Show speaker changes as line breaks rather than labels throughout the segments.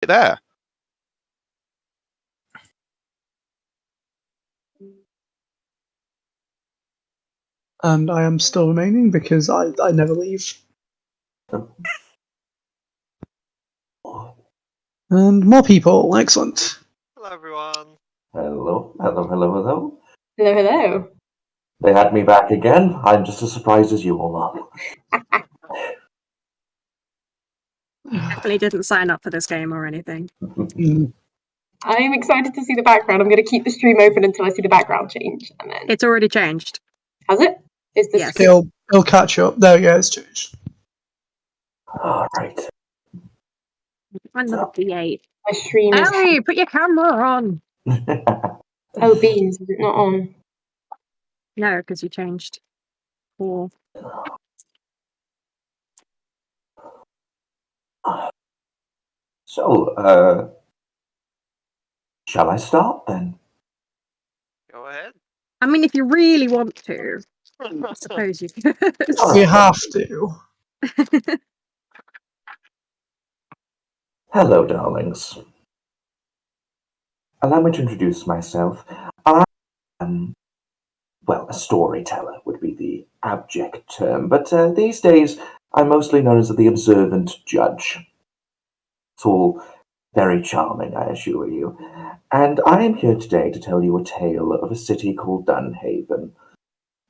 it there.
And I am still remaining because I never leave. And more people, excellent.
Hello, everyone.
Hello, hello, hello, hello.
Hello, hello.
They had me back again. I'm just as surprised as you all are.
Definitely didn't sign up for this game or anything.
I'm excited to see the background. I'm going to keep the stream open until I see the background change. And then...
It's already changed.
Has it? Is the
Yes.
It'll catch up. There we go, it's changed.
All right.
Another D8.
My stream is...
Harry, put your camera on!
Oh, beans. Is it not on?
No, because you changed. Cool.
So, shall I start then?
Go ahead.
I mean, if you really want to, I suppose you could.
You have to.
Hello, darlings. Allow me to introduce myself. I am, well, a storyteller would be the abject term, but these days I'm mostly known as the observant judge. It's all very charming, I assure you. And I am here today to tell you a tale of a city called Dunhaven.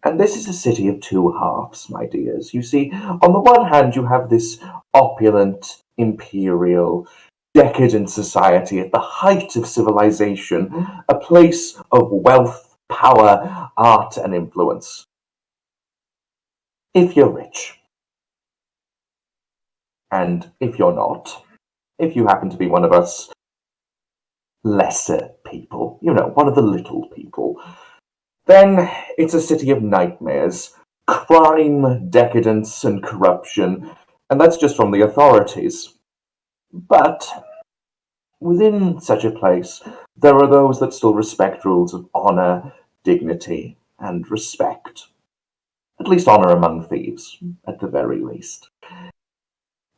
And this is a city of two halves, my dears. You see, on the one hand, you have this opulent, imperial, decadent society at the height of civilization, a place of wealth, power, art, and influence. If you're rich. And if you're not, if you happen to be one of us lesser people, you know, one of the little people, then it's a city of nightmares, crime, decadence, and corruption, and that's just from the authorities. But within such a place, there are those that still respect rules of honor, dignity, and respect. At least honor among thieves, at the very least.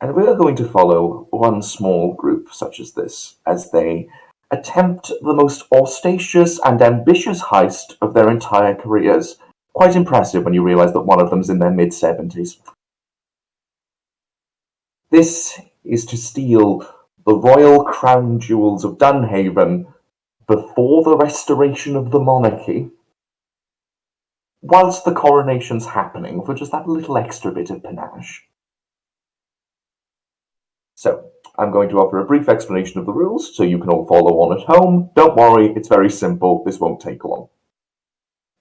And we are going to follow one small group such as this, as they attempt the most audacious and ambitious heist of their entire careers. Quite impressive when you realize that one of them's in their mid-70s. This is to steal the royal crown jewels of Dunhaven before the restoration of the monarchy, whilst the coronation's happening, for just that little extra bit of panache. So, I'm going to offer a brief explanation of the rules so you can all follow on at home. Don't worry, it's very simple. This won't take long.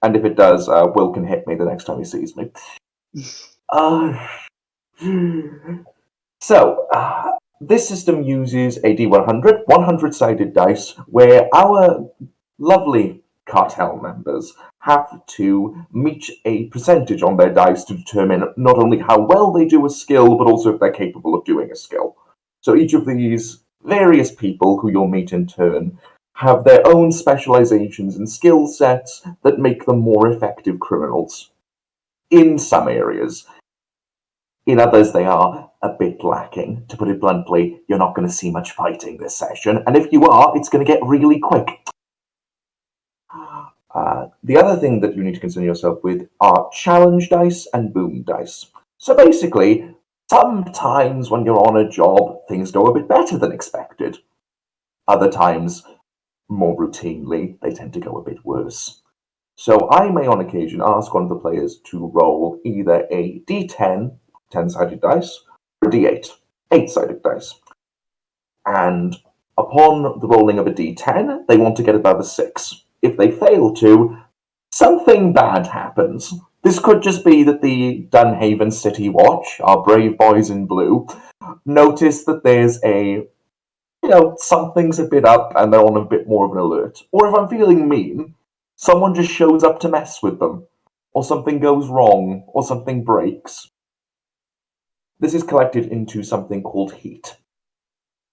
And if it does, Will can hit me the next time he sees me. This system uses a D100, 100-sided dice, where our lovely cartel members have to meet a percentage on their dice to determine not only how well they do a skill, but also if they're capable of doing a skill. So each of these various people who you'll meet in turn have their own specializations and skill sets that make them more effective criminals. In some areas. In others, they are a bit lacking. To put it bluntly, you're not going to see much fighting this session, and if you are, it's going to get really quick. The other thing that you need to concern yourself with are challenge dice and boom dice. So basically, sometimes when you're on a job, things go a bit better than expected. Other times, more routinely, they tend to go a bit worse. So I may on occasion ask one of the players to roll either a d10, 10-sided dice, or a d8, 8-sided dice. And upon the rolling of a d10, they want to get above a 6. If they fail to, something bad happens. This could just be that the Dunhaven City Watch, our brave boys in blue, notice that there's something's a bit up and they're on a bit more of an alert. Or if I'm feeling mean, someone just shows up to mess with them. Or something goes wrong, or something breaks. This is collected into something called heat,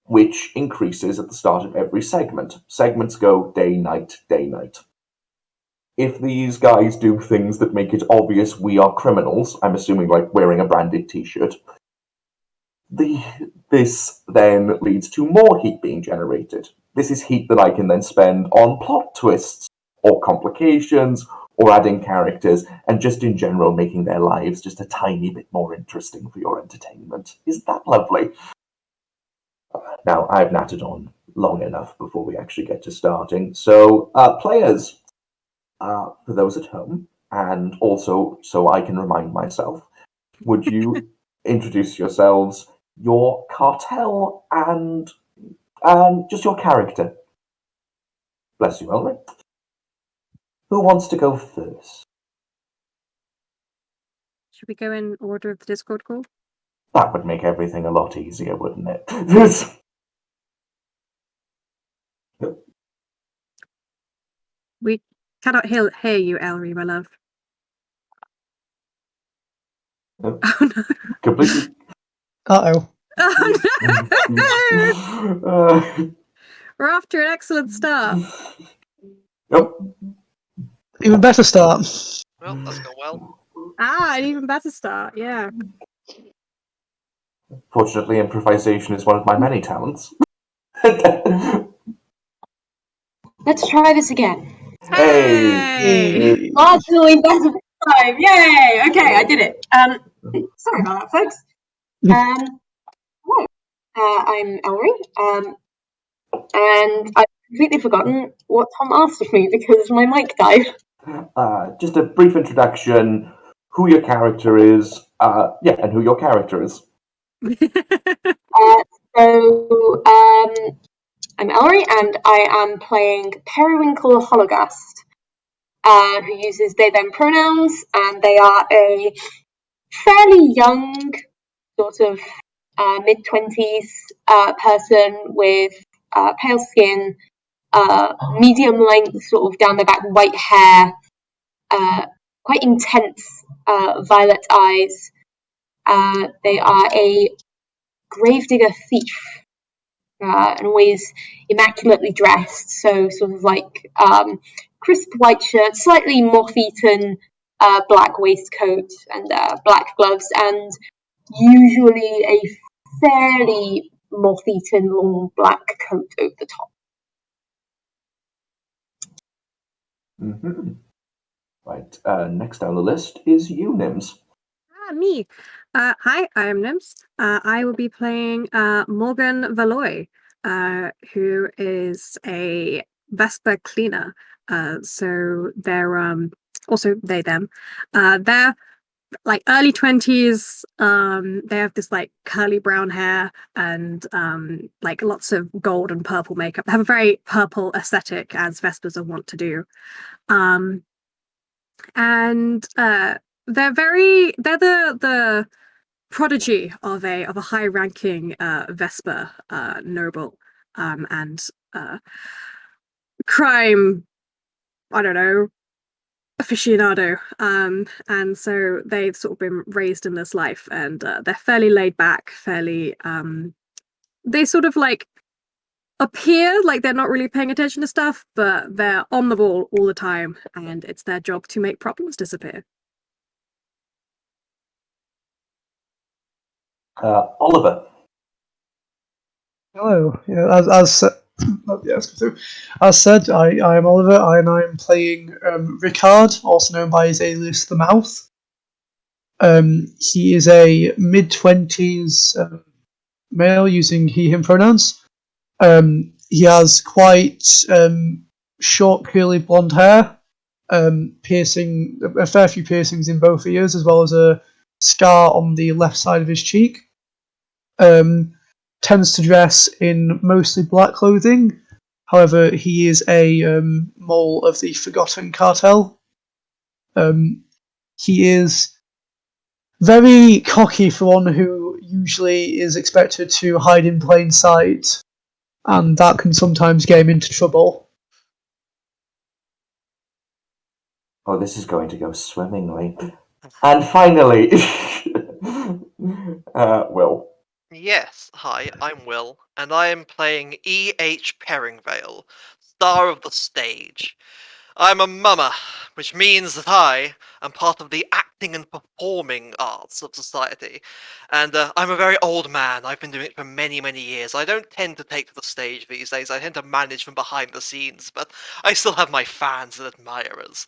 which increases at the start of every segment. Segments go day, night, day, night. If these guys do things that make it obvious we are criminals, I'm assuming like wearing a branded t-shirt, This then leads to more heat being generated. This is heat that I can then spend on plot twists, or complications, or adding characters, and just in general making their lives just a tiny bit more interesting for your entertainment. Isn't that lovely? Now, I've nattered on long enough before we actually get to starting. So, players, for those at home, and also so I can remind myself, would you introduce yourselves, your cartel, and just your character? Bless you, Elric. Who wants to go first?
Should we go in order of the Discord call?
That would make everything a lot easier, wouldn't it?
We cannot hear you, Elry, my love.
No.
Oh no.
Completely.
Uh-oh.
Oh no! We're off to an excellent start.
Nope.
Even better start.
Well, that's gone well.
An even better start, yeah.
Fortunately, improvisation is one of my many talents.
Let's try this again.
Hey!
Marginally better time. Yay! Okay, I did it. Sorry about that, folks. Hello. I'm Elry. And I've completely forgotten what Tom asked of me because my mic died.
Just a brief introduction, who your character is, and who your character is.
I'm Ellery, and I am playing Periwinkle Hologast, who uses they/them pronouns, and they are a fairly young, sort of mid-20s person with pale skin, medium length, sort of down the back, white hair, quite intense violet eyes. They are a gravedigger thief, and always immaculately dressed, so sort of like crisp white shirt, slightly moth-eaten black waistcoat, and black gloves, and usually a fairly moth-eaten long black coat over the top.
Mm-hmm. Right, next down the list is you, Nims.
Me. Hi, I am Nims. I will be playing Morgan Valoy, who is a Vespa cleaner. So they're also they them. They're like early 20s. They have this like curly brown hair and like lots of gold and purple makeup. They have a very purple aesthetic, as Vespas are wont to do. And they're the prodigy of a high ranking Vespa noble, and crime, I don't know, aficionado, and so they've sort of been raised in this life, and they're fairly laid back, fairly they sort of like appear like they're not really paying attention to stuff, but they're on the ball all the time, and it's their job to make problems disappear.
Oliver.
Hello. Yeah, as said, I am Oliver, and I'm playing Ricard, also known by his alias The Mouth. He is a mid-20s male using he/him pronouns. He has quite short, curly blonde hair, piercing a fair few piercings in both ears, as well as a scar on the left side of his cheek. Tends to dress in mostly black clothing. However, he is a mole of the Forgotten Cartel. He is very cocky for one who usually is expected to hide in plain sight, and that can sometimes get him into trouble.
Oh, this is going to go swimmingly. And finally, Will.
Yes, hi, I'm Will, and I am playing E.H. Perringvale, star of the stage. I'm a mummer, which means that I am part of the acting and performing arts of society. And I'm a very old man. I've been doing it for many, many years. I don't tend to take to the stage these days. I tend to manage from behind the scenes, but I still have my fans and admirers.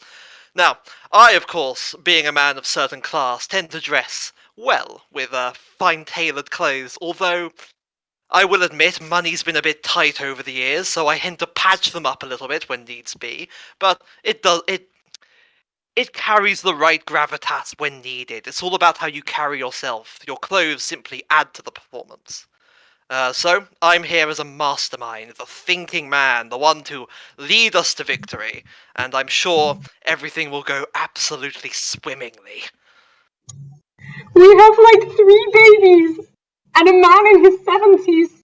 Now, I, of course, being a man of certain class, tend to dress well with fine tailored clothes, although I will admit money's been a bit tight over the years, so I tend to patch them up a little bit when needs be, but it carries the right gravitas when needed. It's all about how you carry yourself. Your clothes simply add to the performance. So, I'm here as a mastermind, the thinking man, the one to lead us to victory, and I'm sure everything will go absolutely swimmingly.
We have like 3 babies and a man in his 70s.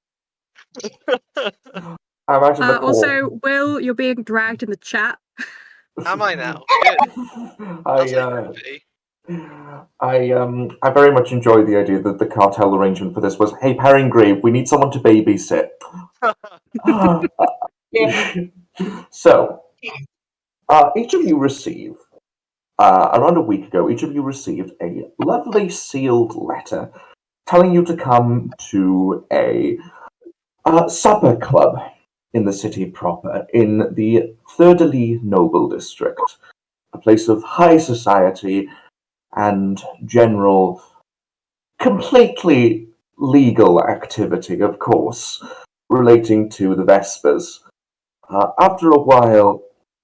I imagine the
Also, Will, you're being dragged in the chat.
Am I now? Good. As I
I,
should be.
I very much enjoy the idea that the cartel arrangement for this was, hey, Grave, we need someone to babysit.
Yeah.
So, each of you receive, around a week ago, each of you received a lovely sealed letter telling you to come to a supper club in the city proper, in the Thurderly Noble District, a place of high society and general, completely legal activity, of course, relating to the Vespers. After a while,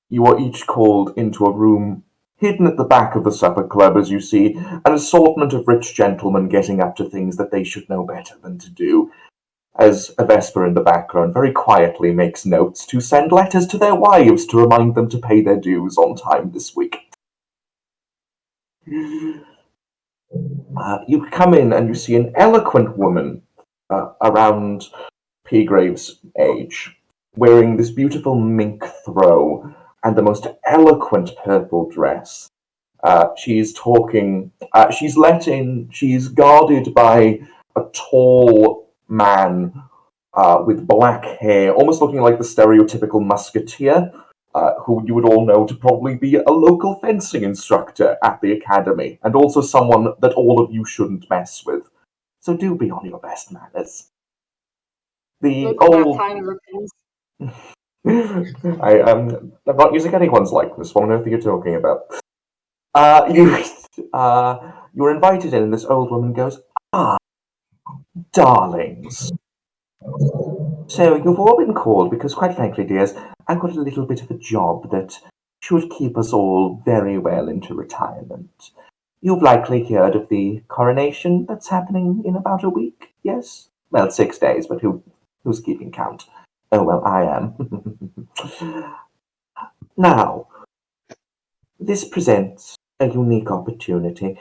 you are each called into a room hidden at the back of the supper club as you see an assortment of rich gentlemen getting up to things that they should know better than to do, as a Vesper in the background very quietly makes notes to send letters to their wives to remind them to pay their dues on time this week. You come in and you see an eloquent woman around Peagrave's age, wearing this beautiful mink throw and the most eloquent purple dress. She's talking, she's guarded by a tall man with black hair, almost looking like the stereotypical musketeer, who you would all know to probably be a local fencing instructor at the academy, and also someone that all of you shouldn't mess with. So do be on your best manners. The
Look at
old.
that time ribbons.
I'm not using anyone's likeness. What on earth are you talking about? You're invited in, and this old woman goes, "Ah, darlings. So you've all been called because, quite frankly, dears, I've got a little bit of a job that should keep us all very well into retirement. You've likely heard of the coronation that's happening in about a week, yes? Well, 6 days, but who's keeping count? Oh, well, I am. Now, this presents a unique opportunity.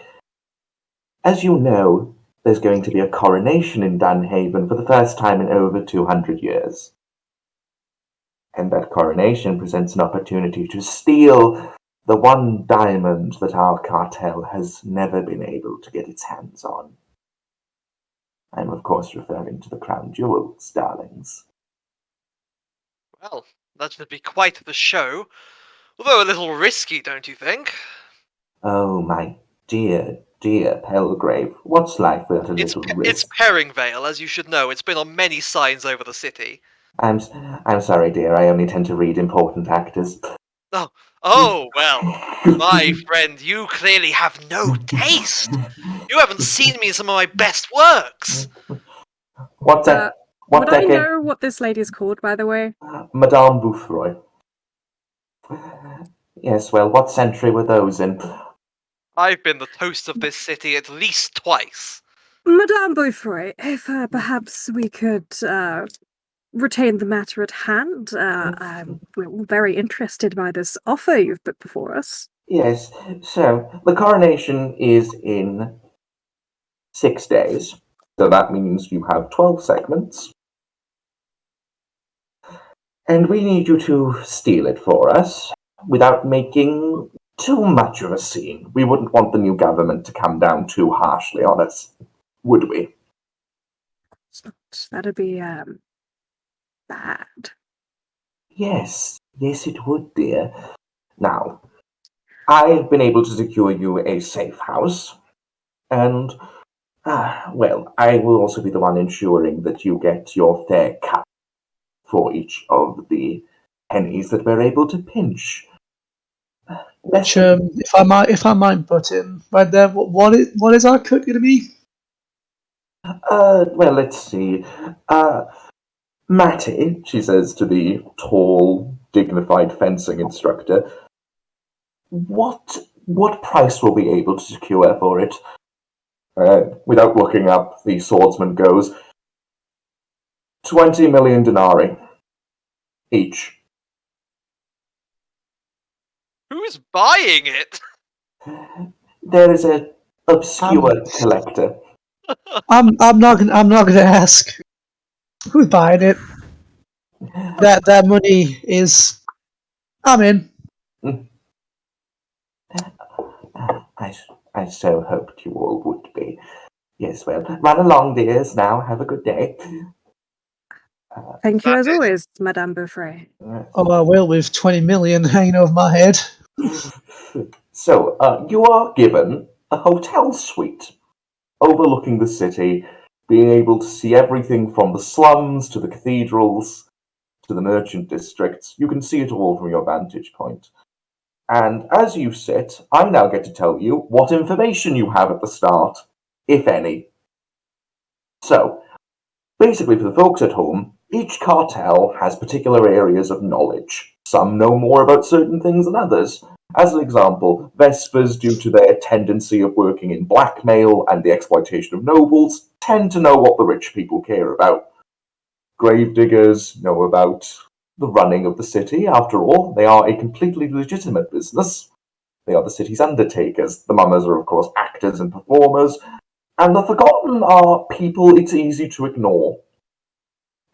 As you know, there's going to be a coronation in Dunhaven for the first time in over 200 years. And that coronation presents an opportunity to steal the one diamond that our cartel has never been able to get its hands on. I'm, of course, referring to the crown jewels, darlings.
Well, that should be quite the show. Although a little risky, don't you think?
Oh, my dear, dear Pelgrave, what's life without a
It's
little
it's
risk?
Perringvale, as you should know. It's been on many signs over the city.
I'm, I'm sorry, dear, I only tend to read important actors.
Oh well, my friend, you clearly have no taste. You haven't seen me in some of my best works.
What
Would I
decade?
know what this lady is called, by the way?
Madame Bouffroy. Yes, well, what century were those in?
I've been the toast of this city at least twice.
Madame Beaufroy, if perhaps we could retain the matter at hand. We're very interested by this offer you've put before us.
Yes, so the coronation is in 6 days. So that means you have 12 segments. And we need you to steal it for us without making too much of a scene. We wouldn't want the new government to come down too harshly on us, would we?
That'd be bad.
Yes, it would, dear. Now, I've been able to secure you a safe house, and, well, I will also be the one ensuring that you get your fair cut for each of the pennies that we're able to pinch.
Which, if I might butt in right there, what is our cut going to be?
Well, let's see. Matty, she says to the tall, dignified fencing instructor, what price will we be able to secure for it? Without looking up, the swordsman goes, 20 million denarii each.
Who's buying it?
There is an obscure collector.
I'm not gonna ask who's buying it. That money is. I'm in.
I so hoped you all would be. Yes, well, run along, dears, now. Have a good day.
Thank you
That
as
it?
always, Madame Beaufray.
Oh, I will with 20 million hanging over my head.
So, you are given a hotel suite overlooking the city, being able to see everything from the slums to the cathedrals to the merchant districts. You can see it all from your vantage point. And as you sit, I now get to tell you what information you have at the start, if any. So, basically, for the folks at home, each cartel has particular areas of knowledge. Some know more about certain things than others. As an example, Vespers, due to their tendency of working in blackmail and the exploitation of nobles, tend to know what the rich people care about. Gravediggers know about the running of the city. After all, they are a completely legitimate business. They are the city's undertakers. The mummers are, of course, actors and performers. And the forgotten are people it's easy to ignore.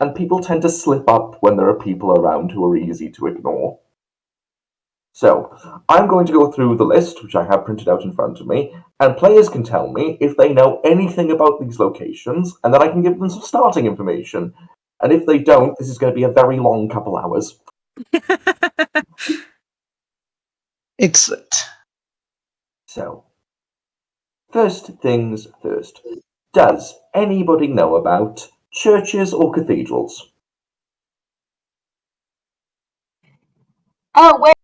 And people tend to slip up when there are people around who are easy to ignore. So, I'm going to go through the list, which I have printed out in front of me, and players can tell me if they know anything about these locations, and then I can give them some starting information. And if they don't, this is going to be a very long couple hours.
Excellent.
So, first things first. Does anybody know about churches or cathedrals?
Oh, wait.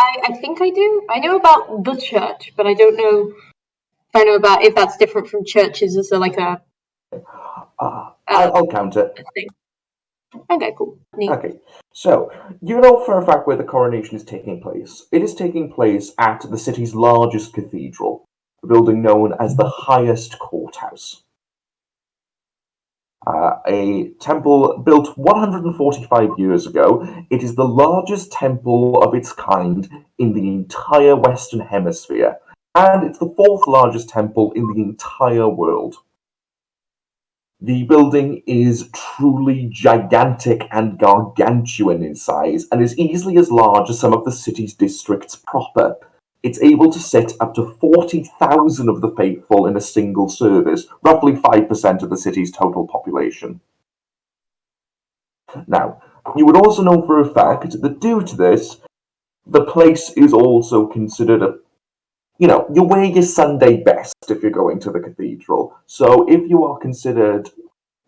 I think I do. I know about the church, but I don't know if I know about if that's different from churches. Is there like a
I'll count it.
thing? Okay, cool. Neat.
Okay, so you know for a fact where the coronation is taking place. It is taking place at the city's largest cathedral, a building known as the highest courthouse. A temple built 145 years ago, it is the largest temple of its kind in the entire Western Hemisphere, and it's the fourth largest temple in the entire world. The building is truly gigantic and gargantuan in size, and is easily as large as some of the city's districts proper. It's able to sit up to 40,000 of the faithful in a single service, roughly 5% of the city's total population. Now, you would also know for a fact that due to this, the place is also considered you wear your Sunday best if you're going to the cathedral. So if you are considered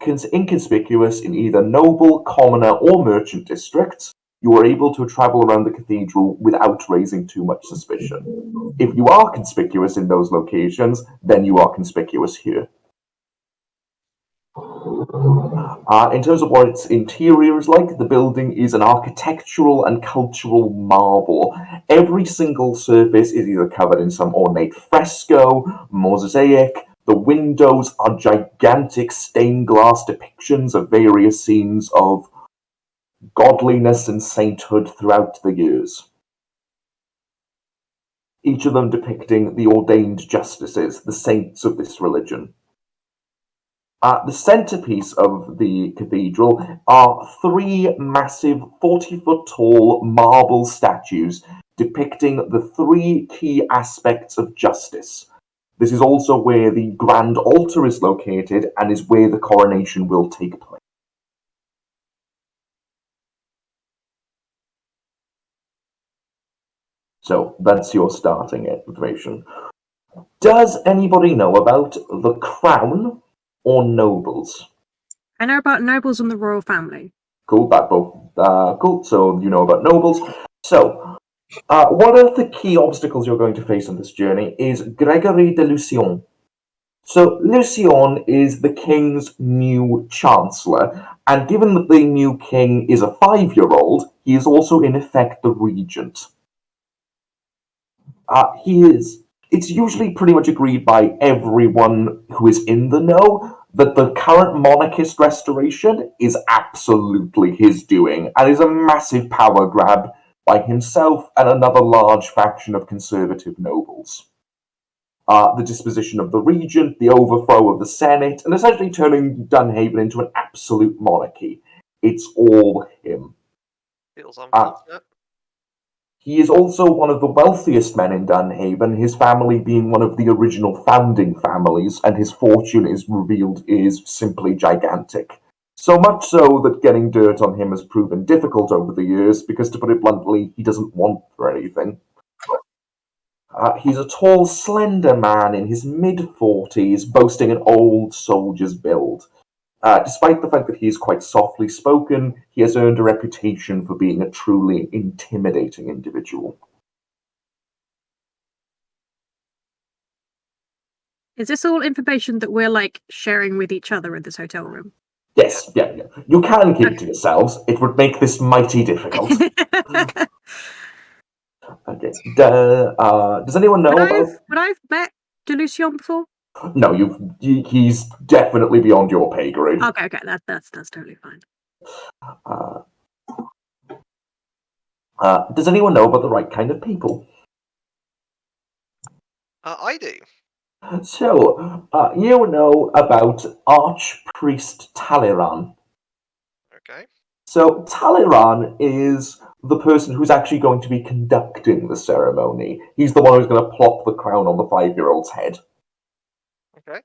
inconspicuous in either noble, commoner, or merchant districts, you are able to travel around the cathedral without raising too much suspicion. If you are conspicuous in those locations, then you are conspicuous here. In terms of what its interior is like, the building is an architectural and cultural marvel. Every single surface is either covered in some ornate fresco, mosaic. The windows are gigantic stained glass depictions of various scenes of godliness and sainthood throughout the years. Each of them depicting the ordained justices, the saints of this religion. The centerpiece of the cathedral are three massive 40-foot tall marble statues depicting the three key aspects of justice. This is also where the grand altar is located and is where the coronation will take place. So that's your starting information. Does anybody know about the crown or nobles?
I know about nobles and the royal family.
Cool, cool. So you know about nobles. So, one of the key obstacles you're going to face on this journey is Gregory de Lucien. So Lucien is the king's new chancellor, and given that the new king is a 5-year-old, he is also in effect the regent. It's usually pretty much agreed by everyone who is in the know that the current monarchist restoration is absolutely his doing and is a massive power grab by himself and another large faction of conservative nobles. The disposition of the regent, the overthrow of the Senate, and essentially turning Dunhaven into an absolute monarchy. It's all him.
Feels unfortunate.
He is also one of the wealthiest men in Dunhaven, his family being one of the original founding families, and his fortune is revealed is simply gigantic. So much so that getting dirt on him has proven difficult over the years, because to put it bluntly, he doesn't want for anything. He's a tall, slender man in his mid-40s, boasting an old soldier's build. Despite the fact that he is quite softly spoken, he has earned a reputation for being a truly intimidating individual.
Is this all information that we're like sharing with each other in this hotel room?
Yes, yeah. You can keep it to yourselves. It would make this mighty difficult. Okay. Does anyone know about?
Would I've met Delusion before?
No, he's definitely beyond your pay grade.
Okay, that's totally fine.
Does anyone know about the right kind of people?
I do.
So, you know about Archpriest Talleyrand.
Okay.
So, Talleyrand is the person who's actually going to be conducting the ceremony. He's the one who's going to plop the crown on the 5-year-old's head.
Okay.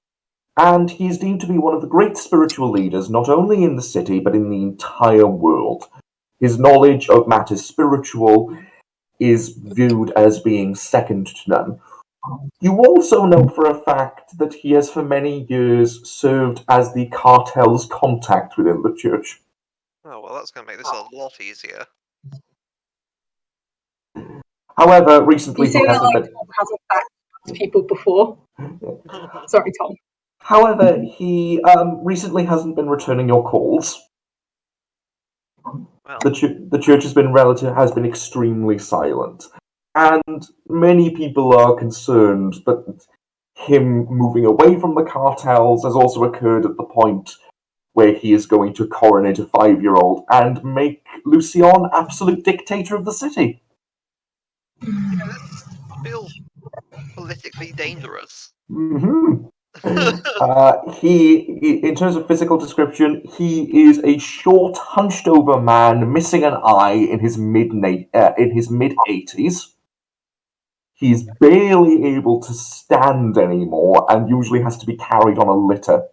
And he's deemed to be one of the great spiritual leaders, not only in the city, but in the entire world. His knowledge of matters spiritual is viewed as being second to none. You also know for a fact that he has for many years served as the cartel's contact within the church.
Oh, well, that's going to make this a lot easier.
However, recently
You say
he
that
hasn't
like
been.
Tom hasn't backed people before. Sorry, Tom.
However, he recently hasn't been returning your calls.
Well,
The church has been extremely silent, and many people are concerned that him moving away from the cartels has also occurred at the point where he is going to coronate a 5-year-old and make Lucien absolute dictator of the city.
yeah, this feels politically dangerous.
Mm-hmm. In terms of physical description, he is a short, hunched-over man missing an eye in his mid-80s. He's barely able to stand anymore and usually has to be carried on a litter.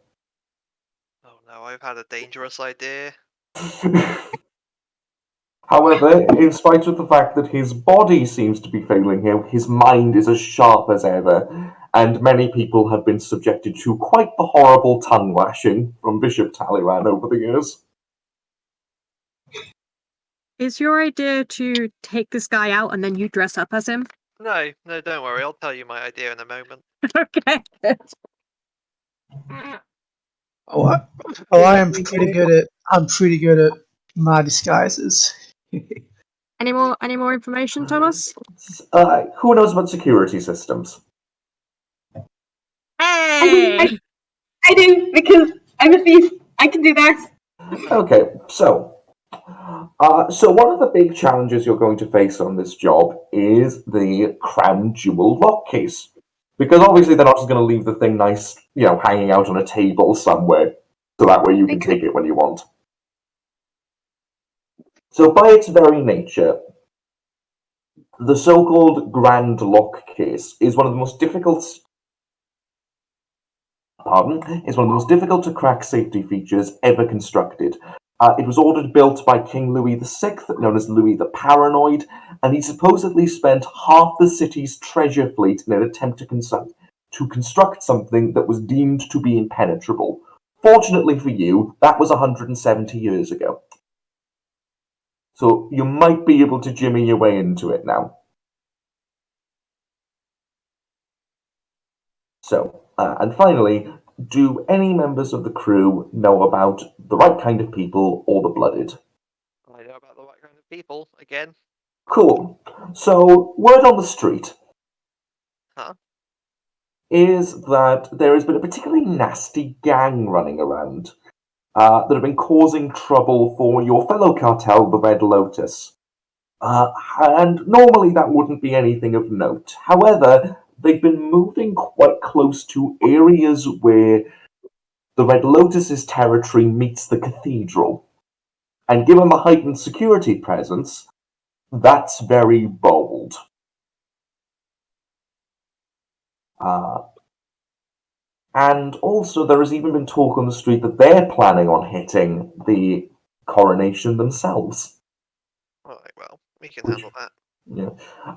Oh no, I've had a dangerous idea.
However, in spite of the fact that his body seems to be failing him, his mind is as sharp as ever, and many people have been subjected to quite the horrible tongue lashing from Bishop Talleyrand over the years.
Is your idea to take this guy out and then you dress up as him?
No, don't worry. I'll tell you my idea in a moment.
Okay.
I'm pretty good at my disguises.
Any more information, Thomas?
Who knows about security systems?
Hey!
I do, because I'm a thief. I can do that.
Okay, so one of the big challenges you're going to face on this job is the crown jewel lock case. Because obviously they're not just going to leave the thing nice, hanging out on a table somewhere, so that way you can take it when you want. So by its very nature, the so-called grand lock case is one of the most difficult to crack safety features ever constructed. It was built by King Louis VI, known as Louis the Paranoid, and he supposedly spent half the city's treasure fleet in an attempt to construct something that was deemed to be impenetrable. Fortunately for you, that was 170 years ago. So you might be able to jimmy your way into it now. So, and finally, do any members of the crew know about the right kind of people or the blooded?
I know about the right kind of people, again.
Cool. So, word on the street is that there has been a particularly nasty gang running around that have been causing trouble for your fellow cartel, the Red Lotus. And normally that wouldn't be anything of note. However, they've been moving quite close to areas where the Red Lotus's territory meets the cathedral. And given the heightened security presence, that's very bold. And also, there has even been talk on the street that they're planning on hitting the coronation themselves.
Alright, well, we can handle that.
Yeah.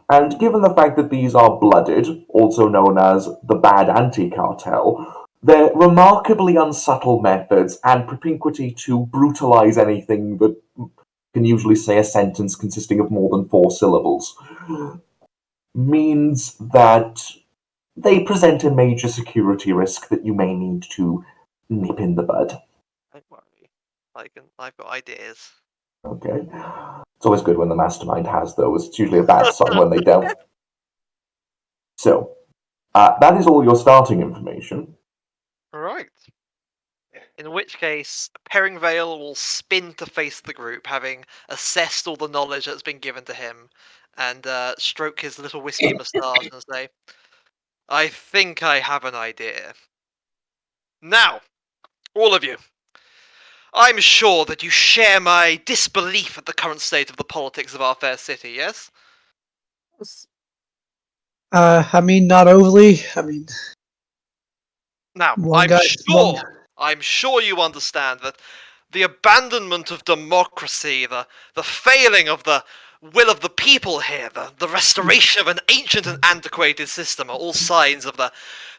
And given the fact that these are blooded, also known as the Bad Anti-Cartel, their remarkably unsubtle methods and propinquity to brutalize anything that can usually say a sentence consisting of more than 4 syllables means that they present a major security risk that you may need to nip in the bud.
Don't worry. I've got ideas.
Okay. It's always good when the mastermind has those. It's usually a bad sign when they don't. So, that is all your starting information.
Alright. In which case, Perringvale will spin to face the group, having assessed all the knowledge that's been given to him, and stroke his little wispy moustache and say, I think I have an idea. Now, all of you, I'm sure that you share my disbelief at the current state of the politics of our fair city, yes?
I mean, not overly. I mean,
Now,
one guy.
I'm sure you understand that the abandonment of democracy, the failing of the will of the people here, the restoration of an ancient and antiquated system are all signs of the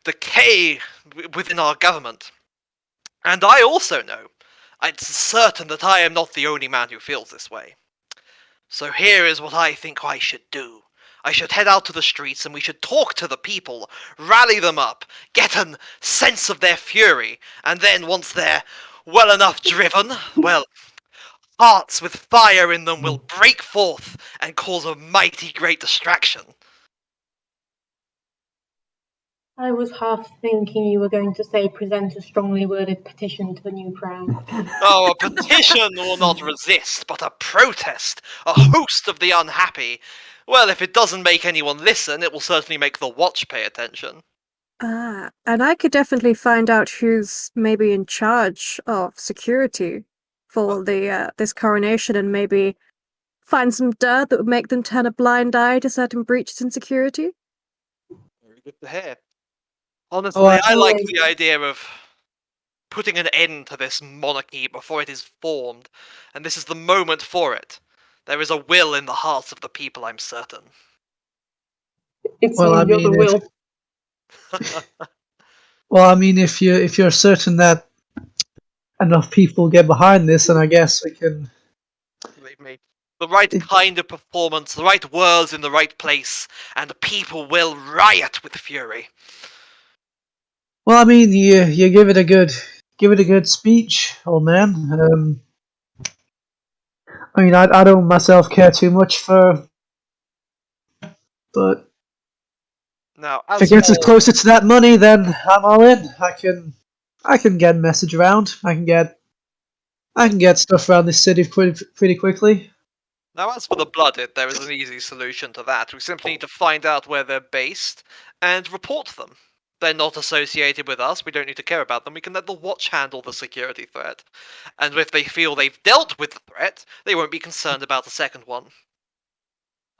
decay within our government. And I also know, I'm certain that I am not the only man who feels this way. So here is what I think I should do. I should head out to the streets and we should talk to the people, rally them up, get a sense of their fury, and then once they're well enough driven, well, hearts with fire in them will break forth and cause a mighty great distraction.
I was half thinking you were going to say present a strongly worded petition to the new crown.
Oh, a petition will not resist, but a protest, a host of the unhappy. Well, if it doesn't make anyone listen, it will certainly make the watch pay attention.
And I could definitely find out who's maybe in charge of security for the this coronation, and maybe find some dirt that would make them turn a blind eye to certain breaches in security.
Very good to hear. Honestly, I like
always-
the idea of putting an end to this monarchy before it is formed, and this is the moment for it. There is a will in the hearts of the people, I'm certain.
It's
Well,
you,
I
you're the
mean,
will.
Well, I mean, if you're certain that enough people get behind this, then I guess we can.
Believe me. The right kind of performance, the right words in the right place, and the people will riot with fury.
Well, I mean, you give it a good speech, old man. I mean, I don't myself care too much for, but
Now,
if
as
it gets us
for
closer to that money, then I'm all in. I can get a message around. I can get stuff around this city pretty quickly.
the blooded, there is an easy solution to that. We simply need to find out where they're based and report them. They're not associated with us, we don't need to care about them, we can let the watch handle the security threat. And if they feel they've dealt with the threat, they won't be concerned about a second one.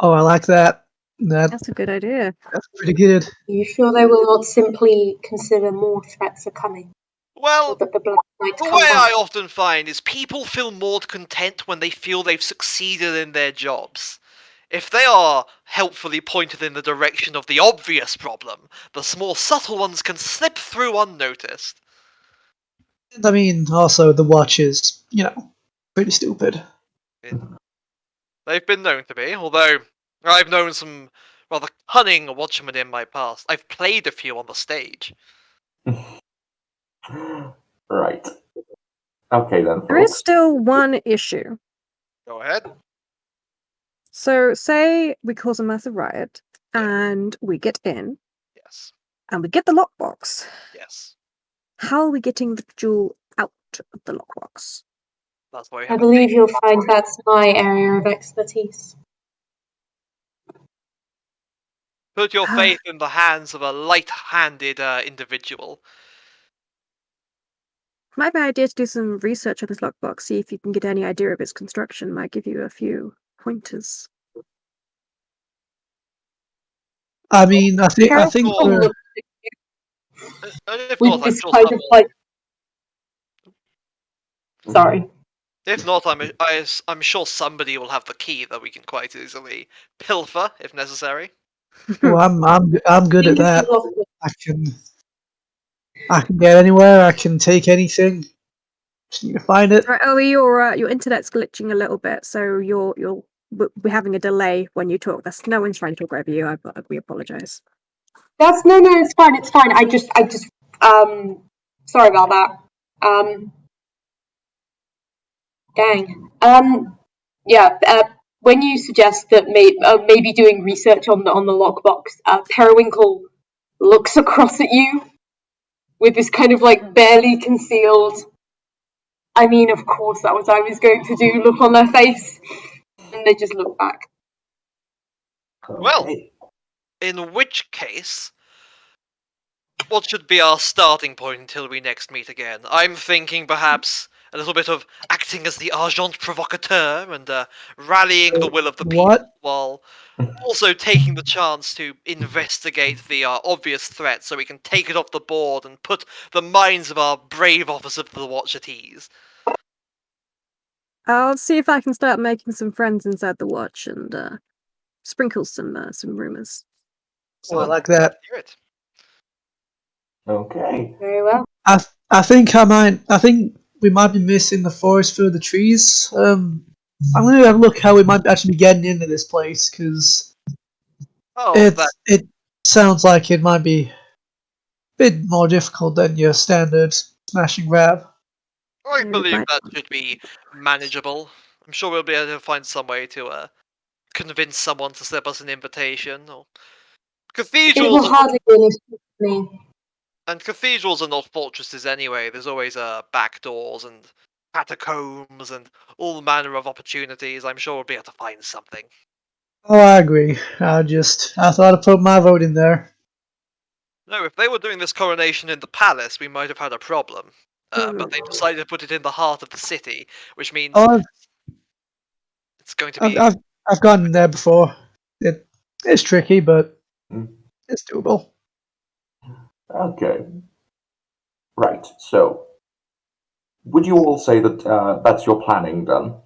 Oh, I like that.
That's a good idea.
That's pretty good.
Are you sure they will not simply consider more threats are coming? Or
Well,
that the blood might
the
come
way
back?
I often find is people feel more content when they feel they've succeeded in their jobs. if they are helpfully pointed in the direction of the obvious problem, the more subtle ones can slip through unnoticed.
And I mean, also the watch is, pretty stupid.
They've been known to be, although I've known some rather cunning watchmen in my past. I've played a few on the stage.
Right. Okay then,
There is
folks.
still one issue.
Go ahead.
So, say we cause a massive riot,
Yeah.
and we get in,
Yes.
and we get the lockbox.
Yes.
How are we getting the jewel out of the lockbox?
That's why we
I
have
believe you'll find that's my area of expertise.
Put your faith in the hands of a light-handed individual.
Might be an idea to do some research on this lockbox, see if you can get any idea of its construction. Might give you a few pointers.
I mean, I think
Careful
we're,
look
And if
with
not, I'm
this
sure
kind of like. Sorry.
If not, I'm sure somebody will have the key that we can quite easily pilfer if necessary.
well, I'm good at
Fingers
that.
crossed.
I can get anywhere. I can take anything. Just need to find it.
Right, your internet's glitching a little bit, so we're having a delay when you talk. That's no one's trying to talk over you. We apologize.
That's no, it's fine. It's fine. I just, sorry about that. Dang. Yeah. When you suggest that maybe doing research on the lockbox, Periwinkle looks across at you with this kind of like barely concealed. I mean, of course, that was what I was going to do. Look on their face, and they just look back.
Well,
Okay.
in which case, what should be our starting point until we next meet again? I'm thinking perhaps a little bit of acting as the agent provocateur and rallying the will of the people,
What?
while also taking the chance to investigate the obvious threat so we can take it off the board and put the minds of our brave officers of the watch at ease.
I'll see if I can start making some friends inside the watch and sprinkle some rumors.
Oh, I like that.
Hear it.
Okay.
Very well.
I think we might be missing the forest through the trees. I'm gonna have a look how we might actually be getting into this place because
Oh,
it sounds like it might be a bit more difficult than your standard smashing grab.
I
Maybe
believe
might
that
want
should
to
be
focus.
manageable. I'm sure we'll be able to find some way to convince someone to slip us an invitation. Or
It
cathedrals
will
are
hardly be an issue for me.
and cathedrals are not fortresses anyway. There's always back doors and catacombs and all manner of opportunities. I'm sure we'll be able to find something.
Oh, I agree. I thought I'd put my vote in there.
No, if they were doing this coronation in the palace, we might have had a problem. But they decided to put it in the heart of the city, which means
Oh,
it's going to
I've
be.
I've, I've gone there before. It's tricky, but
Mm.
it's doable.
Okay. Right. So, would you all say that that's your planning done?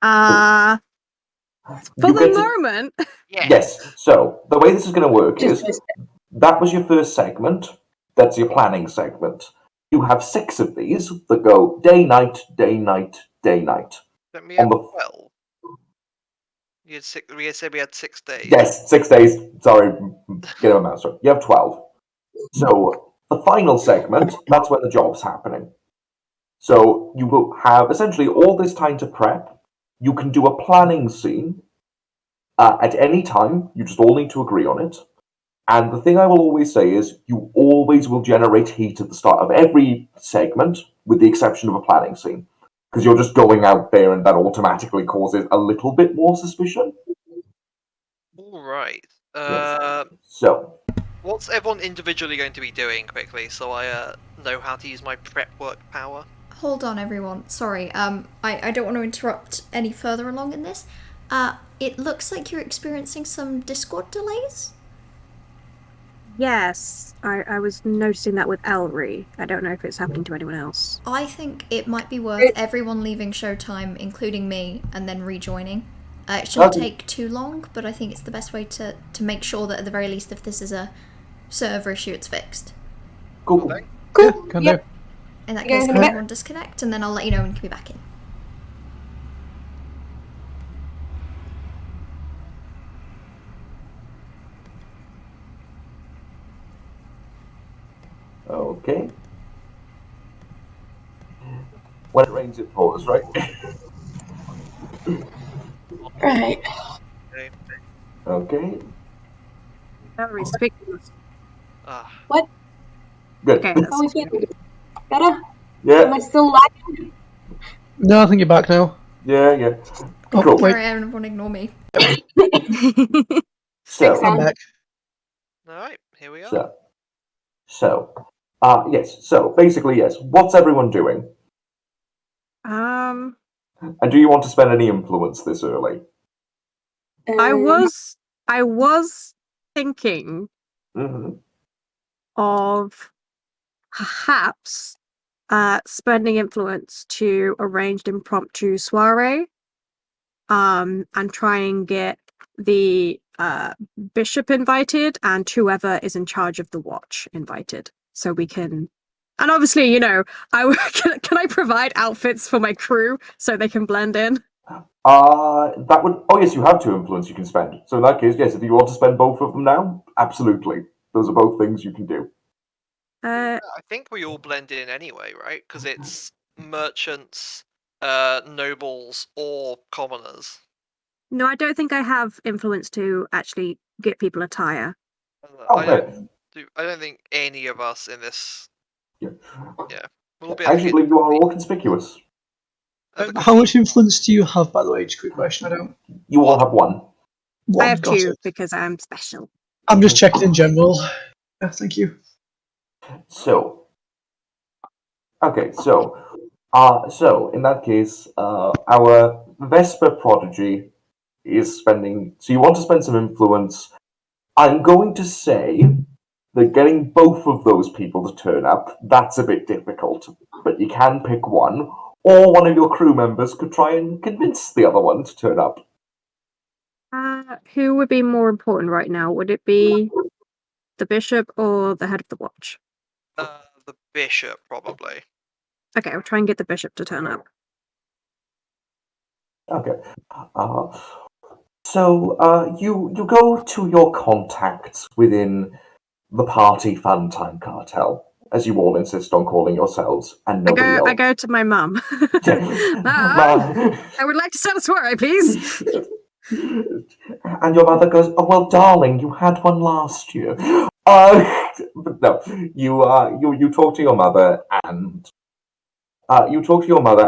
For
You
the
get to-
moment.
Yes. So the way this is going to work
Just
is that was your first segment. That's your planning segment. You have 6 of these that go day, night, day, night, day, night.
Let me
On
have
the
12. We said we had 6 days.
Yes, 6 days. Sorry, get a mouse. You have 12. So the final segment, that's when the job's happening. So you will have essentially all this time to prep. You can do a planning scene at any time. You just all need to agree on it. And the thing I will always say is you always will generate heat at the start of every segment, with the exception of a planning scene. Because you're just going out there and that automatically causes a little bit more suspicion.
Alright.
Yes. So,
What's everyone individually going to be doing quickly so I know how to use my prep work power?
Hold on, everyone. Sorry, I don't want to interrupt any further along in this. It looks like you're experiencing some Discord delays?
Yes, I was noticing that with Elry. I don't know if it's happening to anyone else.
I think it might be worth everyone leaving Showtime, including me, and then rejoining. It shouldn't
Okay.
take too long, but I think it's the best way to make sure that at the very least, if this is a server issue, it's fixed.
Cool.
Thank-
Cool.
Yeah, can
Yep.
do.
In that
You guys
case,
in
can
a bit?
everyone disconnect, and then I'll let you know when you can be back in.
Okay. When it rains, it pours, right?
Right.
Okay.
Okay.
Very ridiculous.
Ah,
What?
Good.
Okay,
How
that's
we feeling? Better? Am
Yeah.
I still lagging?
No, I think you're back now.
Yeah.
Oh,
Cool.
wait.
Carry on, everyone ignore me.
good.
So,
Sam.
I'm back.
all right, here we are.
Yes. So basically, yes. What's everyone doing?
um,
And do you want to spend any influence this early?
I was thinking
Mm-hmm.
of perhaps spending influence to arrange an impromptu soiree, and try and get the bishop invited and whoever is in charge of the watch invited, so we can. And obviously, can I provide outfits for my crew so they can blend in?
That would. Oh, yes, you have 2 influence you can spend. So in that case, yes, if you want to spend both of them now, absolutely. Those are both things you can do.
Uh,
I think we all blend in anyway, right? Because it's merchants, nobles, or commoners.
no, I don't think I have influence to actually get people attire.
Oh,
I
fair.
don't think any of us in this.
Yeah.
Yeah, we'll be
I
able to
actually
get
believe you are all conspicuous.
How much influence do you have, by the way? Just a quick question. I don't.
You all have one.
I
One,
have
got
2
it.
because I'm special.
I'm just checking in general. Yeah, thank you.
So, okay, so in that case, our Vesper prodigy is spending. So you want to spend some influence. I'm going to say that getting both of those people to turn up, that's a bit difficult. But you can pick one, or one of your crew members could try and convince the other one to turn up.
Who would be more important right now? Would it be the bishop or the head of the watch?
The bishop probably.
Okay, I'll try and get the bishop to turn up.
Okay. You go to your contacts within the Party Funtime cartel, as you all insist on calling yourselves, and nobody
I
else.
go to my mum.
Ma-
I would like to start a soiree, please.
And your mother goes, "Oh well, darling, you had one last year." But no, you talk to your mother,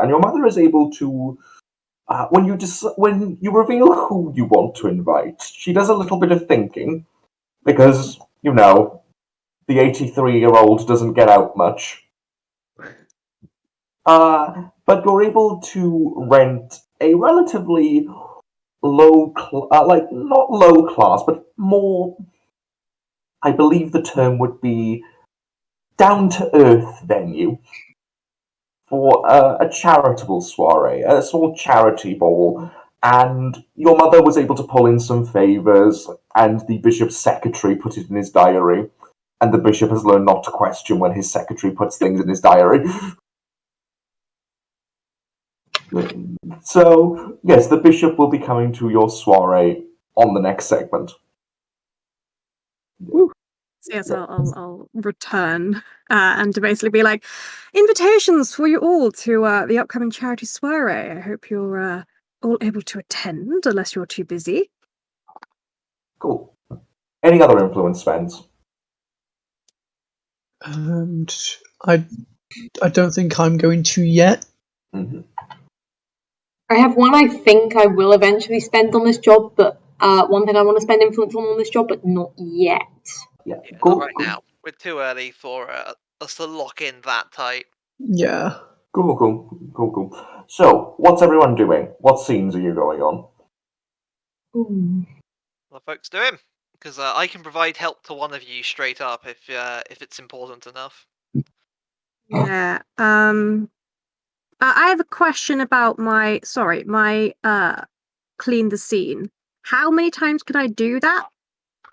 and your mother is able to. When you reveal who you want to invite, she does a little bit of thinking, because the 83-year-old doesn't get out much. But you're able to rent a relatively not low class, but more. I believe the term would be down to earth venue for a charitable soiree, a small charity ball. And your mother was able to pull in some favours, and the bishop's secretary put it in his diary. And the bishop has learned not to question when his secretary puts things in his diary. So, yes, the bishop will be coming to your soiree on the next segment.
So yes, I'll return and to basically be like, invitations for you all to the upcoming charity soiree. I hope you're all able to attend, unless you're too busy.
Cool. Any other influence spends?
And I don't think I'm going to yet.
Mm-hmm.
I have one I think I will eventually spend on this job, but one thing I want to spend influence on this job, but not yet.
Yeah,
Yeah,
cool.
not right now. We're too early for us to lock in that tight.
Yeah.
Cool. So, what's everyone doing? What scenes are you going on?
Ooh.
The folks doing? Because I can provide help to one of you straight up if it's important enough.
Yeah. I have a question about my clean the scene. How many times can I do that?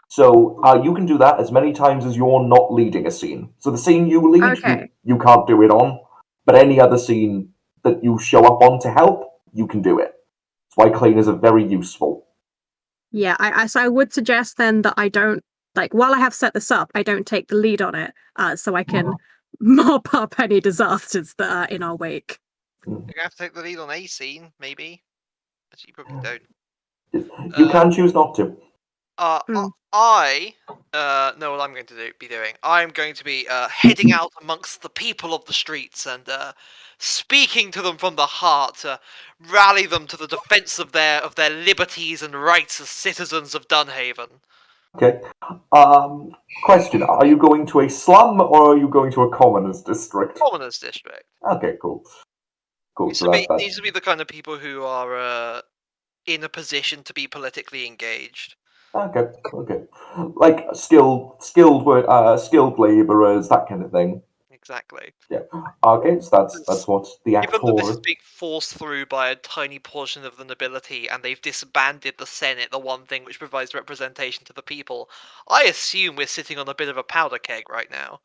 So you can do that as many times as you're not leading a scene. So the scene you lead,
Okay.
you can't do it on, but any other scene that you show up on to help, you can do it. That's why cleaners are very useful.
Yeah, so I would suggest then that I don't, like, while I have set this up, I don't take the lead on it, so I can mop up any disasters that are in our wake.
You're gonna have to take the lead on a scene, maybe. But you probably don't.
You can choose not to.
I know what I'm going to be doing. I'm going to be heading out amongst the people of the streets and speaking to them from the heart to rally them to the defense of their liberties and rights as citizens of Dunhaven.
Okay. Question: are you going to a slum or are you going to a commoners district?
Commoners district.
Okay, cool. Cool.
These would be the kind of people who are in a position to be politically engaged.
Okay. Like skilled laborers, that kind of thing.
Exactly.
Yeah. Okay, so that's what the actor
Given that this is
is.
being forced through by a tiny portion of the nobility, and they've disbanded the Senate, the one thing which provides representation to the people, I assume we're sitting on a bit of a powder keg right now.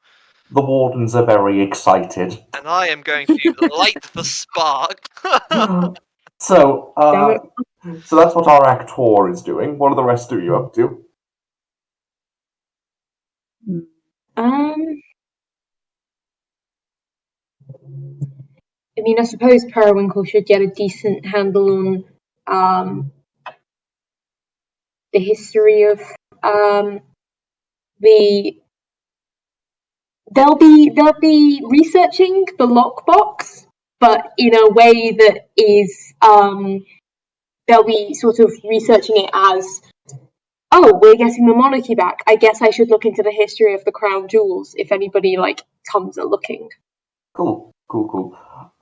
The wardens are very excited.
And I am going to light the spark.
So that's what our actor is doing. What are the rest of you up to?
I mean, I suppose Periwinkle should get a decent handle on the history of the. They'll be researching the lockbox, but in a way that is they'll be sort of researching it as, oh, we're getting the monarchy back. I guess I should look into the history of the crown jewels if anybody comes a looking.
Cool.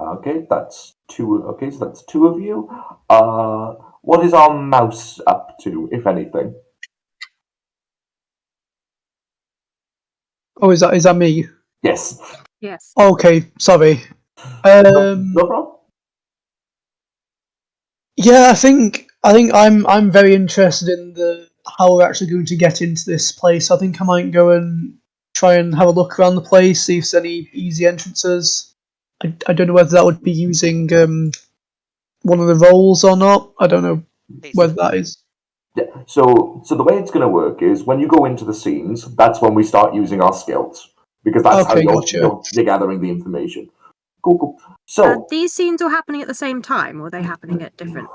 Okay, that's two. Okay, so that's two of you. What is our mouse up to, if anything?
Oh, is that me?
Yes.
Yes.
Okay, sorry.
No problem.
Yeah, I think I'm very interested in how we're actually going to get into this place. I think I might go and try and have a look around the place, see if there's any easy entrances. I don't know whether that would be using one of the roles or not. I don't know whether that is.
Yeah. So the way it's going to work is when you go into the scenes, that's when we start using our skills because that's how you're gathering the information. Cool. So
are these scenes all happening at the same time, or are they happening at different?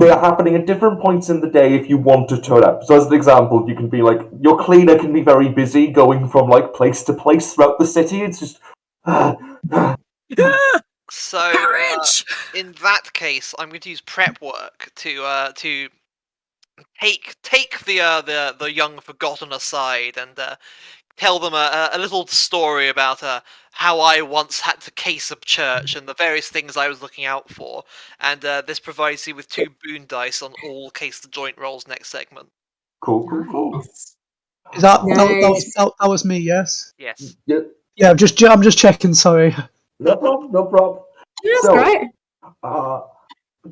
They are happening at different points in the day if you want to turn up. So as an example, you can be like, your cleaner can be very busy going from place to place throughout the city. It's just
So in that case, I'm going to use prep work to take the young forgotten aside and tell them a little story about how I once had to case a church and the various things I was looking out for. And this provides you with 2 boon dice on all case the joint rolls next segment.
Cool.
Is that was me? Yes.
Yes.
Yeah. I'm just checking. Sorry.
No problem.
That's right.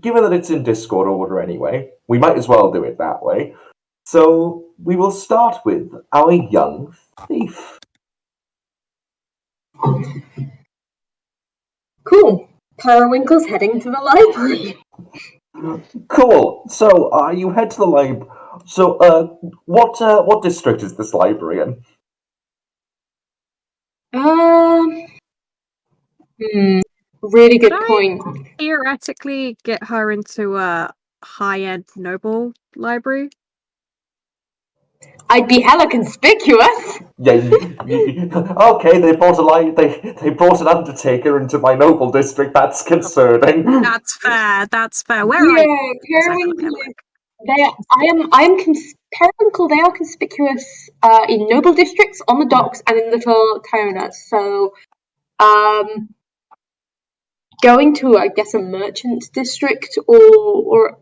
Given that it's in Discord order anyway, we might as well do it that way. So we will start with our young thief.
Cool. Periwinkle's heading to the library.
Cool. So you head to the library. So what district is this library in?
Really good point.
Theoretically, get her into a high-end noble library.
I'd be hella conspicuous.
Yeah. Okay, they brought an undertaker into my noble district. That's concerning.
That's fair. Where are you?
Periwinkle. Periwinkle. They are conspicuous in noble districts, on the docks, and in Little Kona. So, going to, I guess, a merchant district or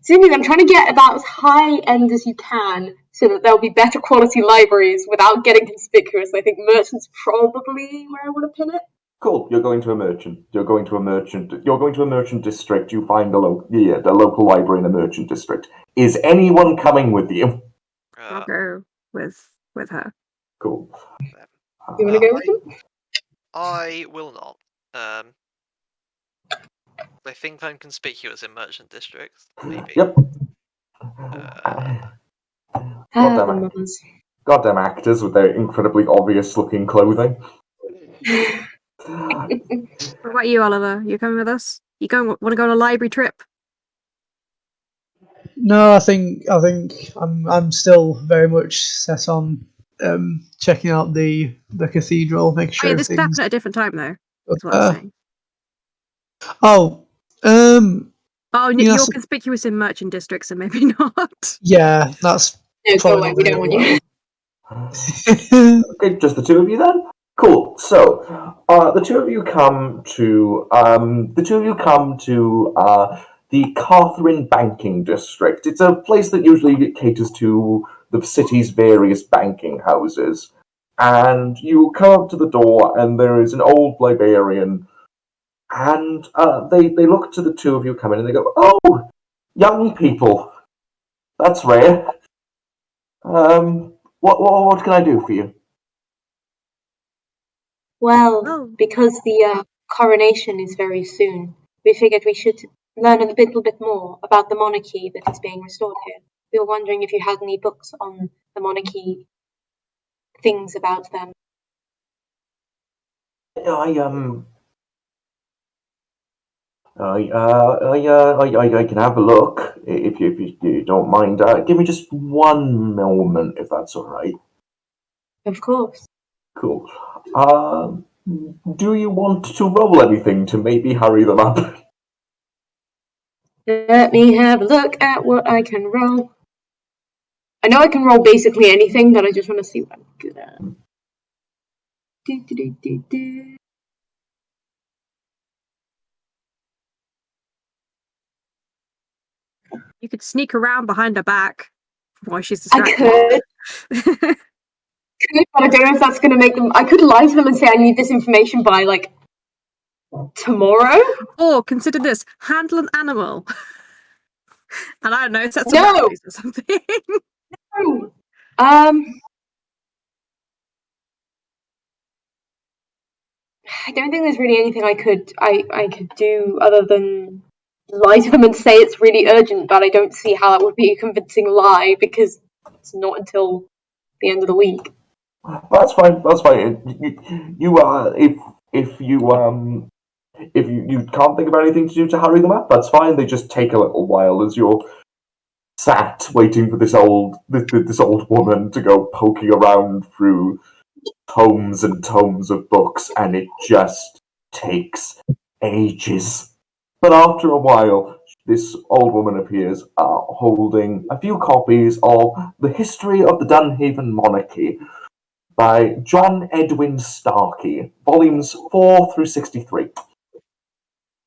something. I'm trying to get about as high end as you can so that there'll be better quality libraries without getting conspicuous. I think merchant's probably where I want to pin it.
Cool. You're going to a merchant. You're going to a merchant district. You find the local library in a merchant district. Is anyone coming with you?
I'll go with her.
Cool.
You want to go with them?
I will not. I think I'm conspicuous in merchant districts. Maybe.
Yep.
The mums.
Goddamn actors with their incredibly obvious-looking clothing.
What about you, Oliver? You coming with us? You want to go on a library trip?
No, I think I'm still very much set on checking out the cathedral, make
Oh,
sure
yeah, this could happen
everything's
at a different time, though. Is what I'm saying.
Oh,
Oh,
yeah,
you're conspicuous in merchant districts, and maybe not.
yeah, that's
No, go
probably
away.
not
We
gonna
don't want
work.
you.
Okay, just the two of you then. Cool. So, the two of you come to the Catherine Banking District. It's a place that usually caters to the city's various banking houses. And you come up to the door, and there is an old librarian. And they look to the two of you come in, and they go, "Oh, young people, that's rare. What can I do for you?"
Well, because the coronation is very soon, we figured we should learn a little bit more about the monarchy that is being restored here. We were wondering if you had any books on the monarchy, things about them.
I can have a look if you don't mind. Give me just one moment, if that's all right.
Of course.
Cool. Do you want to roll anything to maybe hurry them up?
Let me have a look at what I can roll. I know I can roll basically anything, but I just want to see what I'm good at. Do.
You could sneak around behind her back while she's
I
distracted.
could, but I don't know if that's going to make them. I could lie to them and say I need this information by like tomorrow.
Or consider this: handle an animal, and I don't know, set some
No.
boundaries or something.
No. I don't think there's really anything I could do other than lie to them and say it's really urgent, but I don't see how that would be a convincing lie because it's not until the end of the week.
That's fine. That's fine. If you can't think of anything to do to hurry them up, that's fine. They just take a little while as you're sat waiting for this old woman to go poking around through tomes and tomes of books, and it just takes ages. But after a while, this old woman appears, holding a few copies of The History of the Dunhaven Monarchy by John Edwin Starkey, volumes 4 through 63.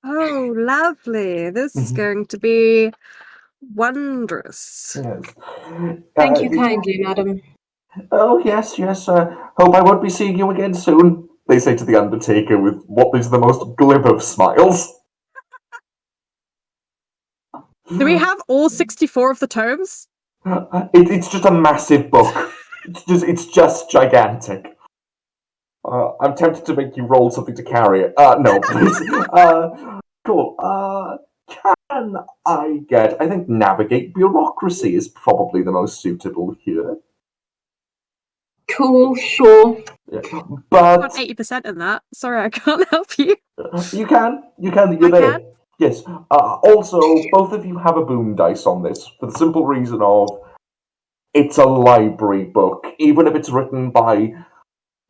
Oh, lovely. This is going to be wondrous.
Yes.
Thank you kindly, madam.
Oh, yes. Hope I won't be seeing you again soon, they say to the Undertaker with what is the most glib of smiles.
Do we have all 64 of the tomes?
It's just a massive book. It's just gigantic. I'm tempted to make you roll something to carry it. No, please. Cool. Can I think navigate bureaucracy is probably the most suitable here.
Cool, sure.
Yeah.
I've
But
got 80% in that. Sorry, I can't help you.
you can, you're
I
there.
can?
Yes. Also, both of you have a boom dice on this for the simple reason of it's a library book, even if it's written by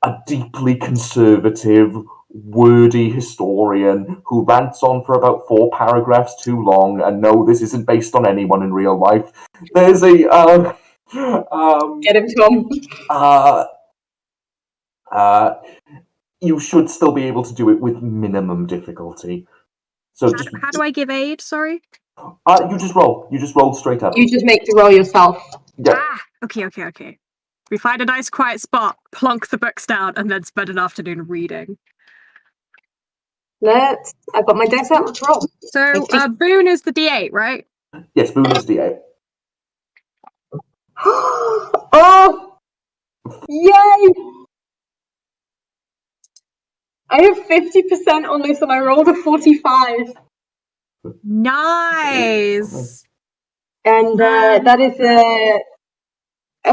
a deeply conservative, wordy historian who rants on for about 4 paragraphs too long. And no, this isn't based on anyone in real life. There's a
Get him, Tom.
you should still be able to do it with minimum difficulty. So
How do I give aid? Sorry?
you just roll. You just roll straight up.
You just make the roll yourself.
Yeah.
Okay. We find a nice quiet spot, plonk the books down, and then spend an afternoon reading.
I've got my dice out. Let's roll.
So Boone is the D8, right?
Yes, Boone is D8.
Oh! Yay! I have 50% on this and I rolled a 45.
Nice.
And that is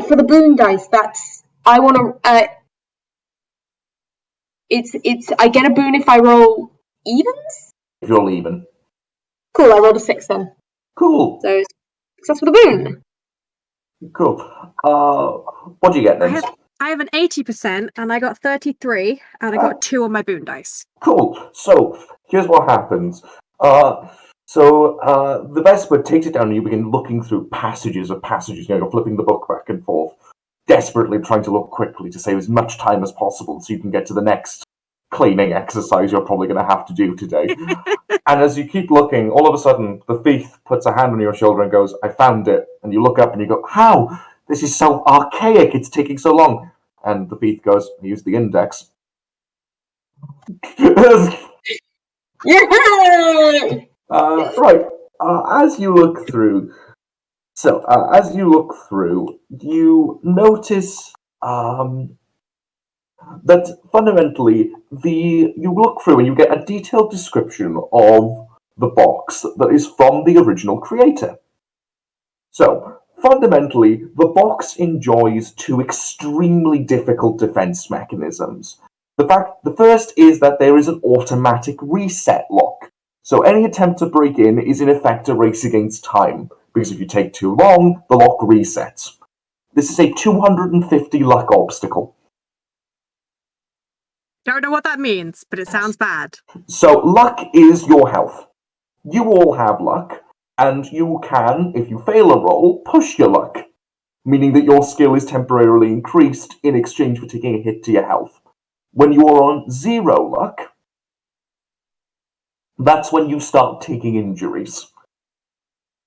for the Boone dice. That's I want to. It's I get a boon if I roll evens.
If you're even.
Cool. I rolled a 6 then.
Cool.
So success with a boon.
Cool. What do you get, Nims?
I have an 80% and I got 33 and I got 2 on my Boone dice.
Cool. So here's what happens. The Vesper takes it down and you begin looking through passages of passages. You're flipping the book back and forth, desperately trying to look quickly to save as much time as possible so you can get to the next cleaning exercise you're probably going to have to do today. And as you keep looking, all of a sudden, the thief puts a hand on your shoulder and goes, "I found it." And you look up and you go, "How? This is so archaic, it's taking so long." And the thief goes, "I used the index."
Yeah!
Right. As you look through, you notice that fundamentally, you look through and you get a detailed description of the box that is from the original creator. So, fundamentally, the box enjoys 2 extremely difficult defense mechanisms. The first is that there is an automatic reset lock. So any attempt to break in is in effect a race against time, because if you take too long, the lock resets. This is a 250 luck obstacle.
Don't know what that means, but it sounds bad.
So luck is your health. You all have luck, and you can, if you fail a roll, push your luck, meaning that your skill is temporarily increased in exchange for taking a hit to your health. When you are on 0 luck, that's when you start taking injuries.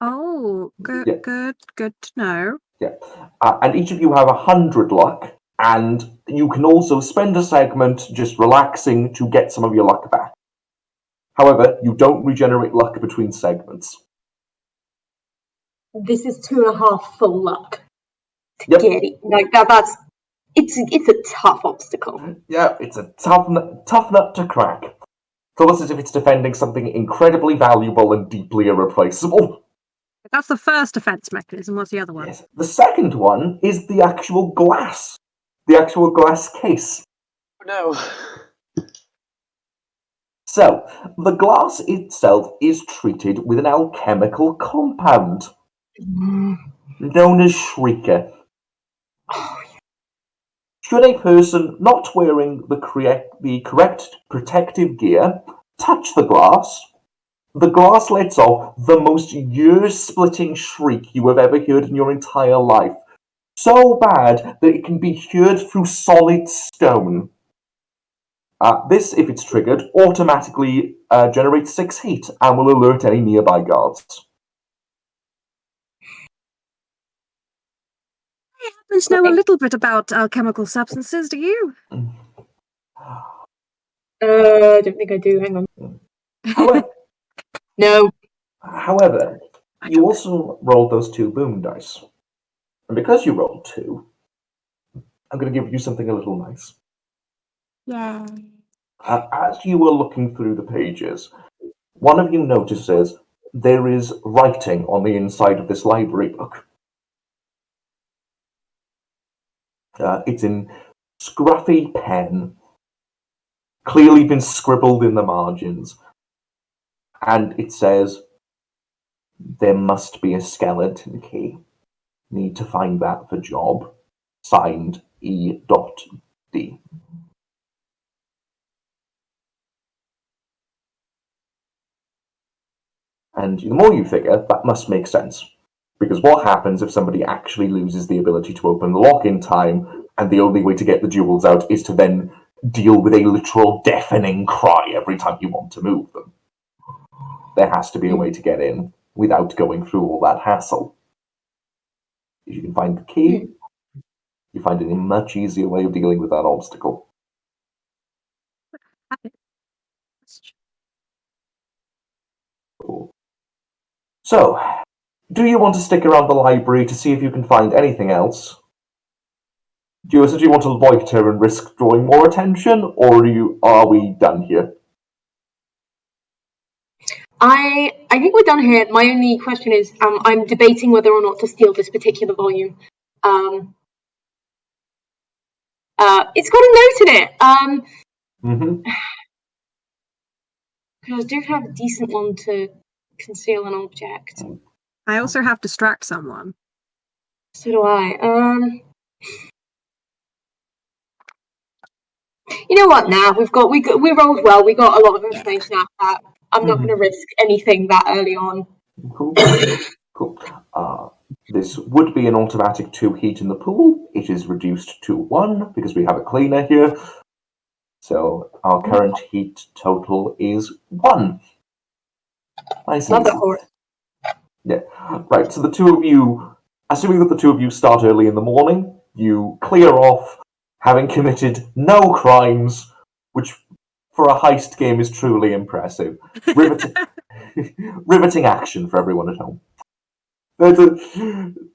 Oh, good,
Yeah.
good to know.
Yeah, and each of you have 100 luck, and you can also spend a segment just relaxing to get some of your luck back. However, you don't regenerate luck between segments.
This is 2.5 full luck to
Yep.
get it. Like that's it's a tough obstacle.
Yeah, it's a tough nut to crack. It's almost as if it's defending something incredibly valuable and deeply irreplaceable.
That's the first defense mechanism. What's the other one?
Yes. The second one is the actual glass. The actual glass case.
No.
So, the glass itself is treated with an alchemical compound known as Shrieker. Should a person not wearing the correct protective gear touch the glass lets off the most ear-splitting shriek you have ever heard in your entire life. So bad that it can be heard through solid stone. This, if it's triggered, automatically generates 6 heat and will alert any nearby guards.
I happen to know a little bit about alchemical substances, do you?
I don't think I do. Hang on.
However,
No.
However, you also rolled those 2 boom dice. And because you rolled 2, I'm going to give you something a little nice.
Yeah.
As you were looking through the pages, one of you notices there is writing on the inside of this library book. It's in scruffy pen, clearly been scribbled in the margins. And it says, "There must be a skeleton key. Need to find that for job. Signed, E.D." And the more you figure, that must make sense. Because what happens if somebody actually loses the ability to open the lock in time, and the only way to get the jewels out is to then deal with a literal deafening cry every time you want to move them? There has to be a way to get in without going through all that hassle. If you can find the key, you find a much easier way of dealing with that obstacle. So, do you want to stick around the library to see if you can find anything else? Do you essentially want to loiter and risk drawing more attention, or are we done here?
I think we're done here. My only question is, I'm debating whether or not to steal this particular volume. It's got a note in it. I do have a decent one to conceal an object.
I also have distract someone.
So do I. You know what? Now we rolled well. We got a lot of information out of that. I'm not going to risk anything that early on.
Cool. Cool. This would be an automatic 2 heat in the pool. It is reduced to 1 because we have a cleaner here. So our current heat total is 1. Nice and easy. Yeah. Right. So the two of you, assuming that the two of you start early in the morning, you clear off, having committed no crimes, which for a heist game is truly impressive. Riveting action for everyone at home.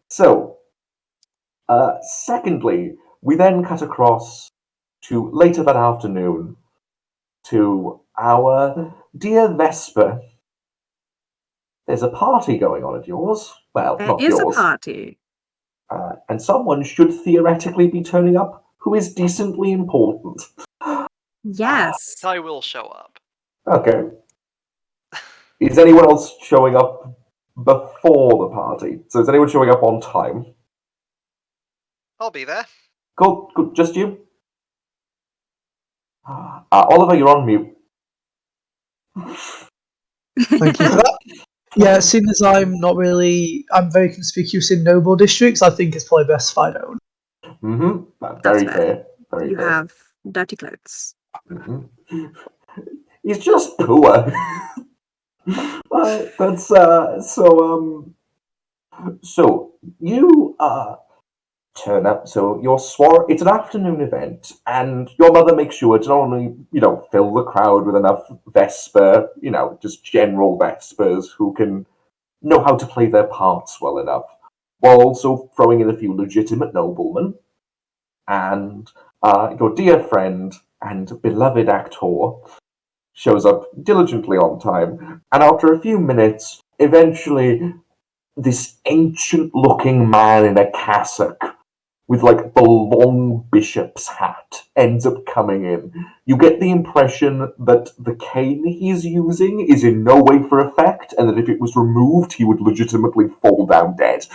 So, secondly, we then cut across to later that afternoon to our dear Vesper. There's a party going on at yours. Well,
There
not
is
yours.
a party.
And someone should theoretically be turning up who is decently important.
Yes.
I will show up.
Okay. Is anyone else showing up before the party? So is anyone showing up on time?
I'll be there.
Cool. Just you? Oliver, you're on mute.
Thank you for that. Yeah, seeing as I'm very conspicuous in noble districts, I think it's probably best if I don't.
Very
That's
fair. Very
You
fair.
have dirty clothes.
He's just poor. So you turn up. So it's an afternoon event, and your mother makes sure to not only fill the crowd with enough Vesper, just general Vespers who can know how to play their parts well enough, while also throwing in a few legitimate noblemen, and your dear friend and beloved actor shows up diligently on time, and after a few minutes, eventually, this ancient-looking man in a cassock with like the long bishop's hat ends up coming in. You get the impression that the cane he's using is in no way for effect, and that if it was removed, he would legitimately fall down dead.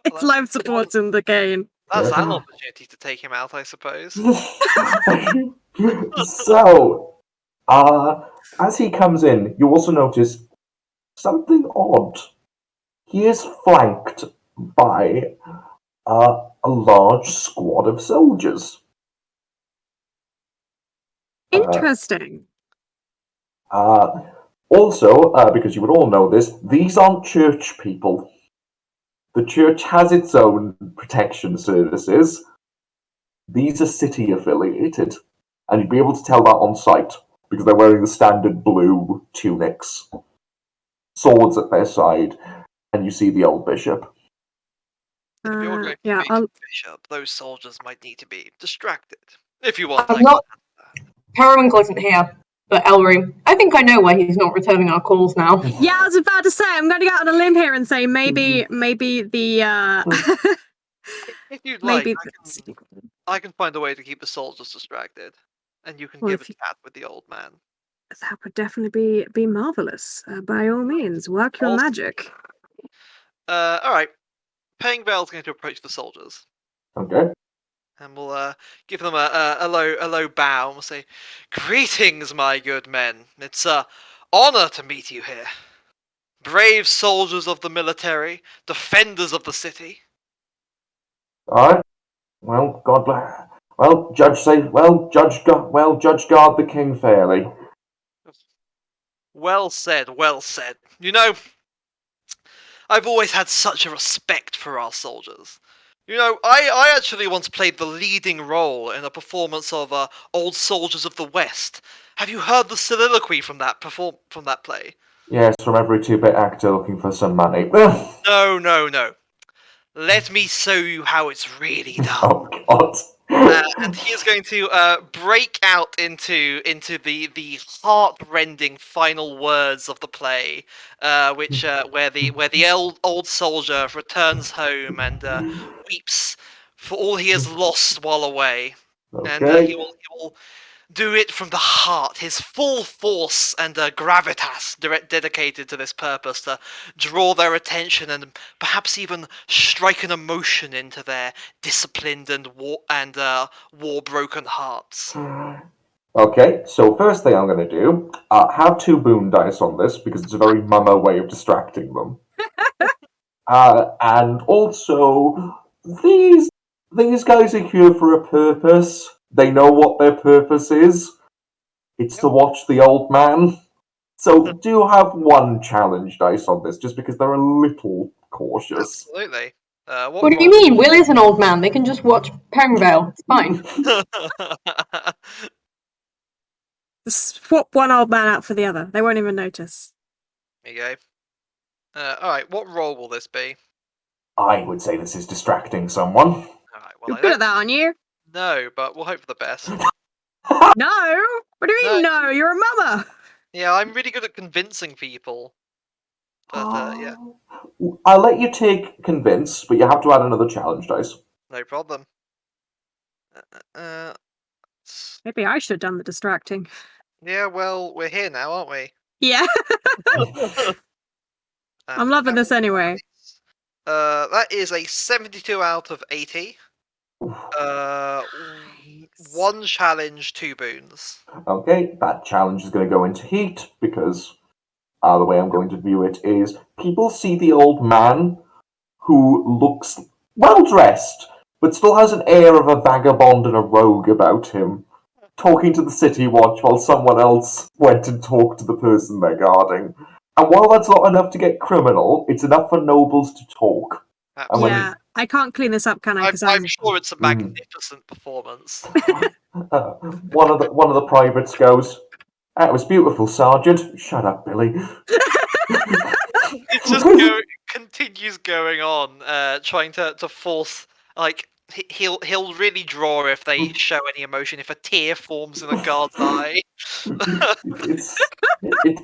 It's life support in the cane.
That's an opportunity to take him out, I suppose.
So, as he comes in, you also notice something odd. He is flanked by a large squad of soldiers.
Interesting.
Also, because you would all know this, these aren't church people. The church has its own protection services. These are city affiliated, and you'd be able to tell that on sight because they're wearing the standard blue tunics, swords at their side, and you see the old bishop.
If you're going to
Yeah,
meet the bishop, those soldiers might need to be distracted. If you want,
I'm not. Periwinkle isn't here, but Elry. I think I know why he's not returning our calls now.
Yeah, I was about to say, I'm going to go out on a limb here and say maybe the
If you'd
maybe
like, I can find a way to keep the soldiers distracted, and you can give a chat with the old man.
That would definitely be marvelous. By all means, work your magic.
All right. Paying Bell's going to approach the soldiers.
Okay.
And we'll give them a low bow and we'll say, "Greetings, my good men. It's an honor to meet you here. Brave soldiers of the military, defenders of the city."
All right. Well, God bless. Well, judge guard the king fairly.
Well said, well said. You know, I've always had such a respect for our soldiers. You know, I actually once played the leading role in a performance of Old Soldiers of the West. Have you heard the soliloquy from that play?
Yes, from every 2-bit actor looking for some money.
No, no, no. Let me show you how it's really done.
Oh God.
And he is going to break out into the heart-rending final words of the play, which where the old soldier returns home and weeps for all he has lost while away, and
Okay.
he will do it from the heart, his full force and gravitas dedicated to this purpose, to draw their attention and perhaps even strike an emotion into their disciplined and war-broken hearts.
Okay, so first thing I'm going to do, have 2 boon dice on this because it's a very mummer way of distracting them. And also, these guys are here for a purpose. They know what their purpose is. It's to watch the old man. So do have 1 challenge dice on this, just because they're a little cautious.
Absolutely.
What do you mean? Will is an old man. They can just watch Perivale. It's fine.
Swap one old man out for the other. They won't even notice.
There you go. Alright, what role will this be?
I would say this is distracting someone.
Alright, well,
You're good at that, aren't you?
No, but we'll hope for the best.
No? What do you mean, no? You're a mother.
Yeah, I'm really good at convincing people. But, yeah,
I'll let you take convince, but you have to add another challenge dice.
no problem.
Maybe I should have done the distracting.
Yeah, well, we're here now, aren't we?
Yeah. I'm loving this anyway.
That is a 72 out of 80.
Nice.
1 challenge, 2 boons.
Okay, that challenge is going to go into heat because the way I'm going to view it is people see the old man who looks well dressed, but still has an air of a vagabond and a rogue about him, talking to the city watch while someone else went and talked to the person they're guarding. And while that's not enough to get criminal, it's enough for nobles to talk.
Absolutely.
Yeah, I can't clean this up, can I?
I'm sure it's a magnificent performance.
One of the privates goes, "That was beautiful, Sergeant." Shut up, Billy.
It just continues going on, trying to force, like, he'll really draw if they show any emotion, if a tear forms in a guard's eye.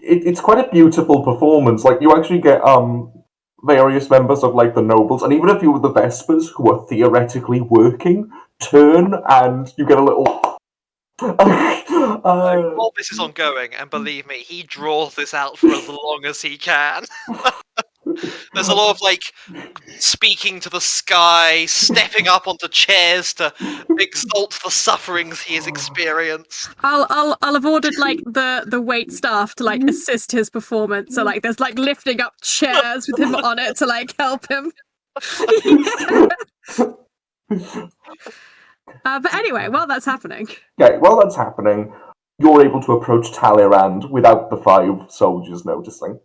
It's quite a beautiful performance. Like, you actually get various members of like the nobles and even a few of the Vespers who are theoretically working turn, and you get a little.
While this is ongoing, and believe me, he draws this out for as long as he can. There's a lot of like speaking to the sky, stepping up onto chairs to exalt the sufferings he has experienced.
I'll have ordered like the wait staff to like assist his performance. So like there's like lifting up chairs with him on it to like help him. But anyway, while that's happening.
Okay, while that's happening, you're able to approach Talleyrand without the 5 soldiers noticing.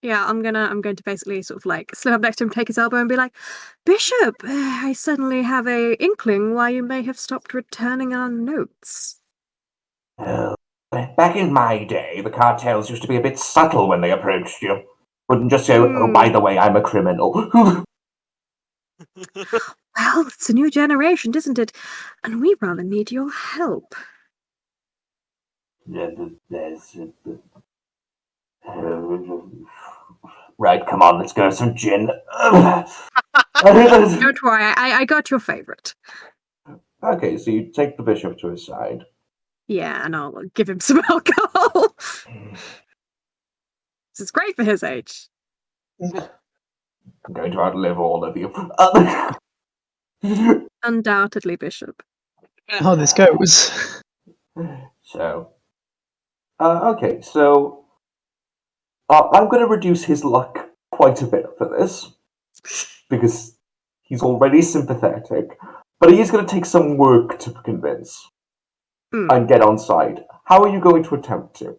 Yeah, I'm going to basically sort of like slip up next to him, take his elbow, and be like, "Bishop, I suddenly have a inkling why you may have stopped returning our notes."
Back in my day, the cartels used to be a bit subtle when they approached you. Wouldn't just say, "Oh, by the way, I'm a criminal."
Well, it's a new generation, isn't it? And we rather need your help.
Right, come on, let's go some gin.
Don't worry, I got your favourite.
Okay, so you take the bishop to his side.
Yeah, and I'll give him some alcohol. This is great for his age.
I'm going to outlive all of you.
Undoubtedly, Bishop.
How this goes.
So, okay, so I'm going to reduce his luck quite a bit for this because he's already sympathetic, but he is going to take some work to convince and get on side. How are you going to attempt to?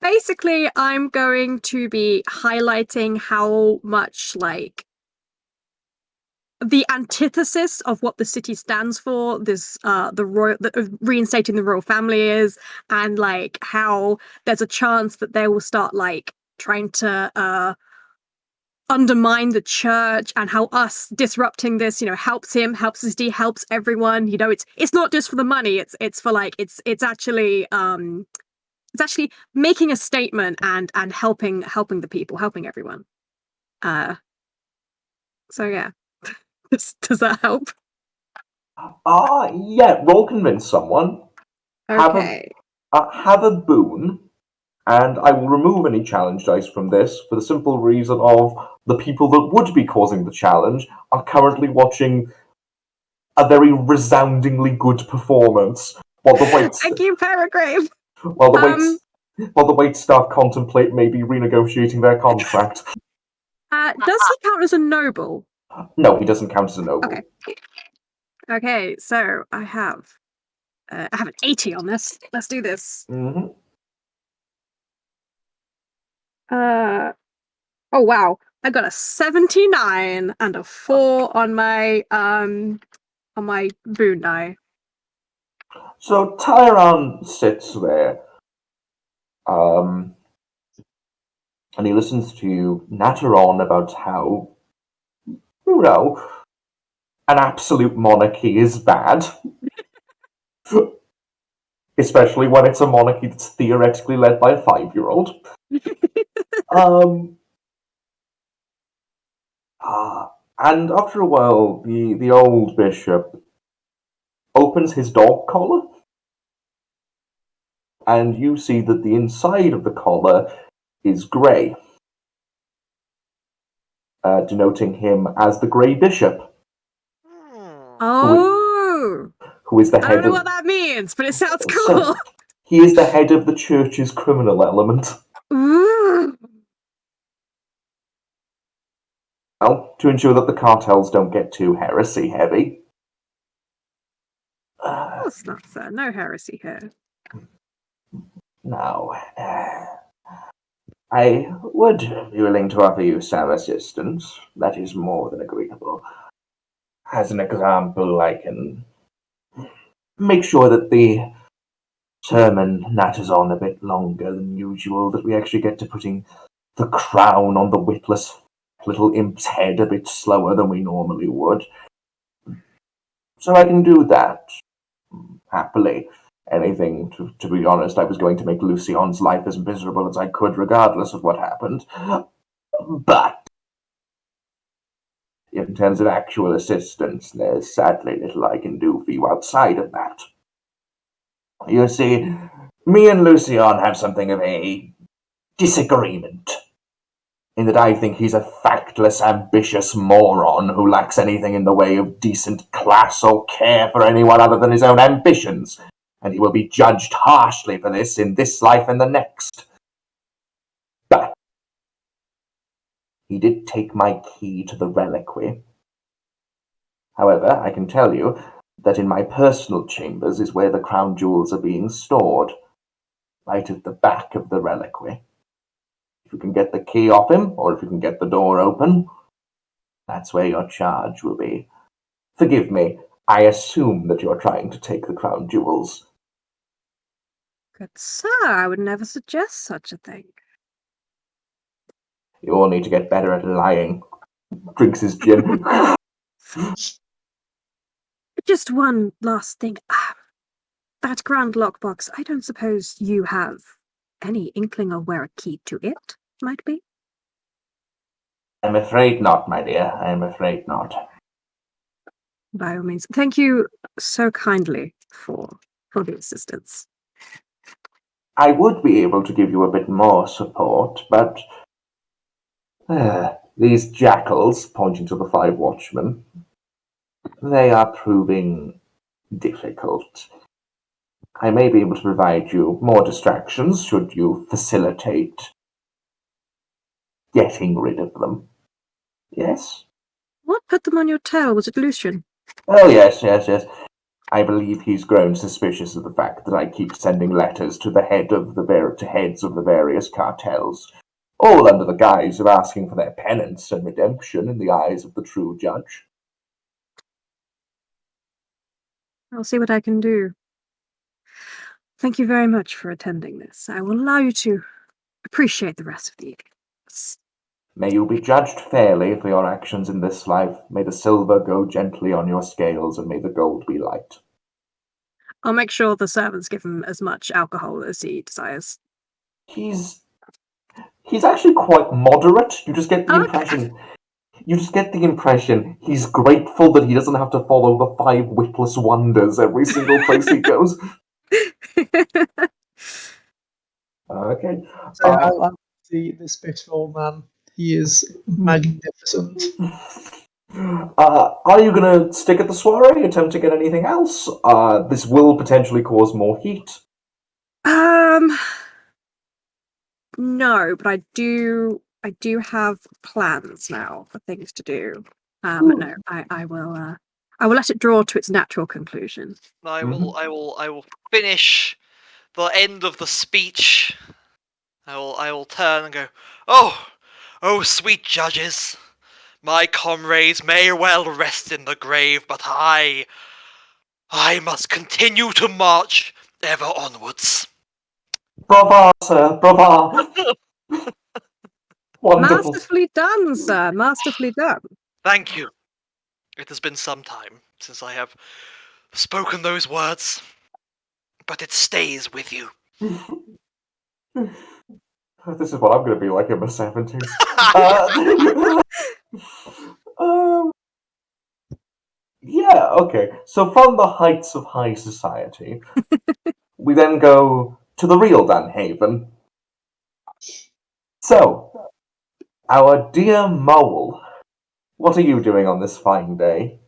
Basically, I'm going to be highlighting how much, like, the antithesis of what the city stands for. This reinstating the royal family is, and like how there's a chance that they will start like trying to undermine the church, and how us disrupting this, helps him, helps his D, helps everyone. It's not just for the money. It's for like it's actually making a statement and helping the people, helping everyone. So yeah. Does that help?
Yeah, roll convince someone.
Okay.
Have a boon, and I will remove any challenge dice from this for the simple reason of the people that would be causing the challenge are currently watching a very resoundingly good performance while the waits
Thank you, Peregrine.
while the wait staff contemplate maybe renegotiating their contract.
Does he count as a noble?
No, he doesn't count as a noble.
Okay, so I have an 80 on this. Let's do this.
Mm-hmm.
Oh wow, I got a 79 and a 4 on my boon die.
So Tyron sits there, and he listens to you natter on about how, an absolute monarchy is bad. Especially when it's a monarchy that's theoretically led by a 5-year-old. And after a while, the old bishop opens his dog collar, and you see that the inside of the collar is grey, denoting him as the Grey Bishop.
Oh,
who is the
I
head
don't know
of...
what that means, but it sounds cool.
So, he is the head of the church's criminal element.
Ooh.
Well, to ensure that the cartels don't get too heresy heavy.
Of course not, sir. No heresy here.
No. I would be willing to offer you some assistance. That is more than agreeable. As an example, I can make sure that the sermon natters on a bit longer than usual, that we actually get to putting the crown on the witless little imp's head a bit slower than we normally would. So I can do that, happily. Anything, to be honest, I was going to make Lucion's life as miserable as I could, regardless of what happened. But in terms of actual assistance, there's sadly little I can do for you outside of that. You see, me and Lucian have something of a disagreement, in that I think he's a factless, ambitious moron who lacks anything in the way of decent class or care for anyone other than his own ambitions, and he will be judged harshly for this in this life and the next. But he did take my key to the reliquary. However, I can tell you that in my personal chambers is where the crown jewels are being stored, right at the back of the reliquary. If you can get the key off him, or if you can get the door open, that's where your charge will be. Forgive me, I assume that you're trying to take the crown jewels.
Good sir, I would never suggest such a thing.
You all need to get better at lying. Drinks his gin.
Just one last thing. That grand lockbox, I don't suppose you have any inkling of where a key to it might be?
I'm afraid not, my dear. I'm afraid not.
By all means. Thank you so kindly for the assistance.
I would be able to give you a bit more support, but these jackals, pointing to the 5 watchmen, they are proving difficult. I may be able to provide you more distractions should you facilitate getting rid of them. Yes?
What put them on your tail? Was it Lucian?
Oh, yes. I believe he's grown suspicious of the fact that I keep sending letters to the heads of the various cartels, all under the guise of asking for their penance and redemption in the eyes of the true judge.
I'll see what I can do. Thank you very much for attending this. I will allow you to appreciate the rest of the evening.
May you be judged fairly for your actions in this life. May the silver go gently on your scales, and may the gold be light.
I'll make sure the servants give him as much alcohol as he desires.
He's actually quite moderate. You just get the
Okay.
impression. You just get the impression he's grateful that he doesn't have to follow the 5 witless wonders every single place he goes. Okay.
So I like this bitter old man. He is magnificent.
Are you going to stick at the soiree, attempt to get anything else? This will potentially cause more heat.
No, but I do have plans now for things to do. No, I will let it draw to its natural conclusion.
I will finish the end of the speech. I will turn and go, Oh, sweet judges, my comrades may well rest in the grave, but I must continue to march ever onwards.
Brava, sir, brava. Wonderful.
Masterfully done, sir. Masterfully done.
Thank you. It has been some time since I have spoken those words, but it stays with you.
This is what I'm going to be like in my 70s. Yeah, okay. So from the heights of high society, we then go to the real Dunhaven. So, our dear Mole, what are you doing on this fine day?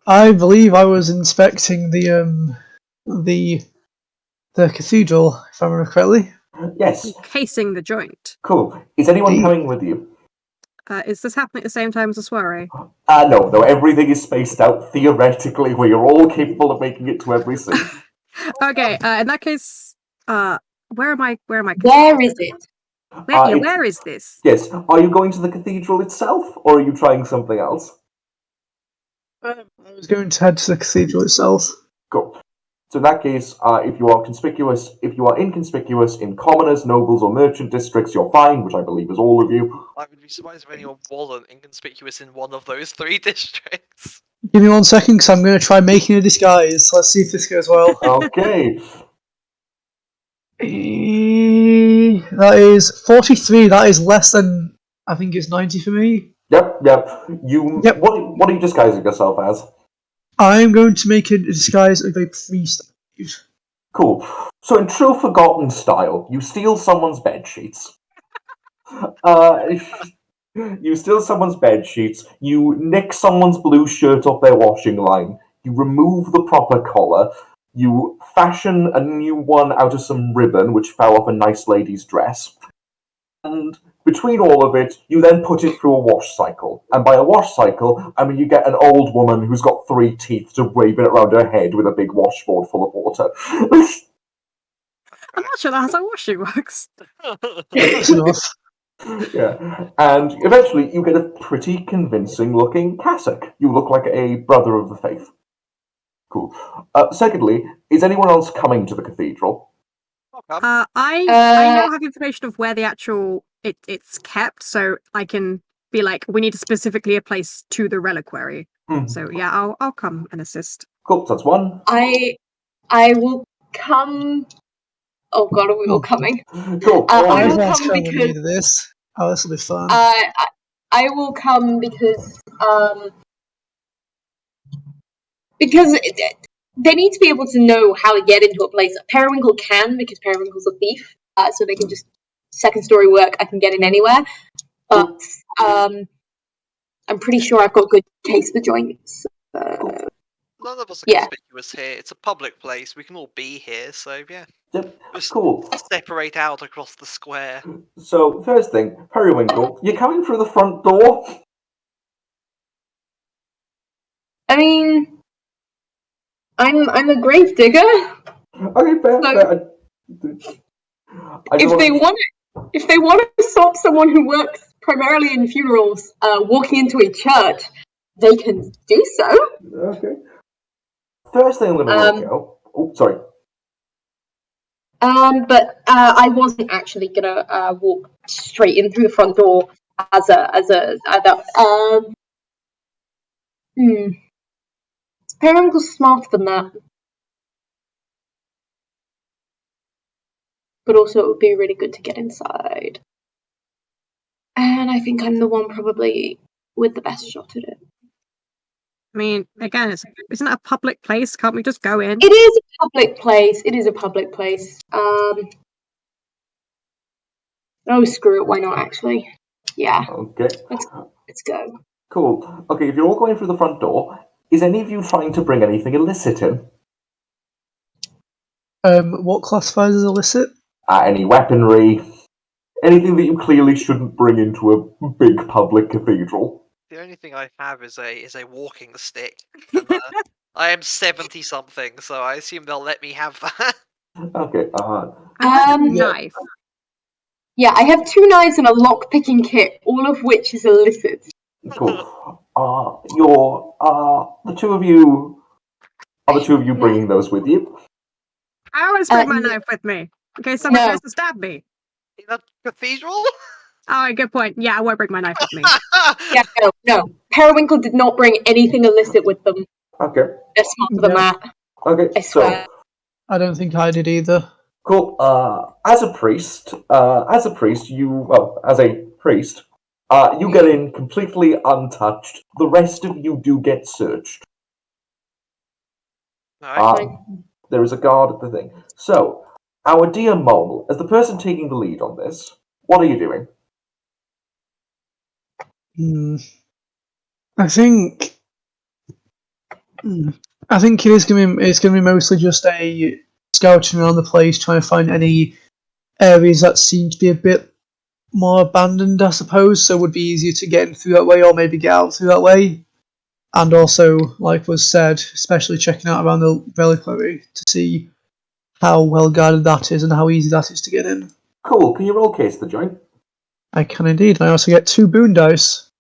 I believe I was inspecting the cathedral, if I remember correctly.
Yes.
Casing the joint.
Cool. Is anyone coming with you?
Is this happening at the same time as the soiree?
No, everything is spaced out theoretically where you're all capable of making it to every scene.
Okay, in that case, where am I?
Where is it?
Where is this?
Yes. Are you going to the cathedral itself, or are you trying something else?
I was going to head to the cathedral itself.
Cool. So in that case, if you are inconspicuous in commoners, nobles, or merchant districts, you're fine, which I believe is all of you.
I would be surprised if anyone wasn't inconspicuous in one of those 3 districts.
Give me 1 second, because I'm going to try making a disguise. Let's see if this goes well.
Okay.
That is 43. That is less than, I think it's 90 for me.
Yep.
Yep.
What are you disguising yourself as?
I'm going to make a disguise of a priest.
Cool. So in true Forgotten style, you steal someone's bed sheets. You steal someone's bed sheets. You nick someone's blue shirt off their washing line. You remove the proper collar. You fashion a new one out of some ribbon which fell off a nice lady's dress. And between all of it, you then put it through a wash cycle. And by a wash cycle, I mean you get an old woman who's got 3 teeth to wave it around her head with a big washboard full of water.
I'm not sure that's how washing works.
Close enough.
Yeah, and eventually you get a pretty convincing looking cassock. You look like a brother of the faith. Cool. Secondly, is anyone else coming to the cathedral?
I now have information of where the actual it's kept, so I can be like, we need specifically a place to the reliquary. So yeah, I'll come and assist.
Cool, so that's 1.
I will come. Oh god, are we all coming?
Cool.
I will
Everyone's
come
coming
because
with me to this. Oh, this will be fun.
I will come because they need to be able to know how to get into a place. Periwinkle can, because Periwinkle's a thief, so they can just second story work. I can get in anywhere, but I'm pretty sure I've got good case the joints.
None of us are conspicuous here. It's a public place. We can all be here, so yeah.
Yep.
Just
Cool.
separate out across the square.
So, first thing, Periwinkle, you're coming through the front door?
I mean, I'm a grave digger.
Okay, fair.
If they want to stop someone who works primarily in funerals walking into a church, they can do so.
Okay. First thing I'm going to work out. Oh, sorry.
But I wasn't actually gonna walk straight in through the front door as a. Periwinkle's smarter than that. But also, it would be really good to get inside. And I think I'm the one probably with the best shot at it.
I mean, again, isn't it a public place? Can't we just go in?
It is a public place. It is a public place. Oh, screw it. Why not, actually? Yeah.
Okay.
Let's go.
Cool. Okay, if you're all going through the front door, is any of you trying to bring anything illicit in?
What classifies as illicit?
Any weaponry, anything that you clearly shouldn't bring into a big public cathedral.
The only thing I have is a walking stick. And, I am 70-something, so I assume they'll let me have that.
Okay,
I have a knife.
Yeah, I have 2 knives and a lock-picking kit, all of which is illicit.
cool. The two of you... Are the two of you bringing those with you?
I always bring my knife with me. Okay, someone tries to stab me.
In a cathedral?
Oh, good point. Yeah, I won't bring my knife with me.
Yeah, no. Periwinkle did not bring anything illicit with them.
Okay.
They're smarter than that.
Okay,
I swear.
so...
I don't think I did either.
Cool. As a priest, you get in completely untouched. The rest of you do get searched.
Alright.
There is a guard at the thing. So, our dear Mole, as the person taking the lead on this, what are you doing?
I think it is going to be mostly just a scouting around the place, trying to find any areas that seem to be a bit more abandoned, I suppose, so it would be easier to get in through that way, or maybe get out through that way. And also, like was said, especially checking out around the reliquary to see how well guarded that is and how easy that is to get in.
Cool. Can you roll case the joint?
I can indeed. I also get 2 boon dice.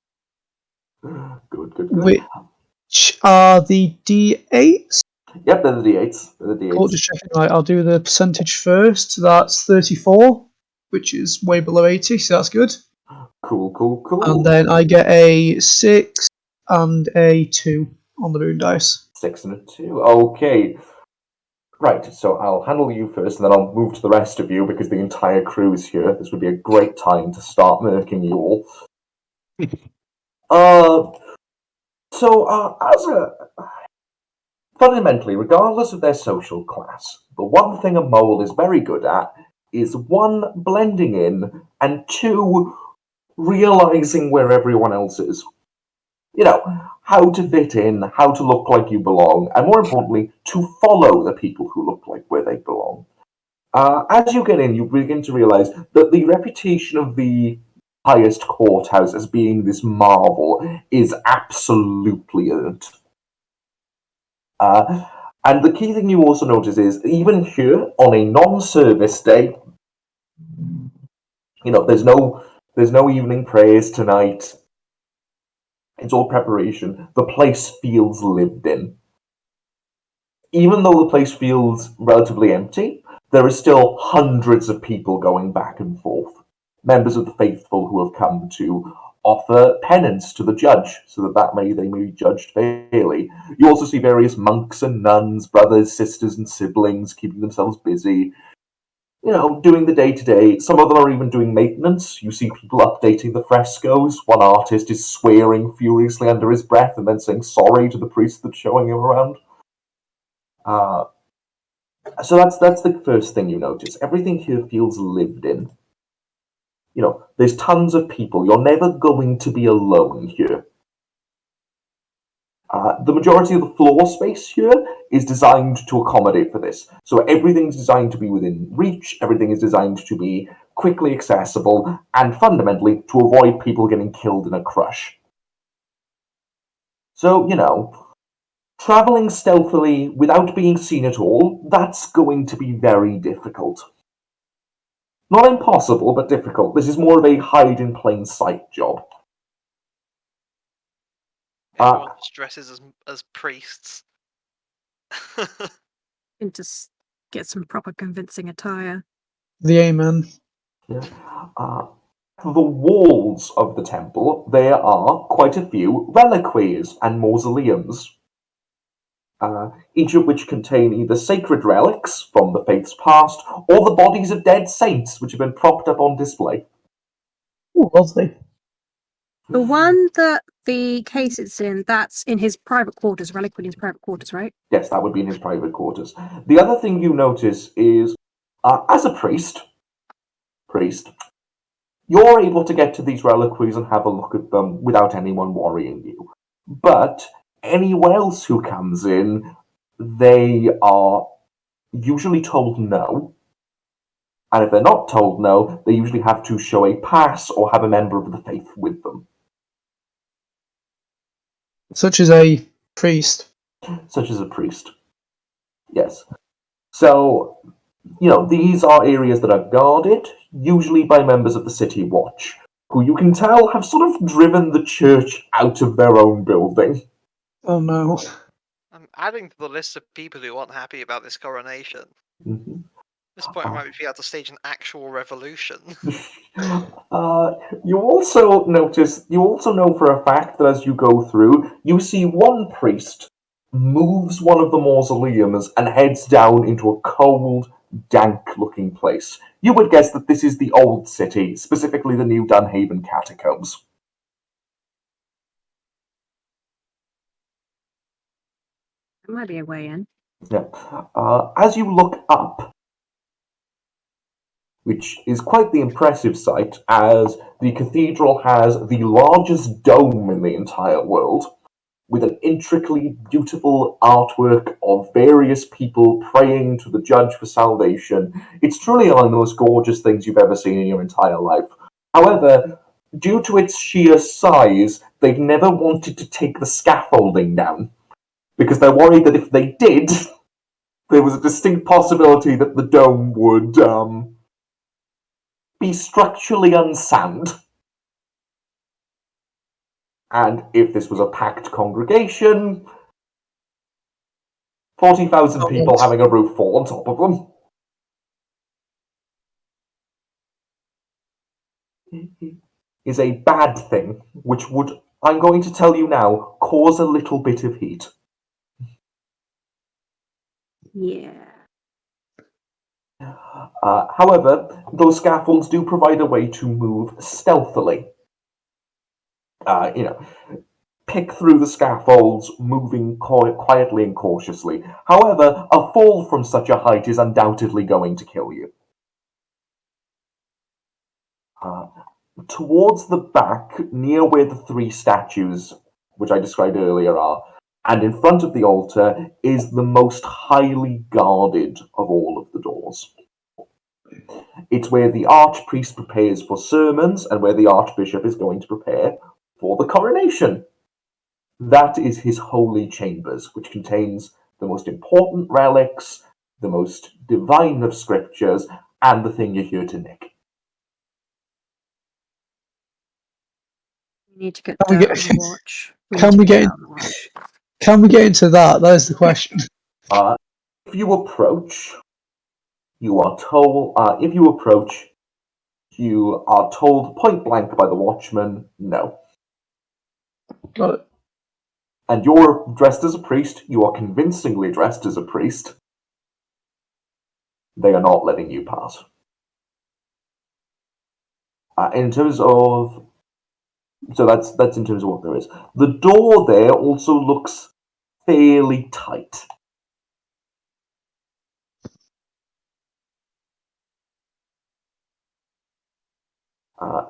Good.
Which are the D8s?
Yep, they're the D8s.
Cool, just checking. Right, I'll do the percentage first. That's 34, which is way below 80, so that's good.
Cool.
And then I get a 6 and a 2 on the boon dice.
6 and a 2. Okay. Right, so I'll handle you first, and then I'll move to the rest of you, because the entire crew is here. This would be a great time to start murking you all. Fundamentally, regardless of their social class, the one thing a mole is very good at is 1, blending in, and 2, realizing where everyone else is. You know, how to fit in, how to look like you belong, and more importantly, to follow the people who look like where they belong. As you get in, you begin to realize that the reputation of the highest courthouse as being this marvel is absolutely earned. And the key thing you also notice is, even here, on a non-service day, there's no evening prayers tonight. It's all preparation. The place feels lived in. Even though the place feels relatively empty, there are still hundreds of people going back and forth. Members of the faithful who have come to offer penance to the judge, so that they may be judged fairly. You also see various monks and nuns, brothers, sisters, and siblings keeping themselves busy, doing the day-to-day. Some of them are even doing maintenance. You see people updating the frescoes. One artist is swearing furiously under his breath and then saying sorry to the priest that's showing him around. So that's the first thing you notice. Everything here feels lived in. There's tons of people. You're never going to be alone here. The majority of the floor space here is designed to accommodate for this. So everything's designed to be within reach, everything is designed to be quickly accessible, and fundamentally to avoid people getting killed in a crush. So, traveling stealthily without being seen at all, that's going to be very difficult. Not impossible, but difficult. This is more of a hide-in-plain-sight job.
Everyone just dresses as priests.
And just get some proper convincing attire.
The Amen.
Yeah. The walls of the temple, there are quite a few reliquaries and mausoleums, each of which contain either sacred relics from the faith's past or the bodies of dead saints which have been propped up on display.
Ooh, lovely.
The one that the case is in, that's in his private quarters, Relic William's private quarters, right?
Yes, that would be in his private quarters. The other thing you notice is, as a priest, you're able to get to these reliquaries and have a look at them without anyone worrying you. But anyone else who comes in, they are usually told no. And if they're not told no, they usually have to show a pass or have a member of the faith with them.
Such as a priest.
Such as a priest. Yes. So, these are areas that are guarded, usually by members of the City Watch, who you can tell have sort of driven the church out of their own building.
Oh no.
I'm adding to the list of people who aren't happy about this coronation.
Mm-hmm.
At this point, I might be able to stage an actual revolution.
You also know for a fact that as you go through, you see one priest moves one of the mausoleums and heads down into a cold, dank-looking place. You would guess that this is the old city, specifically the new Dunhaven catacombs.
There might be a way in.
Yeah. As you look up, which is quite the impressive sight, as the cathedral has the largest dome in the entire world, with an intricately beautiful artwork of various people praying to the judge for salvation. It's truly one of the most gorgeous things you've ever seen in your entire life. However, due to its sheer size, they've never wanted to take the scaffolding down, because they're worried that if they did, there was a distinct possibility that the dome would be structurally unsound. And if this was a packed congregation, 40,000 people having a roof fall on top of them is a bad thing, which would, I'm going to tell you now, cause a little bit of heat.
Yeah.
However, those scaffolds do provide a way to move stealthily. Pick through the scaffolds, moving quietly and cautiously. However, a fall from such a height is undoubtedly going to kill you. Towards the back, near where the three statues, which I described earlier, are, and in front of the altar, is the most highly guarded of all of the doors. It's where the archpriest prepares for sermons and where the archbishop is going to prepare for the coronation. That is his holy chambers, which contains the most important relics, the most divine of scriptures, and the thing you're here to nick.
We need to get
Can we
dirt
get-
on the watch.
Can we get into that? That is the question.
If you approach, you are told. If you approach, you are told point blank by the watchman, no.
Got it.
And you're dressed as a priest. You are convincingly dressed as a priest. They are not letting you pass. In terms of, so that's in terms of what there is. The door there also looks fairly tight.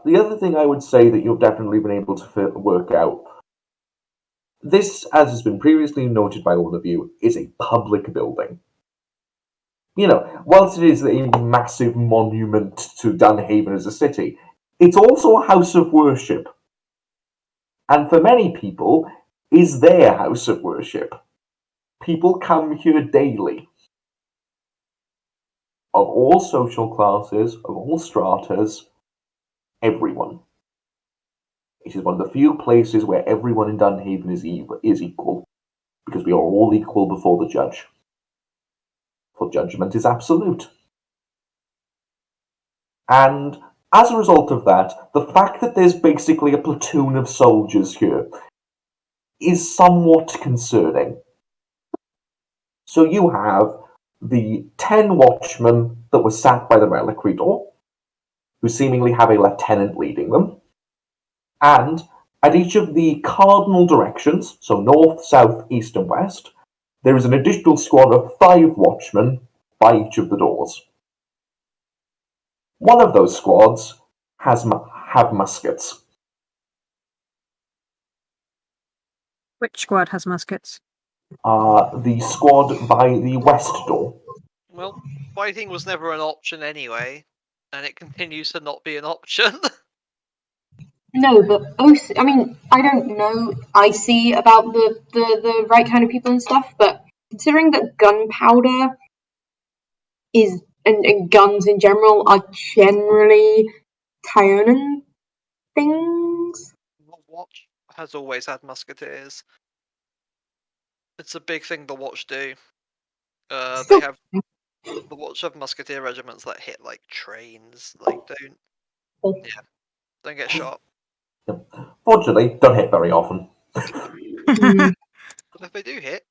The other thing I would say that you've definitely been able to work out, this, as has been previously noted by all of you, is a public building. Whilst it is a massive monument to Dunhaven as a city, it's also a house of worship. And for many people, is their house of worship. People come here daily. Of all social classes, of all stratas, everyone. It is one of the few places where everyone in Dunhaven is equal. because we are all equal before the judge. For judgment is absolute. And as a result of that, the fact that there's basically a platoon of soldiers here is somewhat concerning. So you have the 10 watchmen that were sat by the reliquary door, who seemingly have a lieutenant leading them, and at each of the cardinal directions, so north, south, east, and west, there is an additional squad of 5 watchmen by each of the doors. One of those squads have muskets.
Which squad has muskets?
The squad by the west door.
Well, fighting was never an option anyway, and it continues to not be an option.
No, but I mean, I don't know. I see about the right kind of people and stuff, but considering that gunpowder is and guns in general are generally Tyonan things.
The Watch has always had musketeers. It's a big thing the Watch do. They have the Watch have musketeer regiments that hit like trains. Like don't get shot.
Fortunately, don't hit very often.
Mm.
But if they do hit,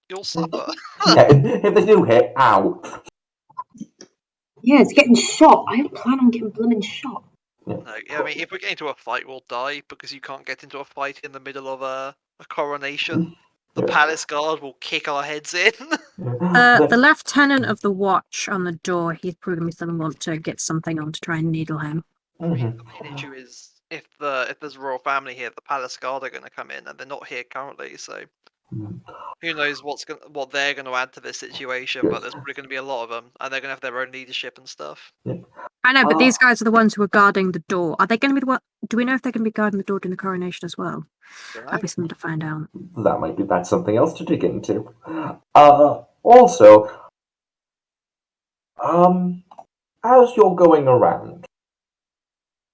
you'll suffer.
Yeah, if they do hit, ow.
Yeah, it's getting shot. I don't plan on getting blooming shot.
No, I mean, if we get into a fight, we'll die because you can't get into a fight in the middle of a coronation. The palace guard will kick our heads in.
The lieutenant of the watch on the door, he's probably going to be someone want to get something on to try and needle him.
I mean, the main issue is if there's a royal family here, the palace guard are going to come in, and they're not here currently. So who knows what they're going to add to this situation? But there's probably going to be a lot of them, and they're going to have their own leadership and stuff.
I know, but these guys are the ones who are guarding the door. Are they going to be the one? Do we know if they're going to be guarding the door during the coronation as well? That'd be something to find out.
That's something else to dig into. Also, as you're going around,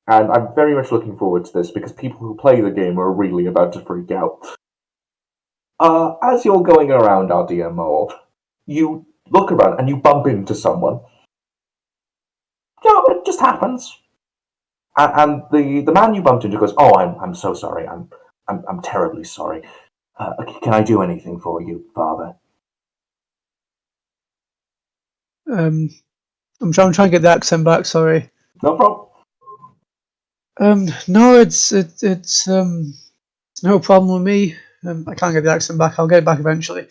and I'm very much looking forward to this because people who play the game are really about to freak out. As you're going around our DMO, you look around and you bump into someone. Yeah, it just happens. And the man you bumped into goes, "Oh, I'm so sorry. I'm terribly sorry. Can I do anything for you, Father?"
I'm trying to get the accent back. Sorry.
No problem.
No, it's no problem with me. I can't get the accent back. I'll get it back eventually.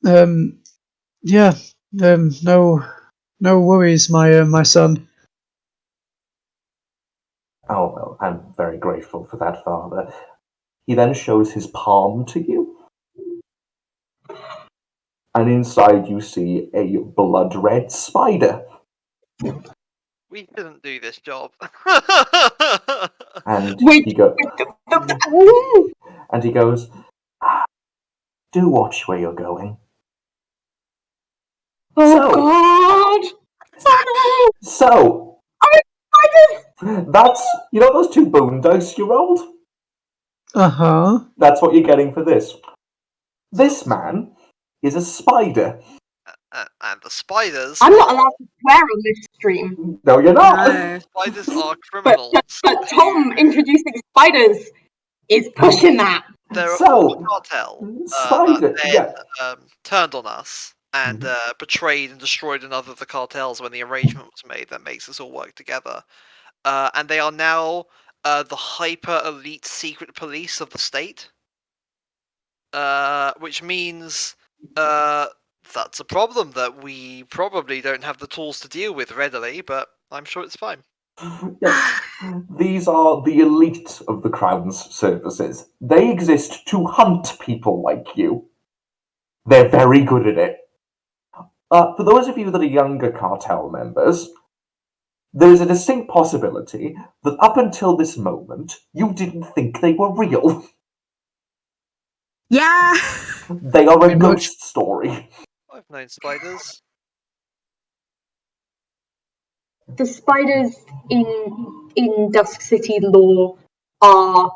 Yeah. No worries, my son.
Oh, well, I'm very grateful for that, Father. He then shows his palm to you. And inside you see a blood-red spider.
We shouldn't do this job.
And
Wait,
he goes,
Ooh.
and he goes, "Do watch where you're going."
Oh
So-
God! Oh
So,
no!
that's, you know those 2 bone dice you rolled?
Uh-huh.
That's what you're getting for this. This man is a spider.
And the spiders.
I'm not allowed to swear on this stream.
No, you're not.
No.
Spiders are criminals.
But Tom introducing spiders is pushing that.
They're a
So,
former cartel
spider,
that
yeah.
then turned on us and betrayed and destroyed another of the cartels when the arrangement was made that makes us all work together. And they are now the hyper elite secret police of the state. Which means that's a problem that we probably don't have the tools to deal with readily, but I'm sure it's fine.
Yes. These are the elite of the Crown's services. They exist to hunt people like you. They're very good at it. For those of you that are younger cartel members, there is a distinct possibility that up until this moment, you didn't think they were real.
Yeah.
They are a
Pretty much.
ghost story.
I've known spiders.
The spiders in Dusk City lore are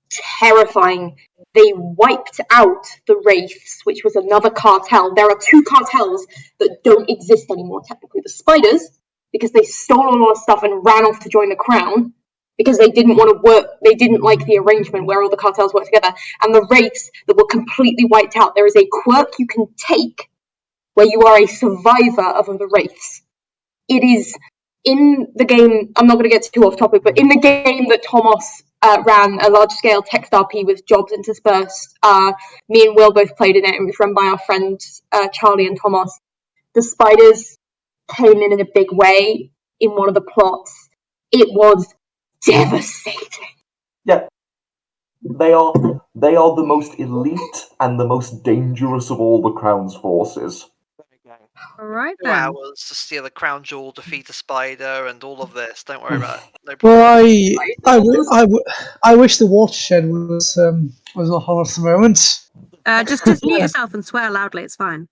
terrifying. they wiped out the Wraiths, which was another cartel. There are two cartels that don't exist anymore, technically. The Spiders, because they stole a lot of stuff and ran off to join the Crown, because they didn't want to work, they didn't like the arrangement where all the cartels work together, and the Wraiths that were completely wiped out. There is a quirk you can take where you are a survivor of the Wraiths. It is in the game, I'm not going to get too off topic, but in the game that Thomas ran, a large-scale text RP with jobs interspersed, me and Will both played in it, and it was run by our friends Charlie and Thomas. The Spiders came in a big way in one of the plots. It was devastating.
Yeah. They are the most elite and the most dangerous of all the Crown's forces.
All right
2
then.
hours to steal a crown jewel, defeat a spider, and all of this. Don't worry about it. No problem.
Well, I wish the watershed was not on at the moment.
Just mute yourself and swear loudly. It's fine.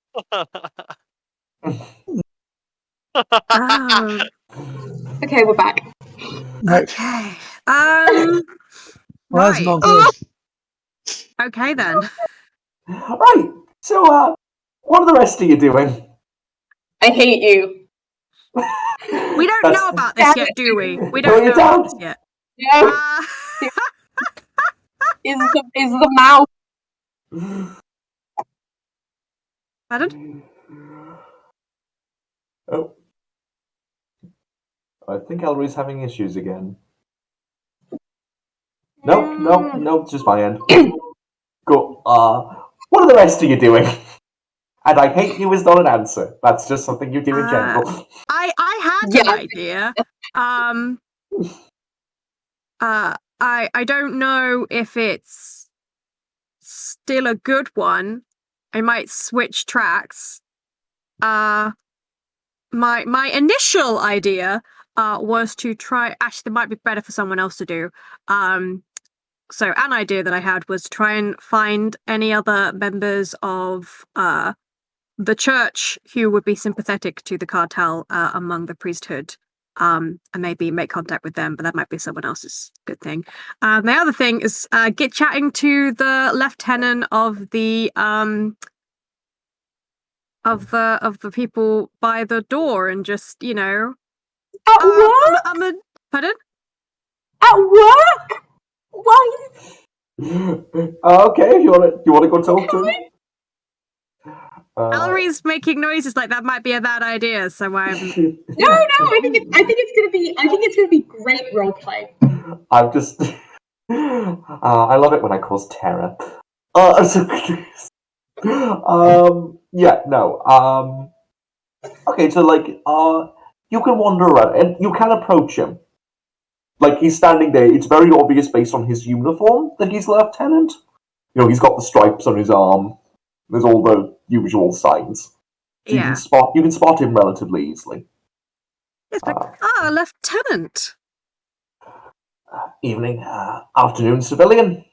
Okay, we're back.
Right.
Okay.
Well, that's
Right.
not good.
Okay then.
Right. So, what are the rest of you doing?
I hate you.
We don't know about this yet, do we? We
No,
don't
you
know about this
don't.
yet.
No, is the mouse.
Pardon?
Oh. I think Elry's having issues again. No, it's just my end. Go. What are the rest of you doing? And I hate you is not an answer. That's just something you do in general.
I had an idea. I don't know if it's still a good one. I might switch tracks. My initial idea was to try. Actually, it might be better for someone else to do. So an idea that I had was to try and find any other members of the church who would be sympathetic to the cartel among the priesthood, and maybe make contact with them. But that might be someone else's good thing. The other thing is get chatting to the lieutenant of the people by the door, and just
At work?
Pardon?
At work? Why?
Okay, you want to go talk to him?
Ellery's making noises like that might be a bad idea, so I'm.
No, I think it's gonna be great roleplay.
I'm just. I love it when I cause terror. Yeah, no. Okay, so you can wander around and you can approach him. Like, he's standing there. It's very obvious based on his uniform that he's lieutenant. You know, he's got the stripes on his arm. There's all the usual signs. So
Yeah.
you can spot him relatively easily.
Yes, lieutenant.
Evening, afternoon, civilian.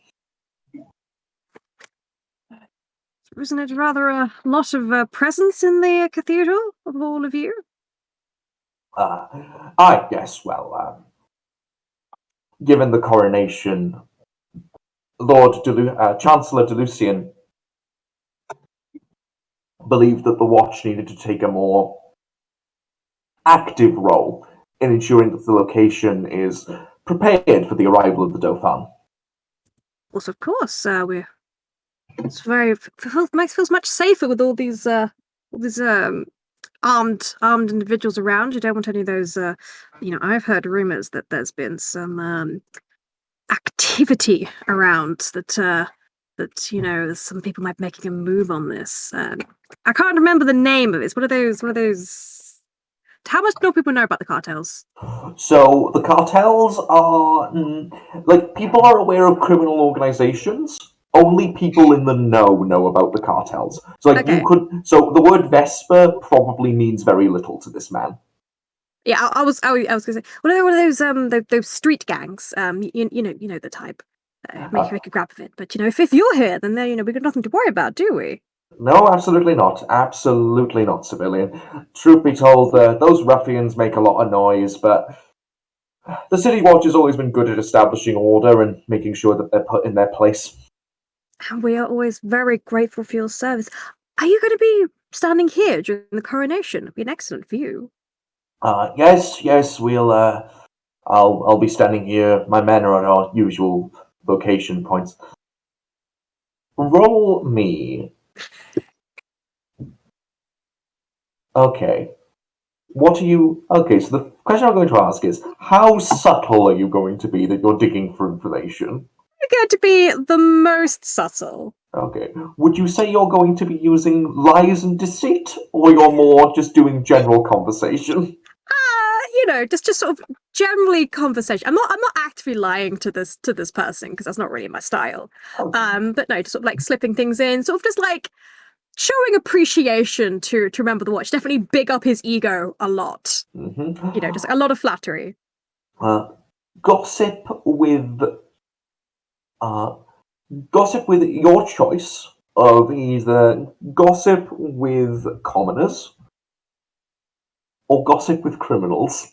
Isn't it rather a lot of presence in the cathedral of all of you?
Yes, well, given the coronation, Chancellor de Lucien believed that the Watch needed to take a more active role in ensuring that the location is prepared for the arrival of the Dauphin.
Well, of course, it's feels much safer with all these armed individuals around. You don't want any of those. I've heard rumors that there's been some activity around that some people might be making a move on this. I can't remember the name of it. It's one of those. How much do people know about the cartels?
So the cartels are people are aware of criminal organizations. Only people in the know about the cartels. So So the word Vesper probably means very little to this man.
Yeah, I was going to say one of those street gangs. You know the type. Make a grab of it. But if you're here, then we've got nothing to worry about, do we?
No, absolutely not. Absolutely not, civilian. Truth be told, those ruffians make a lot of noise, but the City Watch has always been good at establishing order and making sure that they're put in their place.
And we are always very grateful for your service. Are you going to be standing here during the coronation? It'll be an excellent view.
Yes, we'll. I'll be standing here. My men are at our usual location points. Roll me. Okay. What are you? Okay, so the question I'm going to ask is, how subtle are you going to be that you're digging for information?
You're going to be the most subtle.
Okay. Would you say you're going to be using lies and deceit, or you're more just doing general conversation?
Just sort of generally conversation. I'm not actively lying to this person because that's not really my style.
Okay.
But no, just sort of like slipping things in, sort of just like showing appreciation to Remember the Watch. Definitely big up his ego a lot.
Mm-hmm.
Just a lot of flattery.
Gossip with your choice of either gossip with commoners or gossip with criminals.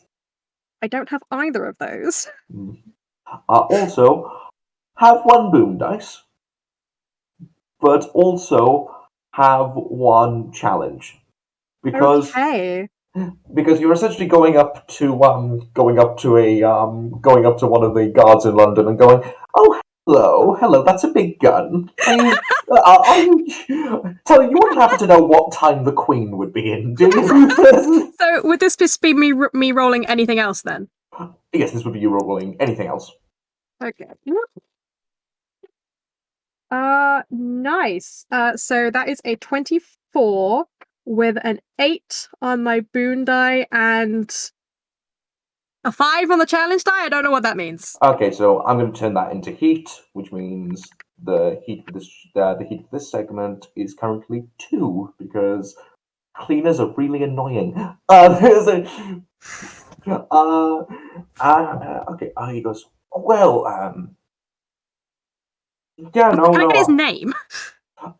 I don't have either of those.
Also, have one boom dice, but also have one challenge because
Okay.
you're essentially going up to one of the guards in London and going, oh, hello, that's a big gun. Are you tell you wouldn't happen to know what time the Queen would be in, do you?
So would this just be me rolling anything else then?
Yes, this would be you rolling anything else.
Okay. Nice. So that is a 24 with an 8 on my boon die and a 5 on the challenge die. I don't know what that means.
Okay, so I'm going to turn that into heat, which means the heat for this segment is currently 2 because cleaners are really annoying. There's a okay. He goes, well, yeah,
Can
no,
I get his
no.
name?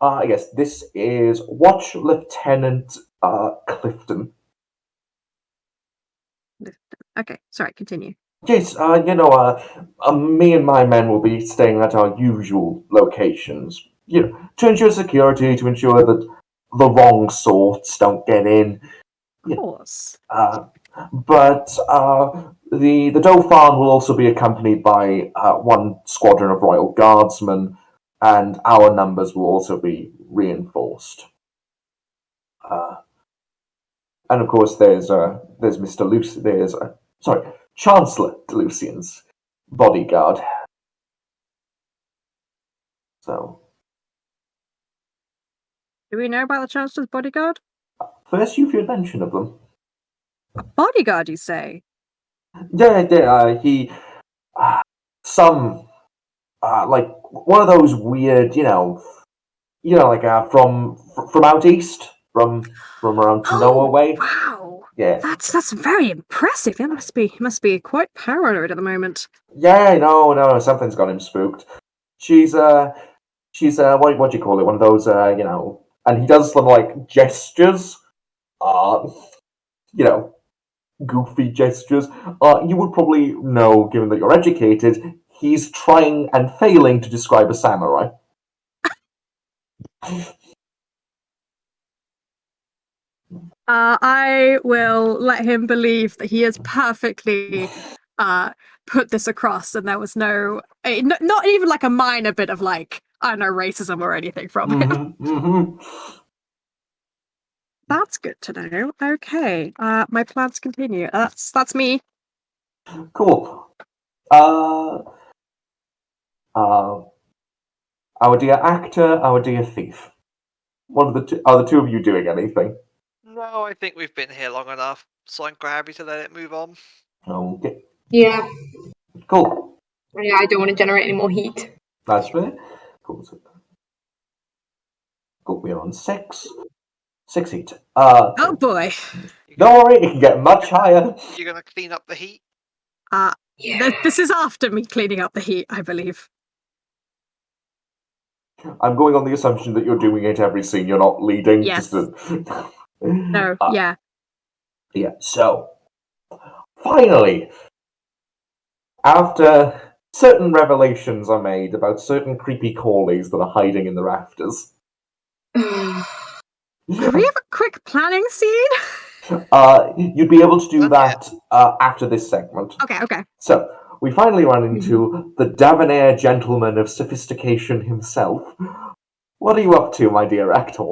Yes, this is Watch Lieutenant Clifton.
Okay, sorry, continue.
Yes, me and my men will be staying at our usual locations, to ensure security, to ensure that the wrong sorts don't get in.
Of course.
But the Dauphin will also be accompanied by one squadron of Royal Guardsmen, and our numbers will also be reinforced. And of course, there's Mr. Lucy. Chancellor Lucian's bodyguard. So
Do we know about the Chancellor's bodyguard?
first, you've heard mention of them.
A bodyguard, you say?
Yeah. He some like one of those weird, like from out east, from around Tanoa way.
Wow.
Yeah.
That's very impressive. He must be quite paranoid at the moment.
Yeah, no, something's got him spooked. She's what do you call it? One of those and he does some like gestures, you know, goofy gestures. You would probably know, given that you're educated, he's trying and failing to describe a samurai.
I will let him believe that he has perfectly put this across, and there was not even like a minor bit of like, I don't know, racism or anything from him. That's good to know. Okay, my plans continue. That's me.
Cool. Our dear actor, our dear thief. Are the two of you doing anything?
No, I think we've been here long enough, so I'm quite happy to let it move on.
Okay.
Yeah.
Cool.
Yeah, I don't want to generate any more heat.
That's fair. Cool. Cool. We're on 6. 6 heat.
Oh boy.
Don't worry, it can get much higher.
You're gonna clean up the heat?
Yeah.
This is after me cleaning up the heat, I believe.
I'm going on the assumption that you're doing it every scene. You're not leading.
Yes.
No.
Yeah.
Yeah. So, finally, after certain revelations are made about certain creepy callies that are hiding in the rafters.
Could we have a quick planning scene?
You'd be able to do
Okay.
that after this segment.
Okay.
So, we finally run into the debonair gentleman of sophistication himself. What are you up to, my dear actor?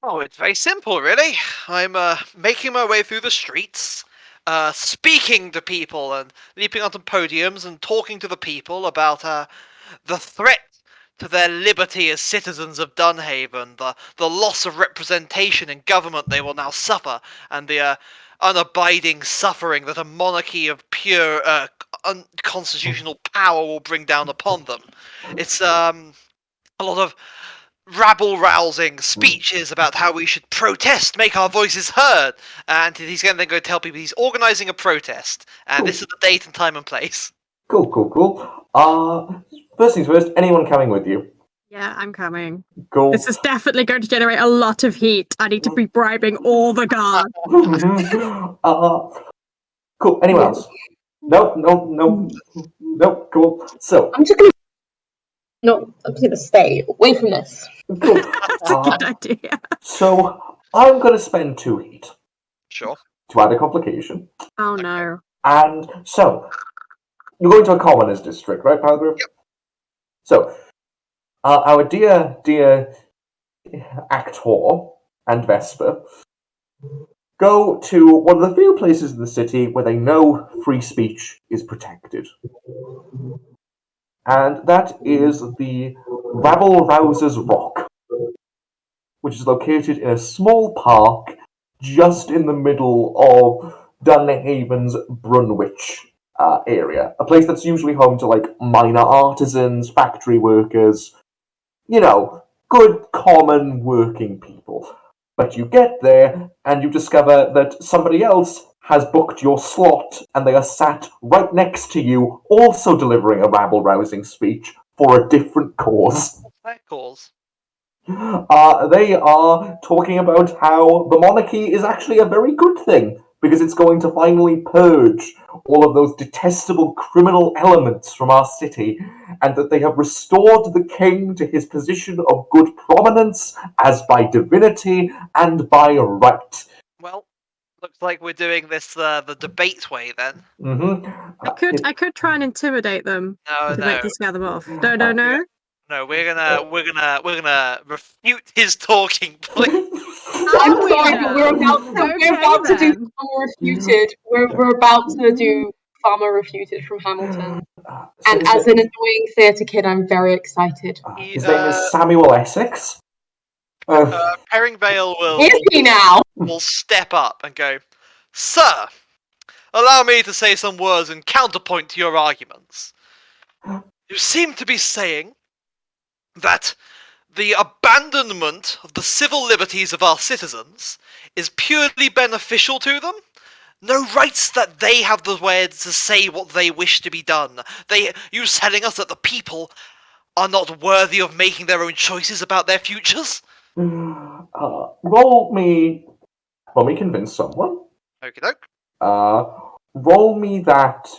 Oh, it's very simple, really. I'm making my way through the streets, speaking to people and leaping onto podiums and talking to the people about the threat to their liberty as citizens of Dunhaven, the loss of representation in government they will now suffer, and the unabiding suffering that a monarchy of pure unconstitutional power will bring down upon them. It's a lot of rabble-rousing speeches about how we should protest, make our voices heard, and he's going to then go tell people he's organising a protest, and this is the date and time and place.
Cool. First things first, anyone coming with you?
Yeah, I'm coming.
Cool.
This is definitely going to generate a lot of heat. I need to be bribing all the guards.
Cool. Anyone else? Nope, cool. So,
I'm just gonna stay away from this.
cool.
That's a good idea.
So, I'm going to spend 2 heat
Sure.
to add a complication.
Oh no.
And so, you're going to a commoners district, right, Palgrave?
Yep.
So, our dear actor and Vesper go to one of the few places in the city where they know free speech is protected. And that is the Rabble Rousers Rock, which is located in a small park just in the middle of Dunhaven's Brunwich area. A place that's usually home to, like, minor artisans, factory workers, you know, good, common working people. But you get there, and you discover that somebody else has booked your slot, and they are sat right next to you, also delivering a rabble-rousing speech for a different cause.
What's that cause?
They are talking about how the monarchy is actually a very good thing, because it's going to finally purge all of those detestable criminal elements from our city, and that they have restored the king to his position of good prominence, as by divinity and by right.
Well, looks like we're doing this the debate way then.
I could try and intimidate them to make this scare them off. No.
No, we're gonna refute his talking point.
I'm sorry, but we're about to do Farmer Refuted. We're about to do Farmer Refuted from Hamilton. And as an annoying theatre kid, I'm very excited.
His name is Samuel Essex.
Herringvale
Is he now?
will step up and go, "Sir, allow me to say some words in counterpoint to your arguments. You seem to be saying that the abandonment of the civil liberties of our citizens is purely beneficial to them? No rights that they have the words to say what they wish to be done. You telling us that the people are not worthy of making their own choices about their futures?"
Roll me convince someone.
Okie doke.
Roll me that,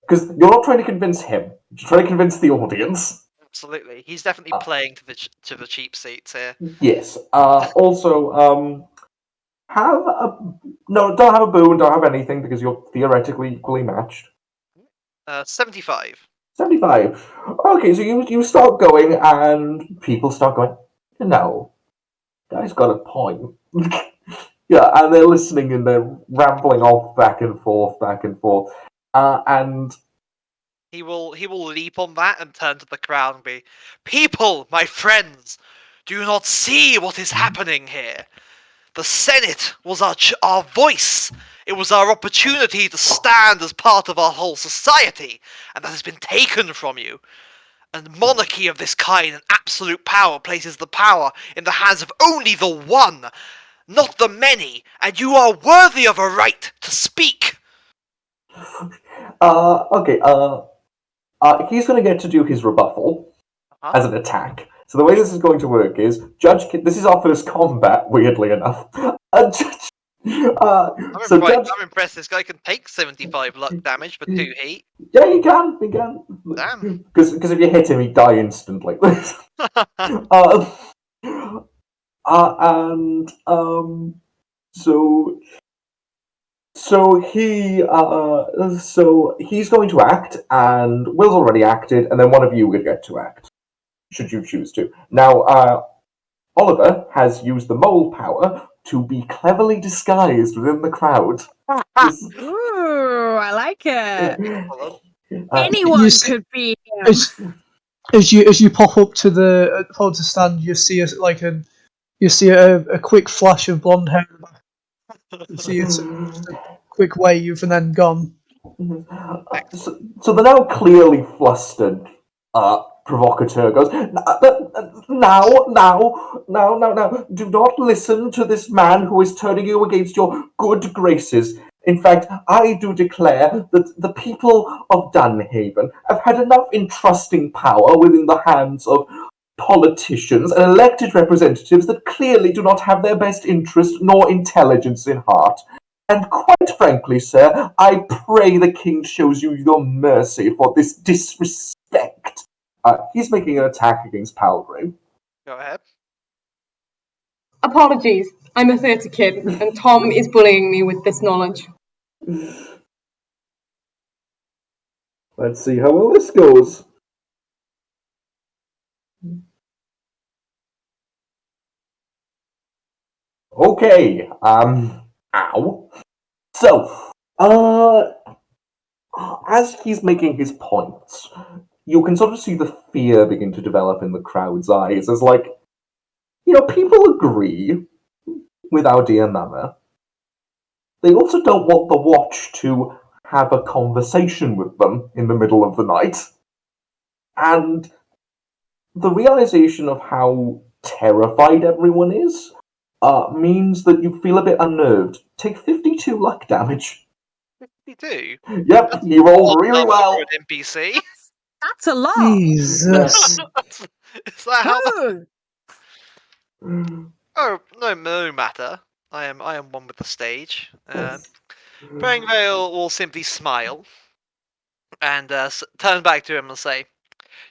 because you're not trying to convince him. You're trying to convince the audience.
Absolutely, he's definitely playing to the cheap seats here.
Yes. Also, don't have a boon, don't have anything, because you're theoretically equally matched.
75.
75. Okay, so you start going, and people start going, no, guy's got a point. Yeah, and they're listening, and they're rambling off back and forth, and
He will leap on that and turn to the crowd and be, "People, my friends, do you not see what is happening here? The Senate was our voice. It was our opportunity to stand as part of our whole society, and that has been taken from you. A monarchy of this kind and absolute power places the power in the hands of only the one, not the many, and you are worthy of a right to speak."
Okay, he's going to get to do his rebuttal as an attack. So the way this is going to work is, this is our first combat, weirdly enough.
I'm
So
impressed.
judge,
I'm impressed. This guy can take 75 luck damage for 2 heat.
yeah, he can.
Damn.
Because if you hit him, he'd die instantly. uh, and so so he's going to act, and Will's already acted, and then one of you would get to act, should you choose to. Now, Oliver has used the mole power to be cleverly disguised within the crowd.
Ooh, I like it.
Hold
Anyone
you see,
could be him.
as you pop up to the stand, you see a quick flash of blonde hair. You see it's just a quick wave and then gone.
So the now clearly flustered provocateur goes, now, do not listen to this man who is turning you against your good graces. In fact, I do declare that the people of Dunhaven have had enough entrusting power within the hands of politicians and elected representatives that clearly do not have their best interest nor intelligence in heart. And quite frankly, sir, I pray the king shows you your mercy for this disrespect. He's making an attack against Palgrave.
Go ahead.
Apologies, I'm a theatre kid, and Tom is bullying me with this knowledge.
Let's see how well this goes. Okay, ow. So, as he's making his points, you can sort of see the fear begin to develop in the crowd's eyes as, like, people agree with our dear mother. They also don't want the watch to have a conversation with them in the middle of the night. And the realization of how terrified everyone is means that you feel a bit unnerved. Take 52 luck damage.
52.
Yep, he rolled really
Number
well.
for an NPC.
That's a lot.
Jesus.
Is that how?
Ooh.
Oh, no matter. I am one with the stage. Pringvale will simply smile and turn back to him and say,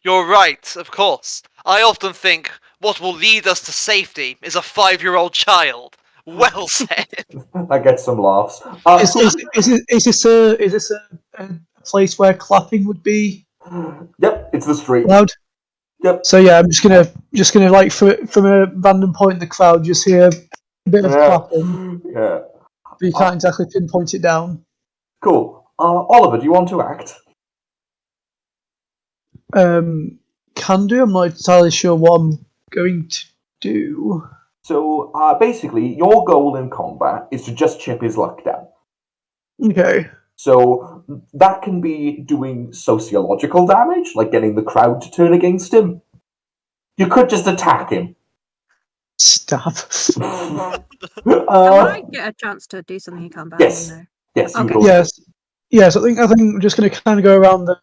"You're right, of course. I often think what will lead us to safety is a 5-year-old child. Well said."
That gets some laughs.
Is this a place where clapping would be
Yep, it's the street.
allowed?
Yep.
So yeah, I'm just gonna like from a random point in the crowd, just hear a bit of clapping,
Yeah.
but you can't exactly pinpoint it down.
Cool. Oliver, do you want to act?
Can do. I'm not entirely sure what I'm going to do.
So, basically, your goal in combat is to just chip his luck down.
Okay.
So, that can be doing sociological damage, like getting the crowd to turn against him. You could just attack him.
Stab.
I might get a chance to do something in combat.
Yes.
You know.
Yes, you
Okay.
go.
Yes. I think I'm just going to kind of go around the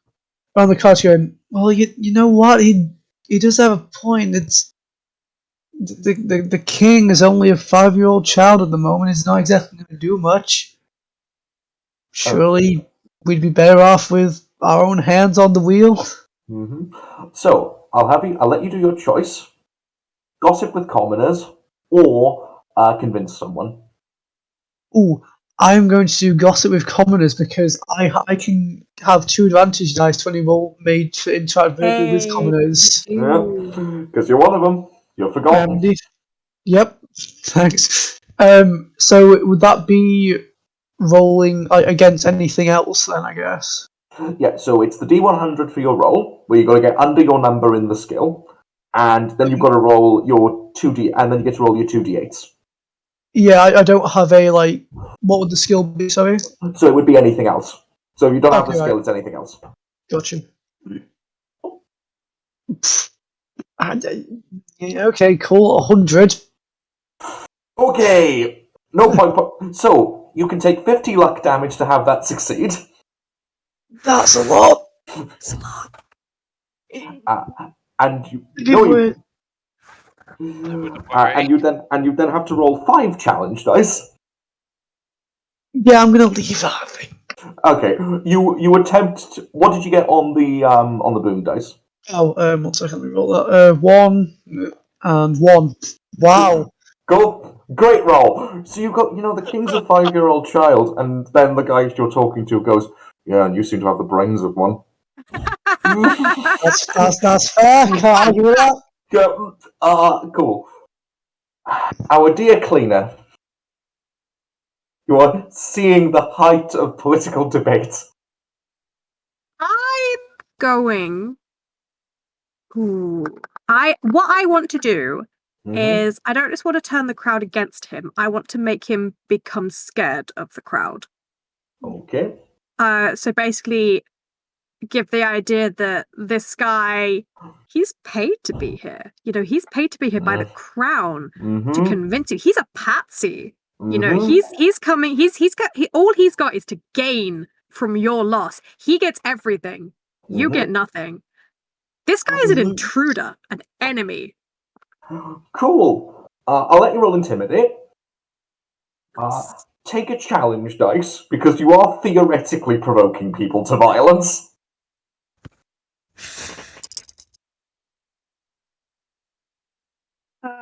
cards going. Well, you know what? He does have a point. It's the king is only a 5-year-old child at the moment. He's not exactly going to do much. Surely we'd be better off with our own hands on the wheel.
Mm-hmm. So, I'll let you do your choice. Gossip with commoners, or convince someone.
Ooh, I'm going to do gossip with commoners because I can have 2 advantage dice to any roll made to interact verbally with commoners.
Yeah, because you're one of them. You're forgotten.
Yep, thanks. So would that be rolling against anything else then, I guess?
Yeah, so it's the D100 for your roll, where you've got to get under your number in the skill, and then you've got to roll your 2D, and then you get to roll your 2D8s.
Yeah, I don't have a, like, what would the skill be, sorry?
So it would be anything else. So if you don't have the skill,
right.
it's anything else.
Gotcha. Okay, cool, 100.
Okay, no point. So you can take 50 luck damage to have that succeed.
That's a lot.
And you,
I wouldn't worry.
and you then have to roll 5 challenge dice.
Yeah, I'm gonna leave that, I think.
Okay, you attempt. What did you get on the boom dice?
Oh, 1 second, let me roll that. 1 and 1. Wow.
Go, great roll. So you got, the king's a 5-year-old child, and then the guy you're talking to goes, "Yeah, and you seem to have the brains of one."
That's fair. Can't argue with that.
Cool. Our dear cleaner, you are seeing the height of political debate.
I'm going. What I want to do is I don't just want to turn the crowd against him. I want to make him become scared of the crowd.
Okay.
So basically give the idea that this guy, he's paid to be here. He's paid to be here by the crown to convince you. He's a patsy. He's coming. All he's got is to gain from your loss. He gets everything. You get nothing. This guy is an intruder, an enemy.
Cool. I'll let you roll intimidate. Take a challenge dice because you are theoretically provoking people to violence.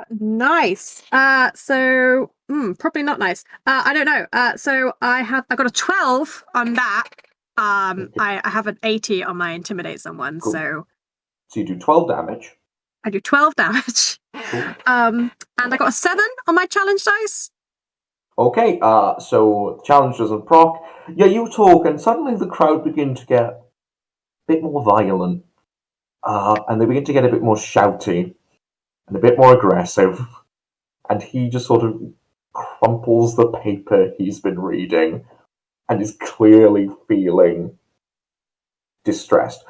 Nice. So probably not nice. I don't know. So I got a 12 on that. I have an 80 on my intimidate someone.
Cool.
So
you do 12 damage.
I do 12 damage.
Cool.
And I got a 7 on my challenge dice.
Okay. So the challenge doesn't proc. Yeah, you talk, and suddenly the crowd begin to get a bit more violent, and they begin to get a bit more shouty and a bit more aggressive. And he just sort of crumples the paper he's been reading and is clearly feeling distressed.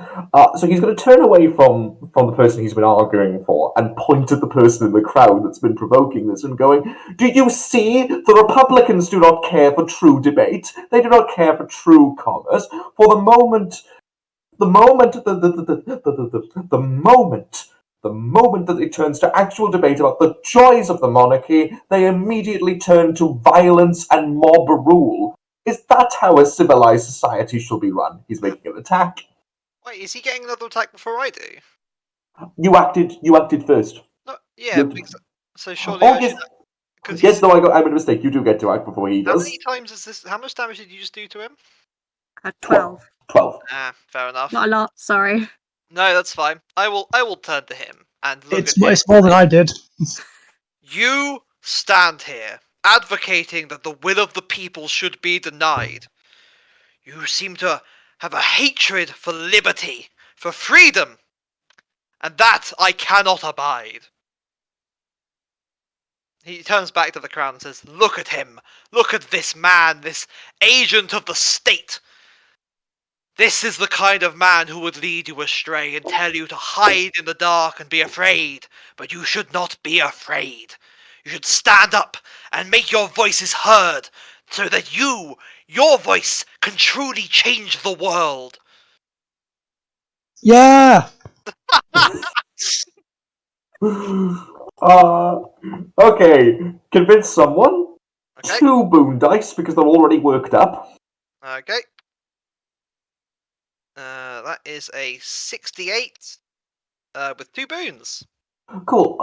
So he's going to turn away from the person he's been arguing for and point at the person in the crowd that's been provoking this and going, "Do you see? The Republicans do not care for true debate. They do not care for true commerce. For the moment that it turns to actual debate about the joys of the monarchy, they immediately turn to violence and mob rule. Is that how a civilized society should be run?" He's making an attack.
Wait, is he getting another attack before I do?
You acted first.
No, yeah,
You-
because, so surely I
yes,
should. Because
yes, no, I made a mistake. You do get to act before he
How
does.
many times is this? How much damage did you just do to him?
12.
12.
Fair enough.
Not a lot. Sorry.
No, that's fine. I will turn to him and look
It's
at him.
it's more than I did.
You stand here advocating that the will of the people should be denied. You seem to have a hatred for liberty, for freedom, and that I cannot abide. He turns back to the crowd and says, "Look at him! Look at this man, this agent of the state! This is the kind of man who would lead you astray and tell you to hide in the dark and be afraid. But you should not be afraid. You should stand up and make your voices heard so that your voice, can truly change the world."
Yeah.
Okay, convince someone.
Okay.
2 boon dice because they're already worked up.
Okay. That is a 68 with 2 boons.
Cool.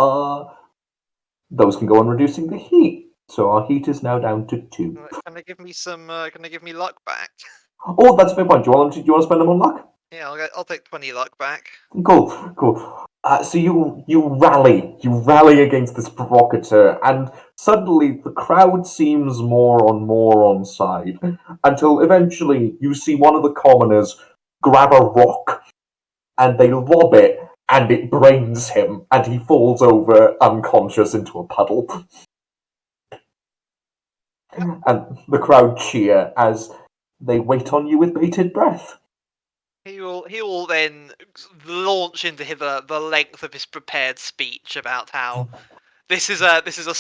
Those can go on reducing the heat. So our heat is now down to 2.
Can they give me some? Can they give me luck back?
Oh, that's a fair point. Do you want to spend them on luck?
Yeah, I'll take 20 luck back.
Cool. So you rally against this provocateur, and suddenly the crowd seems more on side, until eventually you see one of the commoners grab a rock, and they lob it, and it brains him, and he falls over unconscious into a puddle. And the crowd cheer as they wait on you with bated breath.
He will then launch into the length of his prepared speech about how this is a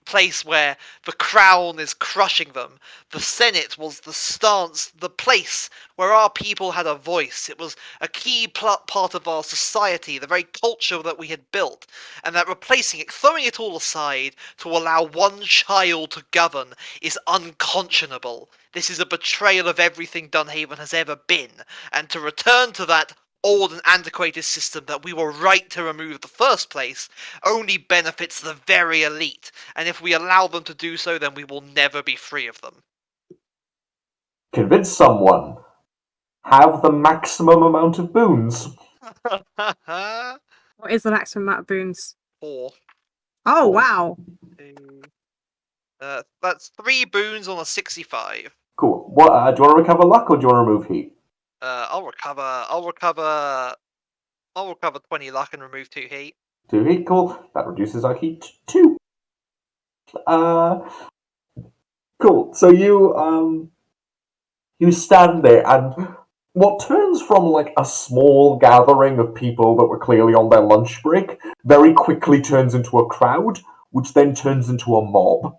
place where the crown is crushing them. The Senate was the stance, the place where our people had a voice. It was a key part of our society, the very culture that we had built, and that replacing it, throwing it all aside to allow one child to govern is unconscionable. This is a betrayal of everything Dunhaven has ever been, and to return to that old and antiquated system that we were right to remove in the first place only benefits the very elite, and if we allow them to do so, then we will never be free of them.
Convince someone. Have the maximum amount of boons.
What is the maximum amount of boons?
4.
Oh,
Four.
wow.
That's 3 boons on a 65.
Cool. What? Do you want to recover luck or do you want to remove heat?
I'll recover 20 luck and remove 2 heat.
2 heat, cool. That reduces our heat to 2. Cool. So you stand there, and what turns from like a small gathering of people that were clearly on their lunch break very quickly turns into a crowd, which then turns into a mob.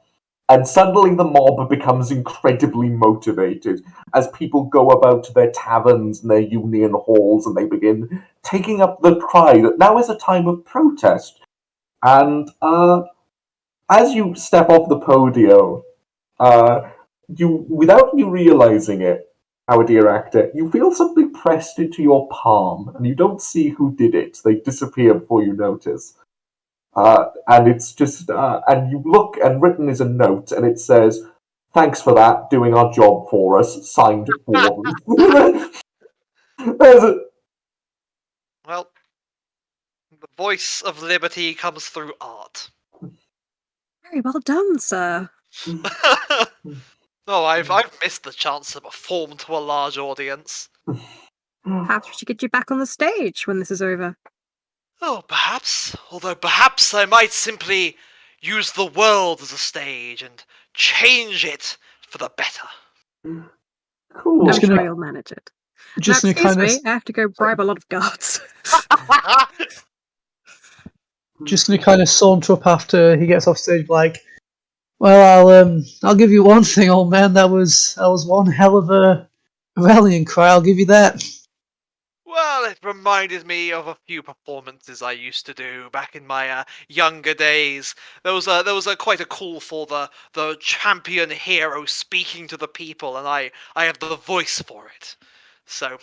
And suddenly the mob becomes incredibly motivated as people go about their taverns and their union halls, and they begin taking up the cry that now is a time of protest. And as you step off the podium, without you realizing it, our dear actor, you feel something pressed into your palm, and you don't see who did it. They disappear before you notice. And it's just, and you look, and written is a note, and it says, "Thanks for that, doing our job for us, signed for." There's a,
Well, the voice of liberty comes through art.
Very well done, sir.
Oh, I've missed the chance to perform to a large audience.
Perhaps we should get you back on the stage when this is over.
Oh, perhaps. Although perhaps I might simply use the world as a stage and change it for the better.
cool.
I'm
Just
sure
gonna-
you'll manage it.
Just
Now,
gonna
excuse
kind of,
me, I have to go bribe a lot of guards.
just gonna kind of saunter up after he gets off stage, like, well, I'll give you one thing, old man. That was one hell of a rallying cry. I'll give you that.
Well, it reminded me of a few performances I used to do back in my younger days. There was quite a call for the champion hero speaking to the people, and I have the voice for it. So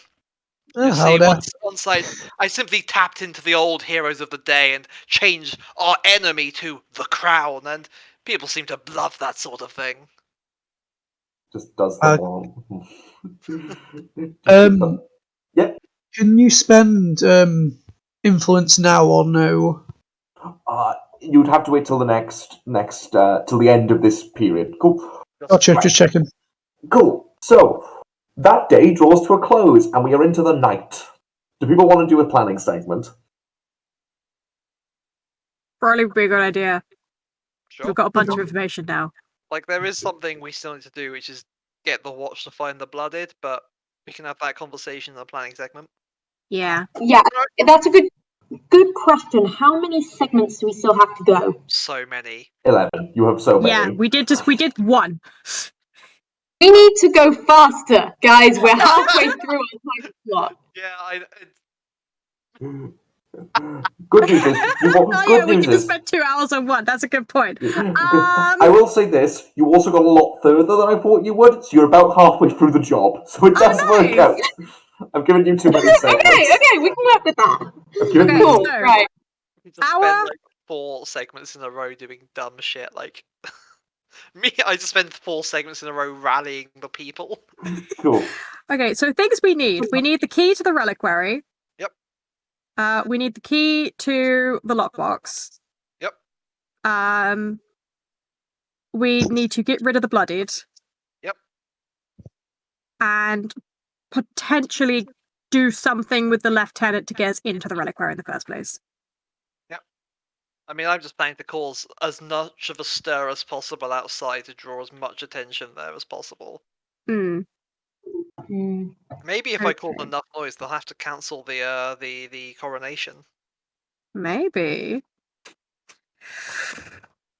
you see,
Howdah.
once I simply tapped into the old heroes of the day and changed our enemy to the crown, and people seem to love that sort of thing.
Just does the wrong. Yeah.
Can you spend influence now or no?
You'd have to wait till the next till the end of this period. Cool.
Gotcha,
Right.
just checking.
Cool. So that day draws to a close, and we are into the night. Do people want to do a planning segment?
Probably would be a good idea.
Sure.
We've got a bunch of information now.
Like, there is something we still need to do, which is get the watch to find the blooded, but we can have that conversation in the planning segment.
Yeah.
Yeah, that's a good question. How many segments do we still have to go?
So many.
11. You have so many.
Yeah, we did one.
We need to go faster, guys. We're halfway through our time slot.
Yeah,
Good news is,
Oh yeah, we
news
can just
is,
spend 2 hours on one. That's a good point.
I will say this: you also got a lot further than I thought you would. So you're about halfway through the job, so it does work
nice.
out. I've given you too many segments.
Okay, we can work with that.
I've given
Okay,
you
Cool,
so-
right.
we just spend like 4 segments in a row doing dumb shit. Like me, I just spend 4 segments in a row rallying the people.
Cool.
Okay, so things we need. We need the key to the reliquary.
Yep.
We need the key to the lockbox.
Yep.
We need to get rid of the bloodied.
Yep.
And potentially do something with the lieutenant to get us into the reliquary in the first place.
I mean, I'm just planning to cause as much of a stir as possible outside to draw as much attention there as possible.
Hmm.
Maybe if I cause
Okay.
enough noise, they'll have to cancel the coronation.
Maybe.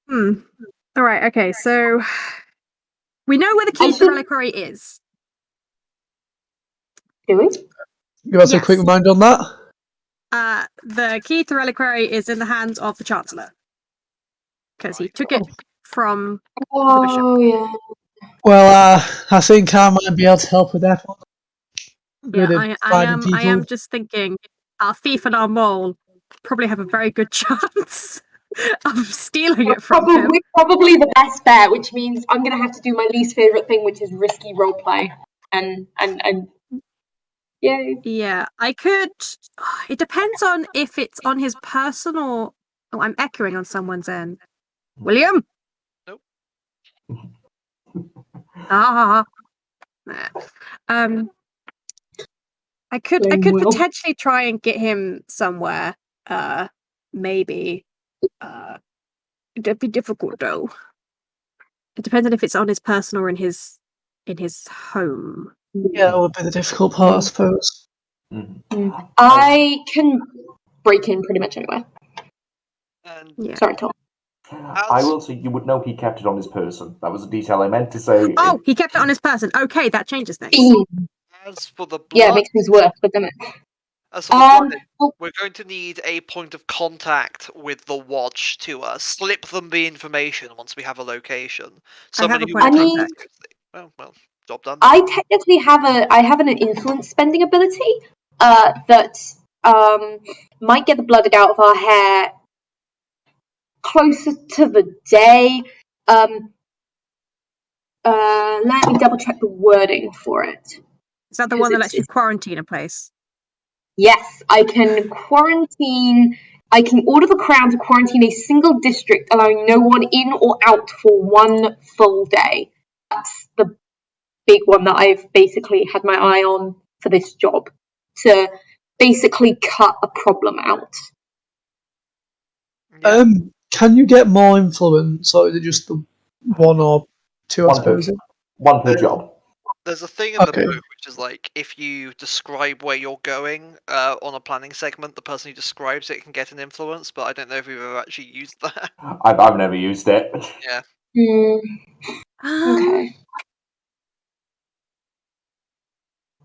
Hmm. All right. Okay. So we know where the key to the reliquary is.
Do we?
Give us a quick
Yes.
reminder on that.
The key to the reliquary is in the hands of the Chancellor because he took it from the bishop.
Oh, yeah.
Well, I think I might be able to help with that one. Good at
I
finding people.
am just thinking our thief and our mole probably have a very good chance of stealing it from him.
Probably the best bet, which means I'm gonna have to do my least favorite thing, which is risky roleplay. And yay.
Yeah, I could. It depends on if it's on his personal. Oh, I'm echoing on someone's end. William.
Nope.
Ah. I could potentially try and get him somewhere. Maybe. It'd be difficult though. It depends on if it's on his person or in his home.
Yeah, that would be the difficult part, I suppose.
I can break in pretty much anywhere.
And
Yeah.
Sorry, Tom.
I will say you would know he kept it on his person. That was a detail I meant to say.
Oh, he kept it on his person. Okay, that changes things.
as for the blood,
Yeah, it makes things worse, but then
as for the blood, we're going to need a point of contact with the watch to slip them the information once we have a location. Somebody
I have a
who
point of
will
contact.
well, job done.
I technically have an influence spending ability that might get the blood out of our hair closer to the day. Let me double check the wording for it.
Is that the one that lets you quarantine a place?
Yes, I can quarantine. I can order the Crown to quarantine a single district, allowing no one in or out for 1 full day. That's the big one that I've basically had my eye on for this job, to basically cut a problem out.
Yeah.
Can you get more influence, or is it just the one or two? I suppose.
One per job.
There's a thing in the book which is like if you describe where you're going on a planning segment, the person who describes it can get an influence. But I don't know if we've ever actually used that.
I've never used it.
Yeah.
Okay.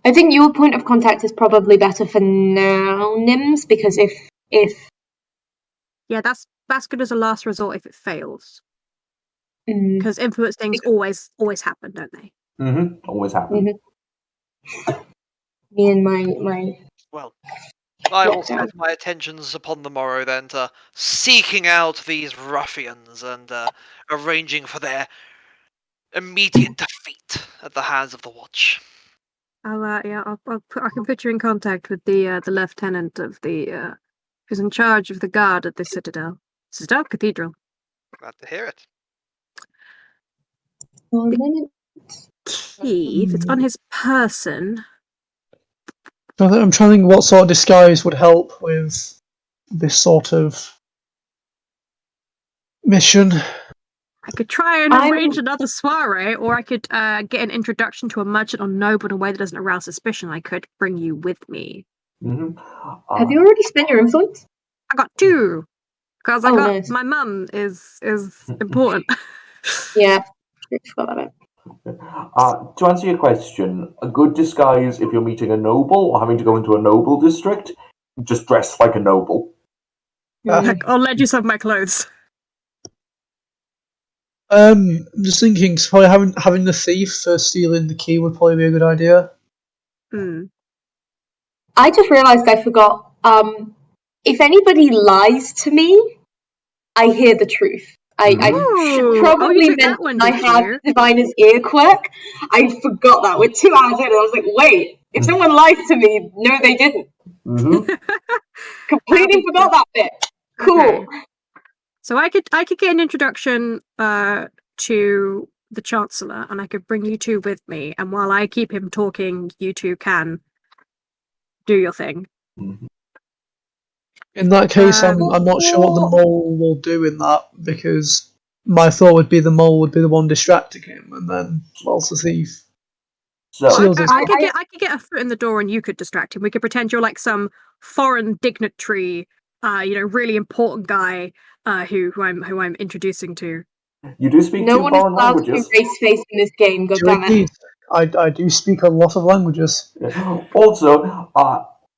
I think your point of contact is probably better for now, Nims, because if
yeah, that's good as a last resort if it fails. Because influence things always happen, don't they?
Always happen.
Me and my
Well, I will set my attentions upon the morrow then to seeking out these ruffians and arranging for their immediate defeat at the hands of the watch.
I can put you in contact with the lieutenant of the who's in charge of the guard at the Citadel Cathedral.
Glad to hear it.
Key, if it's on his person.
I'm trying to think what sort of disguise would help with this sort of mission.
I could try and arrange another soiree, or I could get an introduction to a merchant or noble in a way that doesn't arouse suspicion. I could bring you with me.
Have you already spent your influence?
I got 2 because
nice.
My mum is important.
Yeah, I forgot about it.
To answer your question, a good disguise if you're meeting a noble or having to go into a noble district, just dress like a noble.
I'll lend you some of my clothes.
I'm just thinking, probably having the thief for stealing the key would probably be a good idea.
I just realised I forgot. If anybody lies to me, I hear the truth. I should probably mention I have diviner's ear quirk. I forgot that. We're 2 hours in, and I was like, wait, if someone lies to me, no, they didn't. Completely forgot that bit. Cool.
Okay. So I could get an introduction to the Chancellor, and I could bring you 2 with me. And while I keep him talking, you 2 can do your thing.
In that case, I'm not sure what the mole will do in that, because my thought would be the mole would be the one distracting him, and then whilst the thief.
So
I could get a foot in the door, and you could distract him. We could pretend you're like some foreign dignitary, really important guy who I'm introducing to.
You do speak
No
two
one is
foreign
allowed to be
languages.
race-faced in this game, goddammit.
Indeed. I do speak a lot of languages.
Also,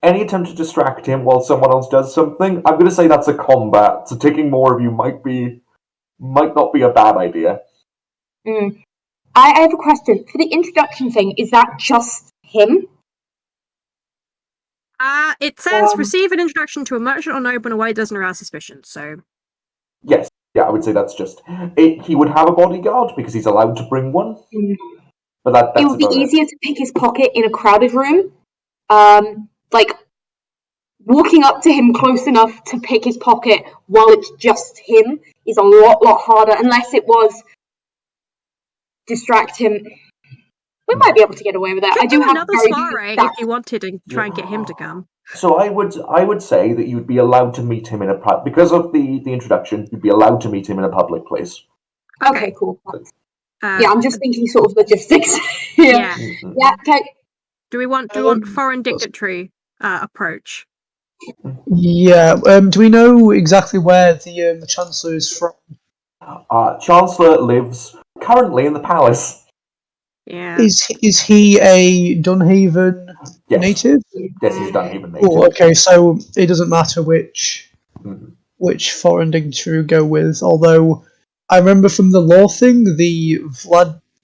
any attempt to distract him while someone else does something, I'm going to say that's a combat. So taking more of you might not be a bad idea.
I have a question. For the introduction thing, is that just him?
It says receive an introduction to a merchant or noble in a way that doesn't arouse suspicion. So
Yes, yeah, I would say that's just it. He would have a bodyguard because he's allowed to bring one. But that's
It would be
about
easier to pick his pocket in a crowded room. Like walking up to him close enough to pick his pocket while it's just him is a lot harder. Unless it was distract him. We might be able to get away with that.
could
I do have
another
very
soiree if you wanted and try and get him to come.
So I would say that you'd be allowed to meet him in a because of the introduction. You'd be allowed to meet him in a public place.
Okay, cool.
Yeah,
I'm just thinking sort of logistics.
Yeah.
Yeah. Okay.
Do we want foreign dignitary approach?
Yeah. Do we know exactly where the Chancellor is from?
Chancellor lives currently in the palace.
Yeah.
Is he a Dunhaven native?
Yes, he's a Dunhaven native.
Oh, okay. So it doesn't matter which foreign dignitary we go with. Although I remember from the law thing, the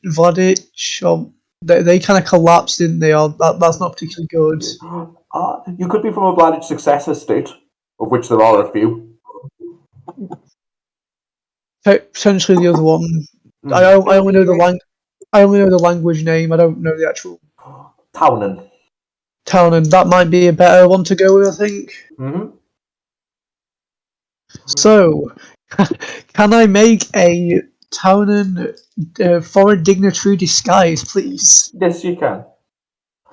Vladich, they kind of collapsed, didn't they? Or that's not particularly good.
You could be from a Vladich successor state, of which there are a few.
Potentially the other one. I only know the language name. I don't know the actual
Townen.
town, and that might be a better one to go with, I think. So, can I make a Townen foreign dignitary disguise, please?
Yes, you can.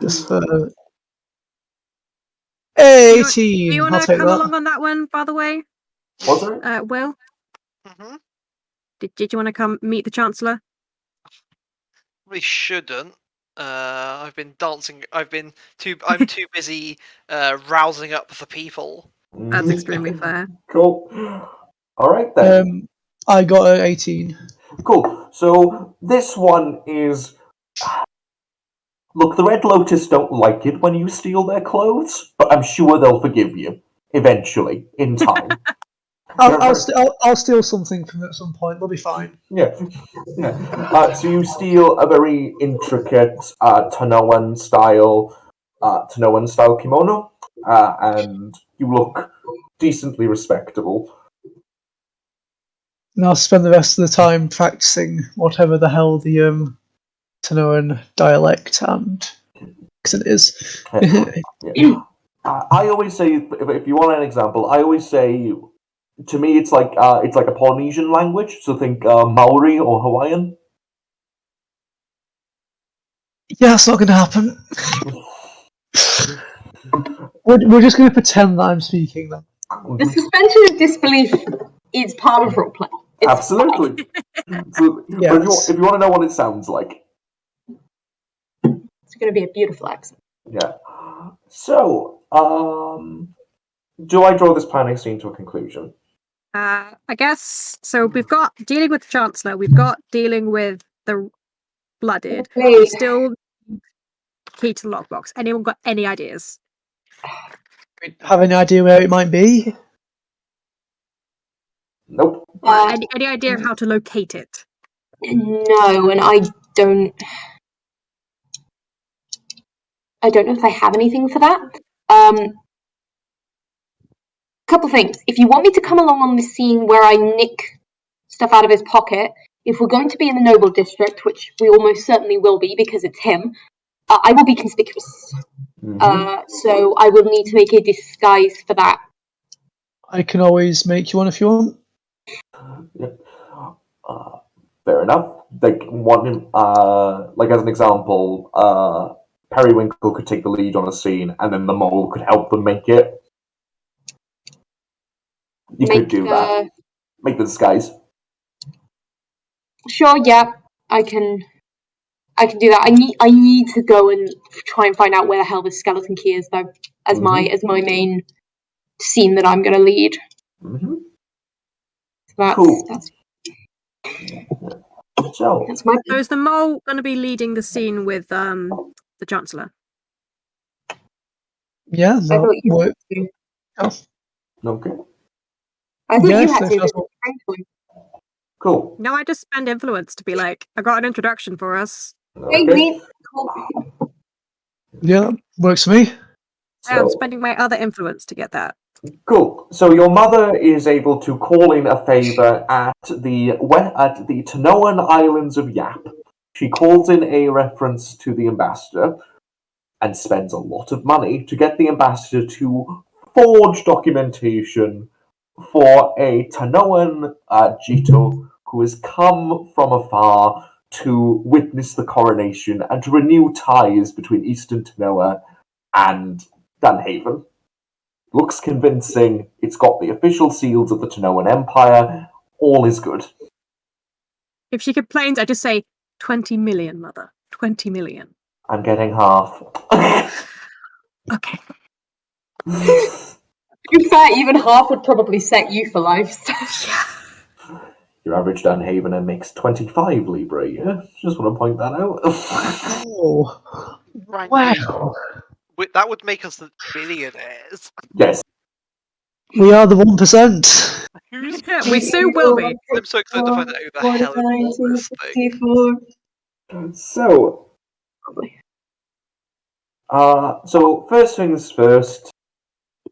Just for
Do
18.
you
I'll
want to
take
come
that.
along on that one, by the way?
Was there?
Will?
Mm-hmm.
Did you want to come meet the Chancellor?
We shouldn't. I've been dancing. I'm too busy rousing up the people.
That's extremely fair.
Cool. All right then.
I got an 18.
Cool. So this one is. Look, the Red Lotus don't like it when you steal their clothes, but I'm sure they'll forgive you eventually, in time.
I'll steal something from them at some point. They'll be fine.
Yeah. So you steal a very intricate Tanoan style kimono, and you look decently respectable.
And I'll spend the rest of the time practicing whatever the hell the Tanoan dialect and accent is.
Yeah. I always say, if you want an example, I always say, to me, it's like a Polynesian language. So think Maori or Hawaiian.
Yeah, that's not going to happen. We're just going to pretend that I'm speaking then.
The suspension of disbelief is part of roleplay.
Absolutely. So,
Yes.
But if you want to know what it sounds like,
it's going to be a beautiful accent.
yeah. So, do I draw this planning scene to a conclusion?
I guess so. We've got dealing with the Chancellor. We've got dealing with the Blooded. We still key to the lockbox. Anyone got any ideas?
Have any idea where it might be?
Nope.
Any idea of how to locate it?
No, and I don't know if I have anything for that. Couple things. If you want me to come along on this scene where I nick stuff out of his pocket, if we're going to be in the Noble District, which we almost certainly will be because it's him, I will be conspicuous. So I will need to make a disguise for that.
I can always make you one if you want.
Yep. Fair enough. Like as an example, Periwinkle could take the lead on a scene, and then the mole could help them make it. You could do that. Make the disguise.
Sure, yeah, I can do that. I need to go and try and find out where the hell this skeleton key is, though, as my main scene that I'm going to lead.
Cool. So,
That's my
So is the mole going to be leading the scene with the Chancellor?
Yeah,
I
that
thought you
work.
had to.
okay,
I thought you
Yes,
had
if
to.
that's
But
what-
frankly,
cool.
No, I just spend influence to be like, I got an introduction for us.
hey,
Okay,
wait. Cool.
yeah, works for me.
I'm
so
spending my other influence to get that.
cool. So your mother is able to call in a favor at the Tanoan Islands of Yap. She calls in a reference to the ambassador and spends a lot of money to get the ambassador to forge documentation for a Tanoan Jito who has come from afar to witness the coronation and to renew ties between Eastern Tanoa and Dunhaven. Looks convincing. It's got the official seals of the Tanoan Empire. All is good.
If she complains, I just say 20 million, mother. 20 million.
I'm getting half.
Okay.
To be fair, even half would probably set you for life. So.
Yeah.
Your average Dunhavener makes 25 Libra a year. Just want to point that out.
Oh,
Frankly,
wow.
that would make us the billionaires.
Yes.
We are the 1%.
Who's
We soon will be.
I'm so excited to find out who the hell bought this thing.
64.
So,
Probably.
so first things first.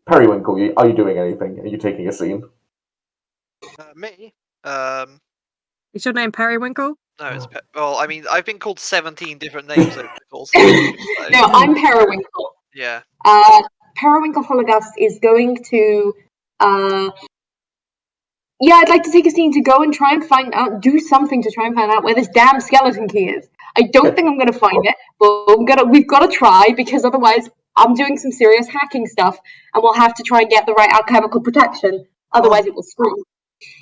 Periwinkle, are you doing anything? Are you taking a scene?
Me?
Is your name Periwinkle?
No, it's well. I mean, I've been called 17 different names over the course of the game. So,
No, I'm Periwinkle.
yeah.
Periwinkle Hologast is going to. Yeah, I'd like to take a scene to go and try and find out, do something to try and find out where this damn skeleton key is. I don't think I'm going to find it, but we've got to try because otherwise I'm doing some serious hacking stuff and we'll have to try and get the right alchemical protection. Otherwise, it will screw.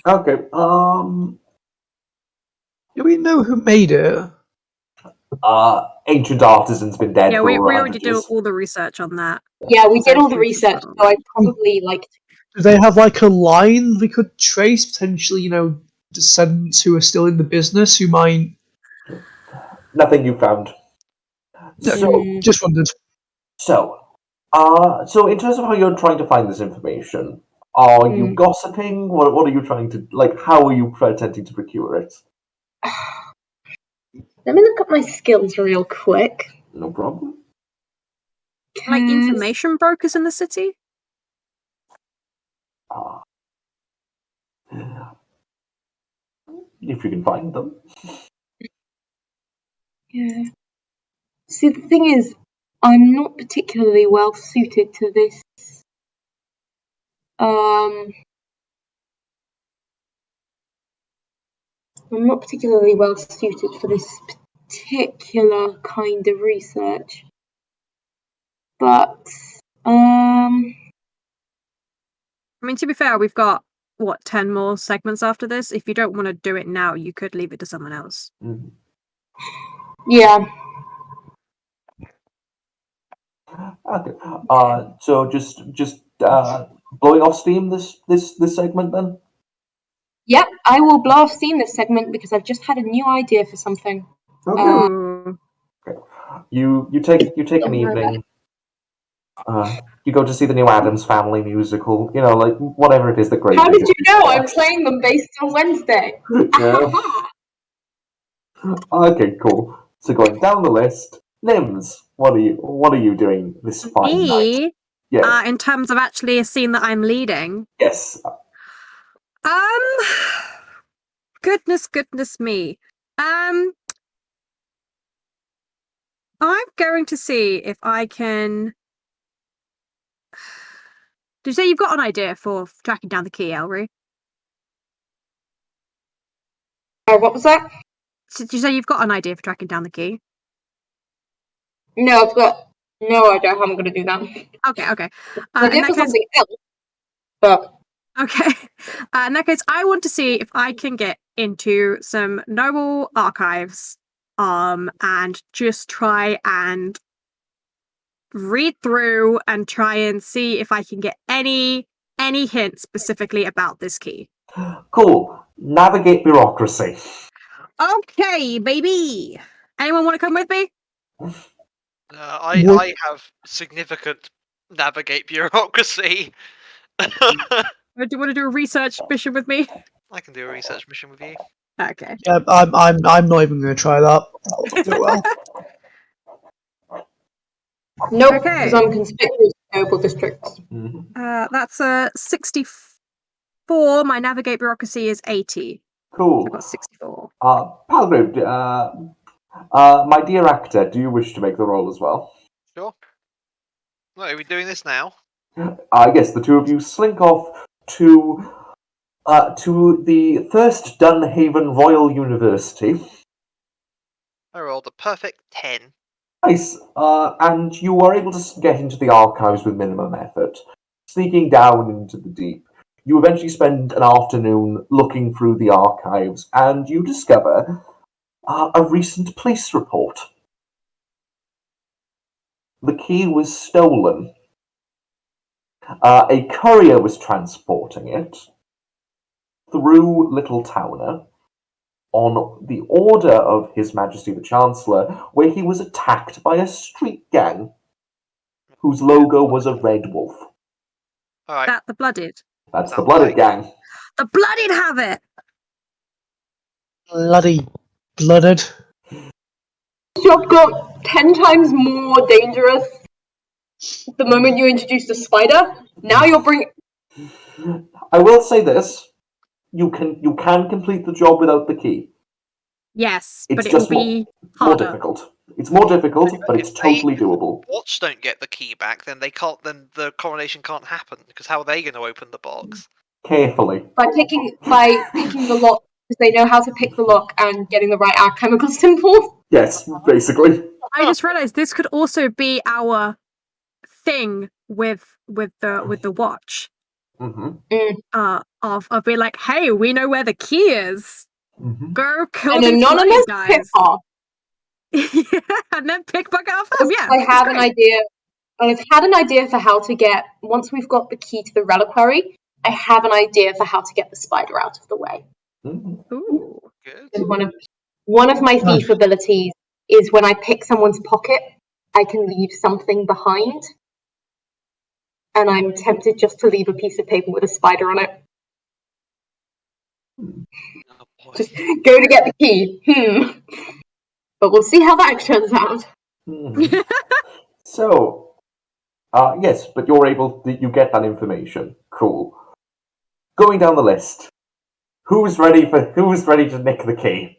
Okay.
Do we know who made it?
Ancient artisan's been dead
Yeah,
for
we
around
already did
ages.
all the research on that.
Yeah, we did all the
proof as
research,
well.
so I'd probably like to.
Do they have like a line we could trace, potentially, descendants who are still in the business who might.
Nothing you found.
No,
So,
just wondered.
so in terms of how you're trying to find this information, are you
Mm.
gossiping? What are you trying to like? How are you attempting to procure it?
Let me look up my skills real quick.
No problem.
Like information brokers in the city?
Uh, if you can find them.
Yeah. See, the thing is, I'm not particularly well suited to this. I'm not particularly well suited for this particular kind of research. But,
I mean, to be fair, we've got, 10 more segments after this? If you don't want to do it now, you could leave it to someone else.
Mhm.
yeah.
Okay. So just blowing off steam this segment then.
Yep, I will blow off steam this segment because I've just had a new idea for something.
Okay.
Ooh.
You take an evening. You go to see the new Addams Family musical. You know, like whatever it is that great.
How did you know I'm playing them based on Wednesday?
Yeah. Okay, cool. So going down the list, Nims, what are you doing this fine night?
Me,
Yes,
in terms of actually a scene that I'm leading,
yes.
goodness me. I'm going to see if I can. Did you say you've got an idea for tracking down the key, Elry?
What was that?
Did you say you've got an idea for tracking down the key?
No, I've got no idea how I'm going to do that.
Okay.
I
In
did
that
for
case,
something else, but
okay. In that case, I want to see if I can get into some noble archives, and just try and read through and try and see if I can get any hint specifically about this key.
Cool. Navigate bureaucracy.
Okay, baby. Anyone want to come with me?
I have significant navigate bureaucracy.
Or do you want to do a research mission with me?
I can do a research mission with you.
Okay.
Yeah, I'm not even going to try that. That'll not do well.
Nope,
Okay.
because I'm conspicuous in noble districts.
That's a 64. My navigate bureaucracy is 80.
Cool.
I've got 64.
Palgrim, my dear actor, do you wish to make the role as well?
Sure. What, are we doing this now?
Yes, the two of you slink off to the First Dunhaven Royal University.
I rolled a perfect 10.
Nice. And you are able to get into the archives with minimum effort, sneaking down into the deep. You eventually spend an afternoon looking through the archives, and you discover a recent police report. The key was stolen. A courier was transporting it through Little Towner on the order of His Majesty the Chancellor, where he was attacked by a street gang whose logo was a red wolf.
Alright.
That the blooded.
That's the
Sounds
Blooded
like-
Gang.
The blooded have it!
Bloody blooded.
Job got 10 times more dangerous the moment you introduced a spider. Now you're bringing.
I will say this: you can complete the job without the key.
Yes,
It's
but it will
just
be
more
harder.
difficult. It's more difficult, but it's
If they-
totally doable.
Watch don't get the key back, then they can't. Then the coronation can't happen because how are they going to open the box?
Carefully.
By picking the lock, because they know how to pick the lock and getting the right alchemical symbol.
Yes, basically.
I just realized this could also be our thing with the watch. Of being like, hey, we know where the key is. Go kill
An
these
anonymous
bloody guys.
pip-off.
Yeah, and then pickpocket our fam. Yeah,
I have
it's
an
great.
idea. I've had an idea for how to get, once we've got the key to the reliquary, I have an idea for how to get the spider out of the way.
Ooh.
Good.
And one of my thief abilities is when I pick someone's pocket, I can leave something behind. And I'm tempted just to leave a piece of paper with a spider on it.
Oh, boy.
Just go to get the key. But we'll see how that turns out.
So, yes, but you get that information. Cool. Going down the list. Who's ready to nick the key?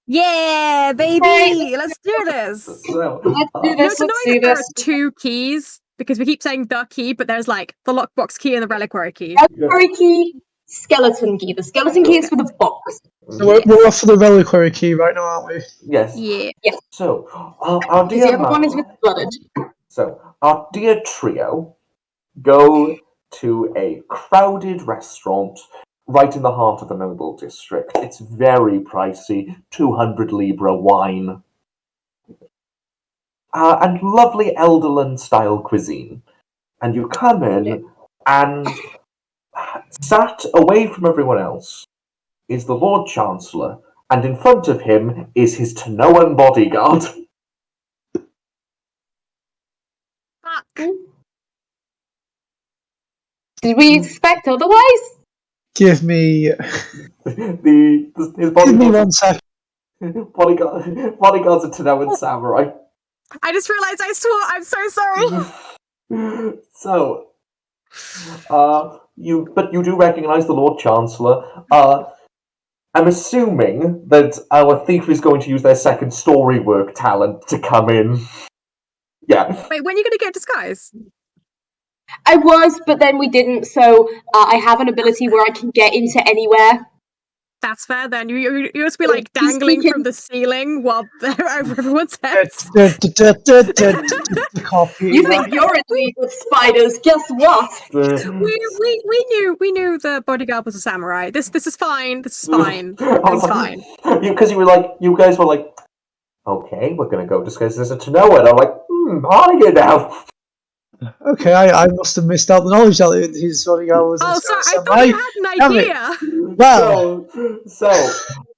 Yeah, baby,
Hey,
let's do this.
So,
Let's do
You know,
this.
it's
Let's
annoying
do
that there are
this.
2 keys because we keep saying the key, but there's like the lockbox key and the reliquary key.
Reliquary key, skeleton key. The skeleton key is for the box.
So we're off for the reliquary key right now, aren't we?
yes.
Yeah.
So, our
Because the
dear
other one is with the blooded.
So, our dear trio go to a crowded restaurant right in the heart of the Noble District. It's very pricey, 200 Libra wine. And lovely Elderland-style cuisine. And you come in, and sat away from everyone else is the Lord Chancellor, and in front of him is his Tanoan bodyguard.
Fuck.
Did we expect otherwise?
Give me
His
give me
bodyguard's
1 second.
bodyguard's a Tanoan samurai.
I just realized I swore. I'm so sorry.
So, you do recognise the Lord Chancellor. I'm assuming that our thief is going to use their second story work talent to come in. Yeah.
Wait, when are you going to get disguise?
I was, but then we didn't. So I have an ability where I can get into anywhere.
That's fair then. You just be like dangling from the ceiling while they're over everyone's heads.
Copy.
You think you're in league with spiders? Guess what?
We knew the bodyguard was a samurai. This is fine. This is fine. It's fine.
Because you guys were like, okay, we're gonna go disguise as a Tanoa. And I'm like, I get out.
Okay, I must have missed out the knowledge that his bodyguard was.
Oh, sorry, I thought you had an
Damn it.
idea.
Well,
So,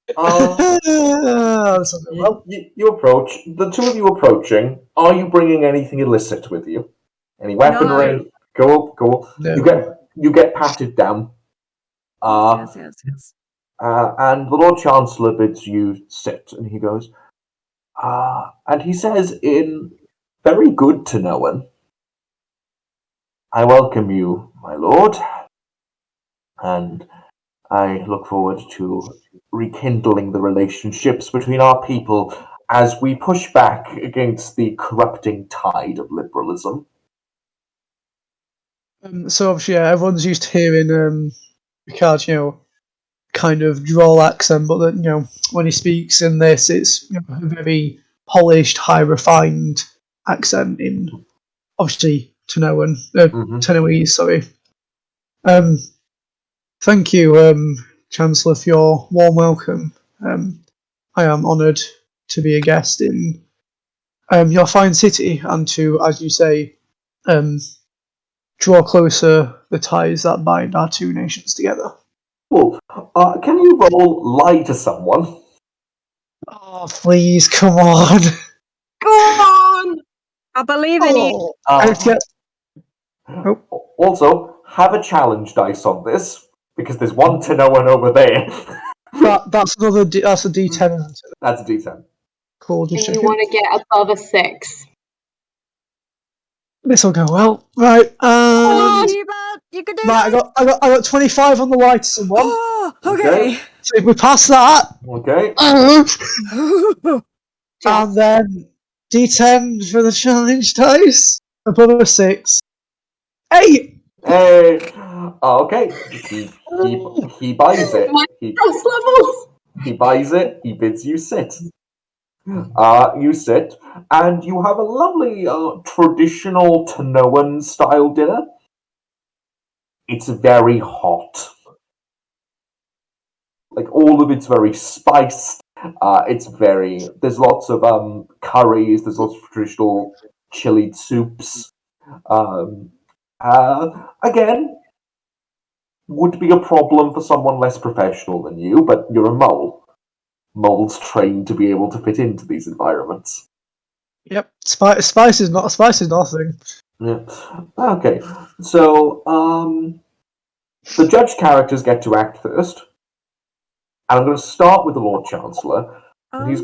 that's not going well.
you approach. The two of you approaching. Are you bringing anything illicit with you? Any weaponry? Cool.
No.
You get patted down.
Yes.
And the Lord Chancellor bids you sit, and he goes, and he says in very good to no one, I welcome you, my lord, and I look forward to rekindling the relationships between our people as we push back against the corrupting tide of liberalism.
So obviously, everyone's used to hearing Ricard, kind of drawl accent, but that when he speaks in this, it's a very polished, high refined accent in obviously Tanoese. Sorry. Thank you, Chancellor, for your warm welcome. I am honoured to be a guest in your fine city and to, as you say, draw closer the ties that bind our two nations together.
Cool. Can you roll lie to someone?
Oh, please, come on.
Go on!
I believe in you.
Also, have a challenge dice on this, because there's one to no one over there.
That's that's a D10, isn't it?
That's a D10.
Cool, just
And you
checking.
want to get above a 6.
This will go well. Right,
on!
You can do
right,
that.
I got 25 on the lie to someone.
Oh, okay.
So if we pass that,
Okay.
and then D10 for the challenge dice, above a 6. 8!
Hey. Okay. He buys it.
My stress levels!
He buys it. He bids you sit. You sit, and you have a lovely traditional Tanoan style dinner. It's very hot. Like, all of it's very spiced. There's lots of curries, there's lots of traditional chilled soups. Again, would be a problem for someone less professional than you, but you're a mole. Moles trained to be able to fit into these environments.
Yep, spice is nothing.
Yeah. Okay. So, the judge characters get to act first. And I'm going to start with the Lord Chancellor. He's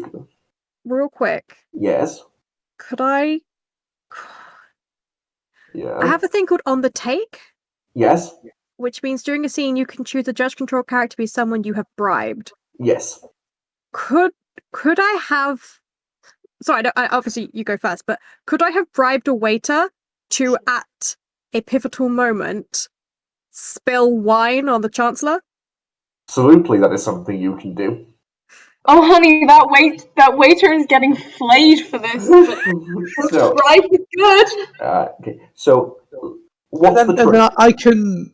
Real quick,
yes.
could I
Yeah.
have a thing called On the Take,
Yes.
which means during a scene you can choose a judge control character to be someone you have bribed.
Yes.
Could I have? Sorry, obviously you go first, but could I have bribed a waiter to, at a pivotal moment, spill wine on the Chancellor?
Absolutely, that is something you can do.
Oh, honey, that waiter is getting flayed for this.
So,
Right is good.
okay. So, what's the
And then
trick?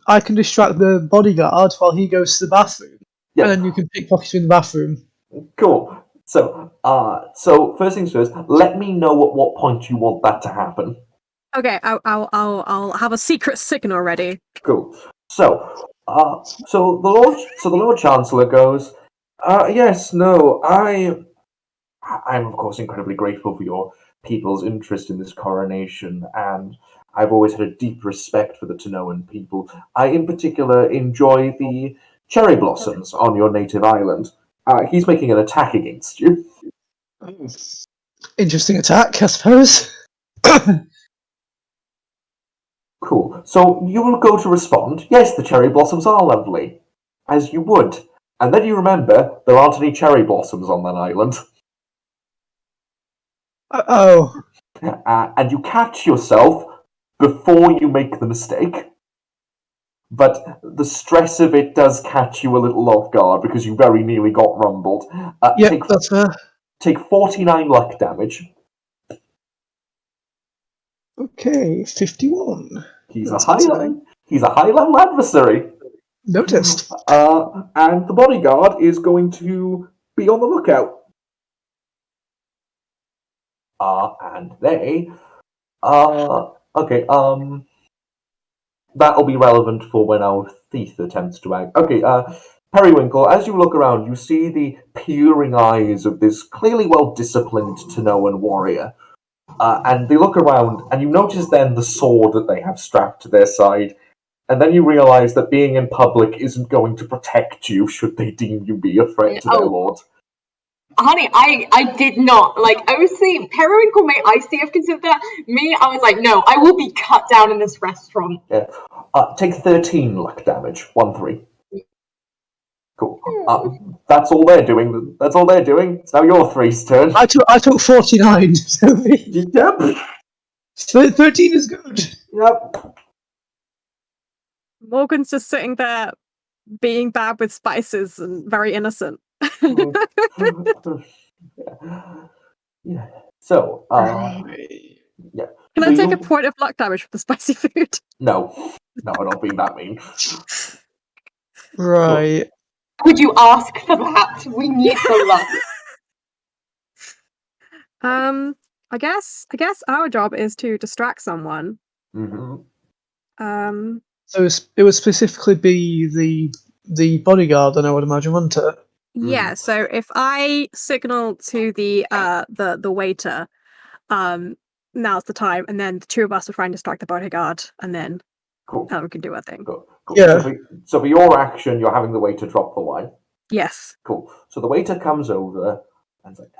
I can distract the bodyguard while he goes to the bathroom,
Yeah.
and then you can pickpocket in the bathroom.
Cool. So first things first. Let me know at what point you want that to happen.
Okay, I'll have a secret signal ready.
Cool. So the Lord Chancellor goes, yes, no, I'm of course incredibly grateful for your people's interest in this coronation, and I've always had a deep respect for the Tanoan people. I in particular enjoy the cherry blossoms on your native island. He's making an attack against you.
Interesting attack, I suppose.
Cool. So you will go to respond, yes, the cherry blossoms are lovely. As you would. And then you remember there aren't any cherry blossoms on that island.
Oh.
And you catch yourself before you make the mistake. But the stress of it does catch you a little off guard because you very nearly got rumbled.
That's fair.
Take 49 luck damage.
Okay, 51.
He's a high level adversary.
Noticed.
And the bodyguard is going to be on the lookout. And they Okay, that'll be relevant for when our thief attempts to act. Okay, Periwinkle, as you look around, you see the peering eyes of this clearly well-disciplined Tanoan warrior. And they look around, and you notice then the sword that they have strapped to their side. And then you realize that being in public isn't going to protect you should they deem you be a threat to their lord.
Honey, I did not. Like, obviously, Periwinkle may icy have considered that. Me, I was like, no, I will be cut down in this restaurant.
Yeah. Take 13 luck damage. 1-3. Cool. That's all they're doing. That's all they're doing. It's now your three's turn.
I took 49. So
Yep.
13 is good.
Yep.
Morgan's just sitting there being bad with spices and very innocent.
Yeah. So, yeah.
Can I take a point of luck damage from the spicy food?
No, I'm not being that mean.
Right.
Would you ask for that? We need the luck.
I guess our job is to distract someone.
Mm-hmm.
So it would specifically be the bodyguard, then I would imagine, wouldn't it?
Yeah. So if I signal to the waiter, now's the time, and then the two of us will try and distract the bodyguard, and then we can do our thing.
Cool.
Yeah.
So for your action, you're having the waiter drop the wine.
Yes.
Cool. So the waiter comes over and's like,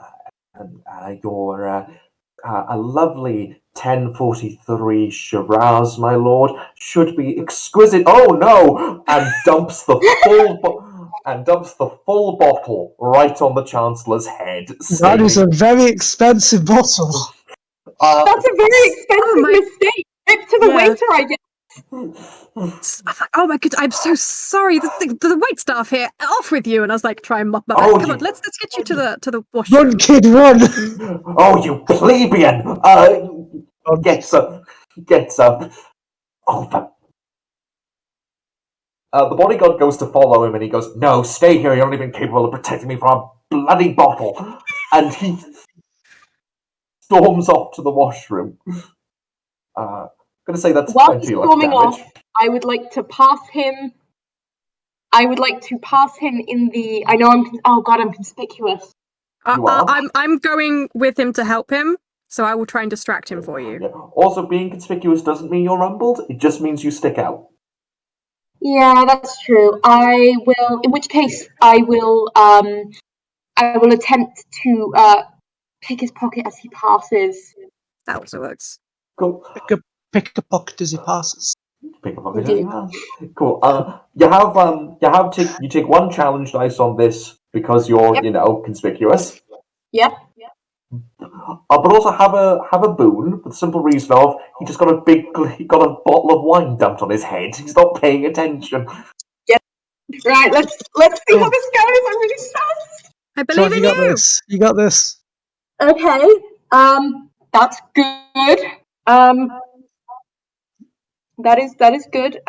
"You're a lovely 1043 Shiraz, my lord. Should be exquisite." Oh no! And dumps the full bottle right on the Chancellor's head.
That is a very expensive bottle.
That's a very expensive mistake. Tip to the waiter, I guess.
Oh my god, I'm so sorry. The wait staff here, off with you. And I was like, try and mop my back. Come on, let's get you to the washroom.
Run, kid, run!
Oh, you plebeian! Gets up. Oh, the bodyguard goes to follow him, and he goes, "No, stay here. You're not even capable of protecting me from a bloody bottle." And he storms off to the washroom. I'm gonna say that's
While
20
he's
luck
storming
damage.
off, I would like to pass him. In the. I know I'm. Oh god, I'm conspicuous.
You are?
I'm going with him to help him, so I will try and distract him for you.
Yeah. Also, being conspicuous doesn't mean you're rumbled. It just means you stick out.
Yeah, that's true. I will. In which case, I will attempt to pick his pocket as he passes.
That also works.
Cool.
Pick a pocket as he passes.
Pick a pocket as he passes. Cool. You take one challenge dice on this because you're conspicuous.
Yep.
But also have a boon for the simple reason of he got a bottle of wine dumped on his head. He's not paying attention.
Yep. Right. Let's see how this goes. I'm really stressed.
I believe in you.
This. You got this.
Okay. That's good. That is good.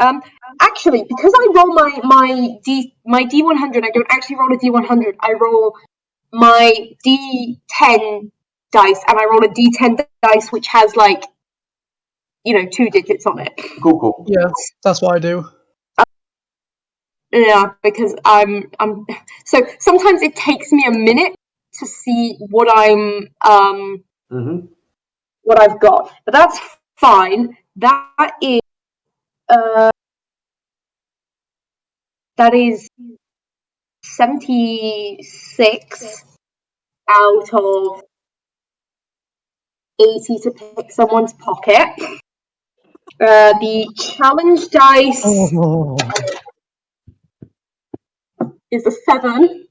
Actually, because I roll my D100, I don't actually roll a D100. I roll my D10 dice, and I roll a D10 dice which has 2 digits on it.
Cool.
Yeah, that's what I do.
Yeah, because I'm. So sometimes it takes me a minute to see what I'm what I've got, but that's fine. That is 76 out of 80 to pick someone's pocket. The challenge dice is a 7.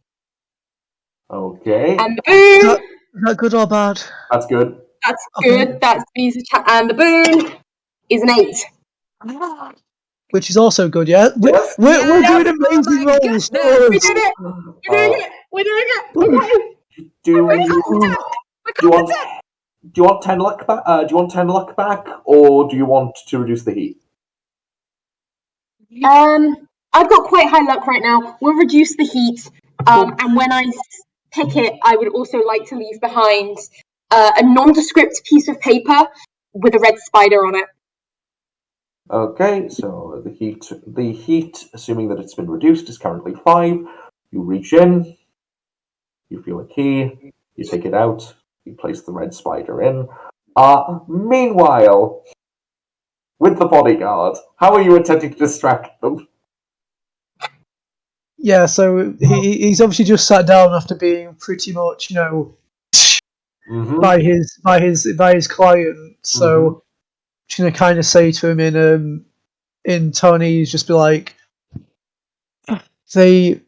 Okay.
And the boon.
Is that good or bad?
That's good.
That's good. That's easy. And the boon is an 8.
Which is also good, yeah? We're doing amazing rolls.
We're doing it. We're doing it. Okay.
Do you want 10 luck back? Do you want 10 luck back, or do you want to reduce the heat?
I've got quite high luck right now. We'll reduce the heat. And when I pick it, I would also like to leave behind a nondescript piece of paper with a red spider on it.
Okay, so the heat, assuming that it's been reduced, is currently 5. You reach in, you feel a key, you take it out, you place the red spider in. Meanwhile, with the bodyguard, how are you attempting to distract them?
Yeah, so he's obviously just sat down after being pretty much,
Mm-hmm.
by his client. So just gonna kind of say to him in Tony's, just be like, they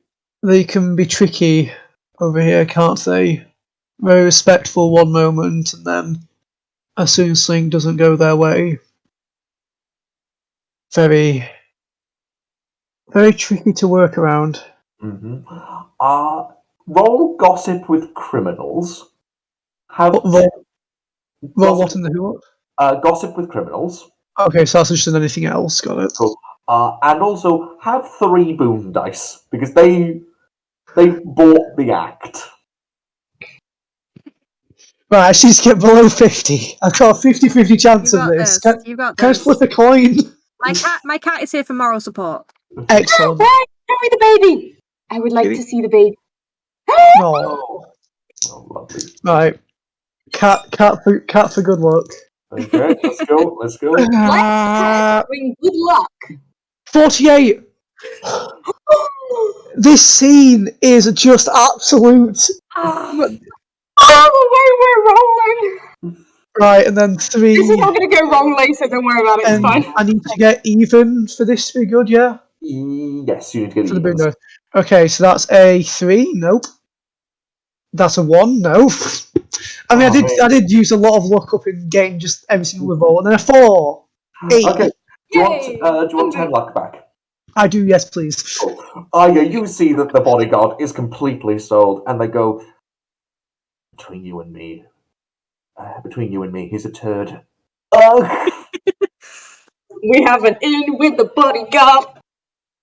can be tricky over here, can't they? Very respectful one moment, and then as soon as something doesn't go their way, very very tricky to work around.
Mm-hmm. Roll gossip with criminals. Have
Roll what in the who?
gossip with criminals.
Okay, so that's just than anything else. Got it.
Cool. And also have 3 boon dice because they bought the act.
Right, I just need to get below 50. I've got a 50-50 chance
You
of
got
this.
this. You got
Can I
this.
flip a coin?
My cat is here for moral support.
Excellent.
Right, show me the baby. I would like to see the baby.
No.
Oh, lovely.
Right. Cat for good luck.
Okay, let's go. Let's go.
Bring good luck.
48. This scene is just absolute.
Oh, the way we're rolling.
Right, and then 3.
This is not going to go wrong later. Don't worry about it. It's
And
fine.
I need to get even for this to be good, yeah?
Yes, you need to get
For the
evens.
boon. Okay, so that's a 3. Nope. That's a 1. No. I mean, I did use a lot of luck up in getting just every single revolt, and then a 4. 8.
Okay. Do you
Yay.
want 10 luck back?
I do, yes, please.
Cool. Yeah, you see that the bodyguard is completely sold, and they go, between you and me, he's a turd.
We have an in with the bodyguard.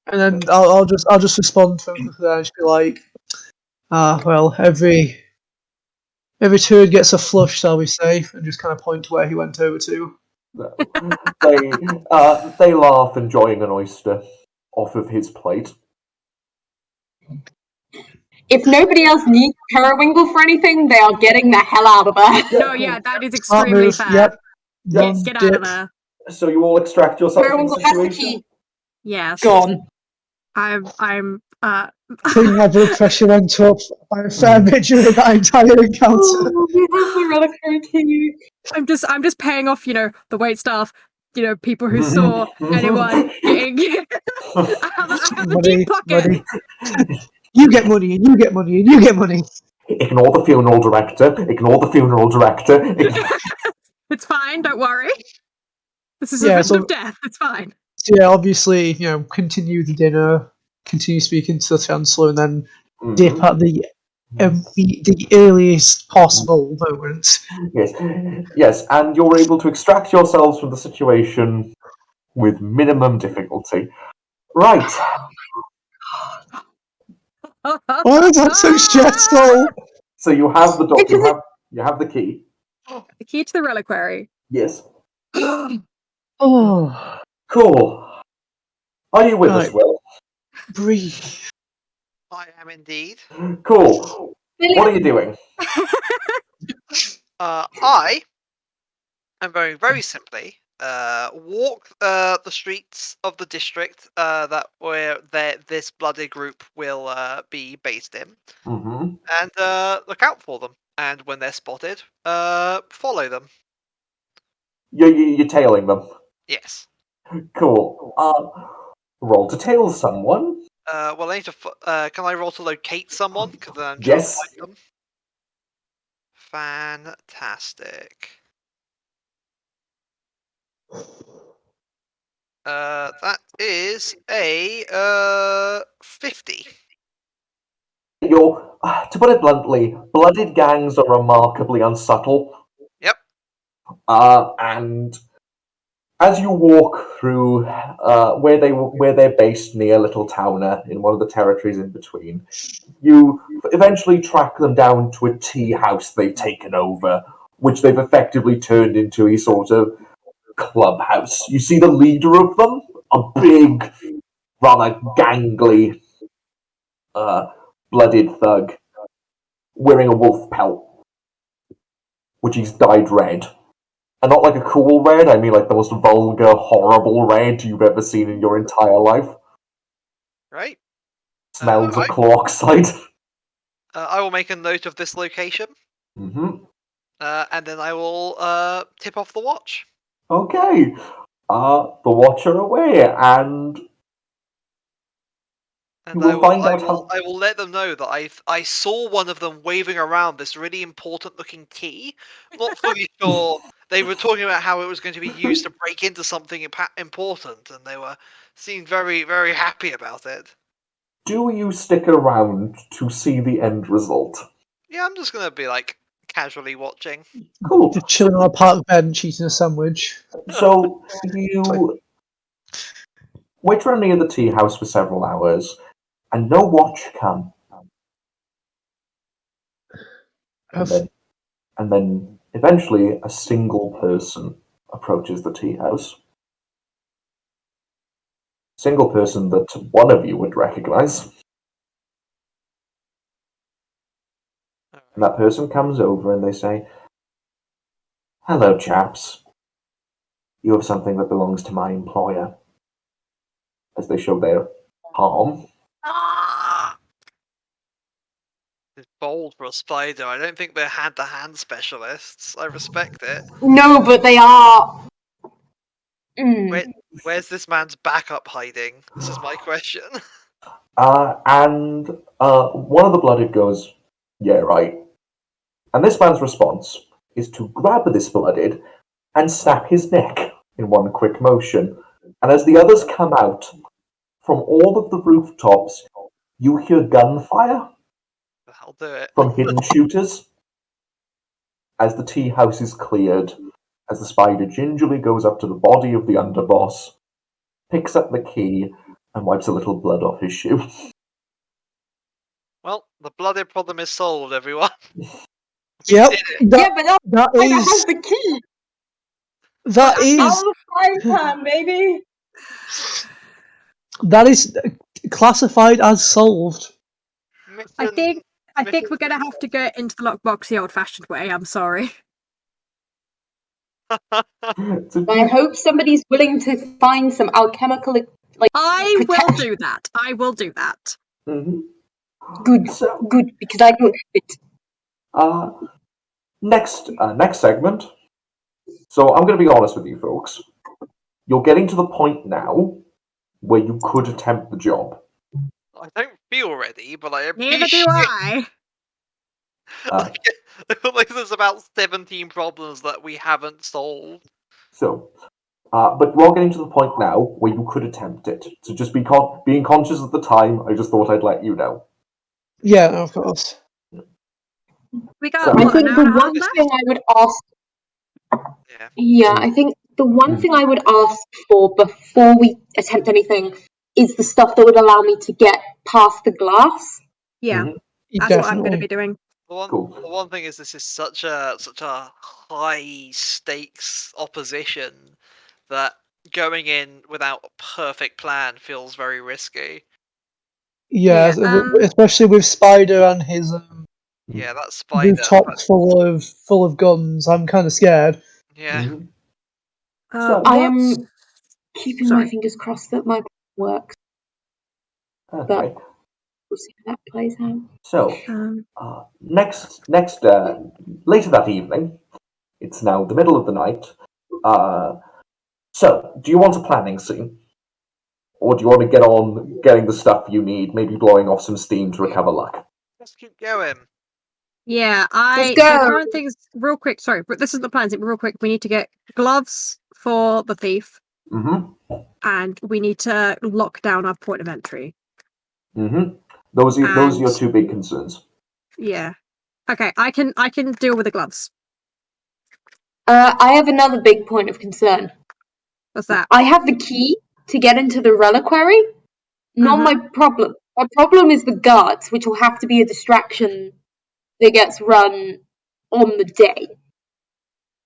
And then I'll just respond to him quickly and just be like, well, every turd gets a flush, shall we say, and just kind of point to where he went over to.
They laugh, enjoying an oyster off of his plate.
If nobody else needs Periwinkle for anything, they are getting the hell out of there.
No, yeah, that is extremely
move,
fair.
yep.
Get out of there.
So you all extract yourself from the
Periwinkle has the
situation?
key.
Yes.
Gone.
I think my blood pressure went up by a fair bit during that entire encounter.
Oh, we have the reliquary key.
I'm just paying off, the wait staff, people who saw anyone getting. I have a deep pocket.
Money. You get money, and you get money, and you get money.
Ignore the funeral director.
It's fine, don't worry. This is a
Yeah,
vision of death. It's fine.
So yeah, obviously, continue the dinner, continue speaking to the Chancellor, and then dip at the earliest possible moment.
Yes, and you're able to extract yourselves from the situation with minimum difficulty. Right.
Why is that so stressful?
So you have the you have the key.
The key to the reliquary.
Yes.
Oh,
Cool. Are you with us, Will?
breathe.
I am indeed.
Cool. What are you doing?
I am very, very simply walk the streets of the district that where this bloody group will be based in, and look out for them. And when they're spotted, follow them.
You're tailing them.
Yes.
Cool. Roll to tail someone.
Well, I need to. Can I roll to locate someone? Because then I'm
Yes.
trying to find them. Fantastic. That is a 50.
To put it bluntly, blooded gangs are remarkably unsubtle.
Yep.
And as you walk through where they're based near Little Towner in one of the territories in between, you eventually track them down to a tea house they've taken over, which they've effectively turned into a sort of clubhouse. You see the leader of them, a big, rather gangly, blooded thug, wearing a wolf pelt, which he's dyed red. And not like a cool red, I mean like the most vulgar, horrible red you've ever seen in your entire life.
Right.
Smells of
I-
chloroxide.
I will make a note of this location,
Mm-hmm.
and then I will tip off the watch.
Okay. The Watcher away, and
And
you will find out
I will let them know that I saw one of them waving around this really important looking key. Not fully sure. They were talking about how it was going to be used to break into something important, and they seemed very, very happy about it.
Do you stick around to see the end result?
Yeah, I'm just gonna be like casually watching.
Cool.
Just chilling on a park bench eating a sandwich.
So you wait around near the tea house for several hours, and no watch come. And then eventually a single person approaches the tea house. Single person that one of you would recognize. And that person comes over and they say, "Hello, chaps. You have something that belongs to my employer." As they show their palm.
It's bold for a spider. I don't think they're hand-to-hand specialists. I respect it.
No, but they are.
Where's this man's backup hiding? This is my question.
And one of the blooded goes, "Yeah, right." And this man's response is to grab this blooded and snap his neck in one quick motion. And as the others come out, from all of the rooftops, you hear gunfire
I'll do it.
from hidden shooters. As the tea house is cleared, as the spider gingerly goes up to the body of the underboss, picks up the key, and wipes a little blood off his shoe.
Well, the blooded problem is solved, everyone.
Yep.
Yeah, but
That
I have
is
the key.
that is
Out of the frying pan, baby.
that is classified as solved.
I think we're
Mission
gonna have to go into the lockbox the old-fashioned way. I'm sorry.
I hope somebody's willing to find some alchemical,
I will
protection.
do that. I will do that.
Mm-hmm.
Good,
So,
good, because I don't have it.
next segment. So I'm going to be honest with you folks. You're getting to the point now where you could attempt the job.
I don't feel ready, but I
Neither do
appreciate.
I.
I feel like there's about 17 problems that we haven't solved.
But you're getting to the point now where you could attempt it. So just being conscious of the time, I just thought I'd let you know.
Yeah, of course.
We got
So-
I
what,
think
an
the
hour and a half
one
left?
thing I would ask.
Yeah.
Yeah, I think the one thing I would ask for before we attempt anything is the stuff that would allow me to get past the glass.
Yeah,
Mhm.
that's what I'm going to be doing.
Cool.
The one thing is this is such a high stakes opposition that going in without a perfect plan feels very risky.
Yeah, especially with Spider and his
Yeah, that spider.
rooftops full of guns. I'm kind of scared.
Yeah.
Mhm.
I am
What's-
keeping
Sorry.
my fingers crossed that my plan works.
Okay.
We'll see how that plays out.
So
Um,
next later that evening, it's now the middle of the night. So do you want a planning scene, or do you want to get on getting the stuff you need? Maybe blowing off some steam to recover luck.
Let's keep going.
yeah,
Let's
the
go.
current thing is real quick. Sorry, but this is the plan. Real quick, we need to get gloves for the thief,
Mm-hmm.
and we need to lock down our point of entry.
Mm-hmm. Those are your
And-
two big concerns.
Yeah. Okay, I can deal with the gloves.
I have another big point of concern.
What's that?
I have the key to get into the reliquary. Not my problem. My problem is the guards, which will have to be a distraction that gets run on the day.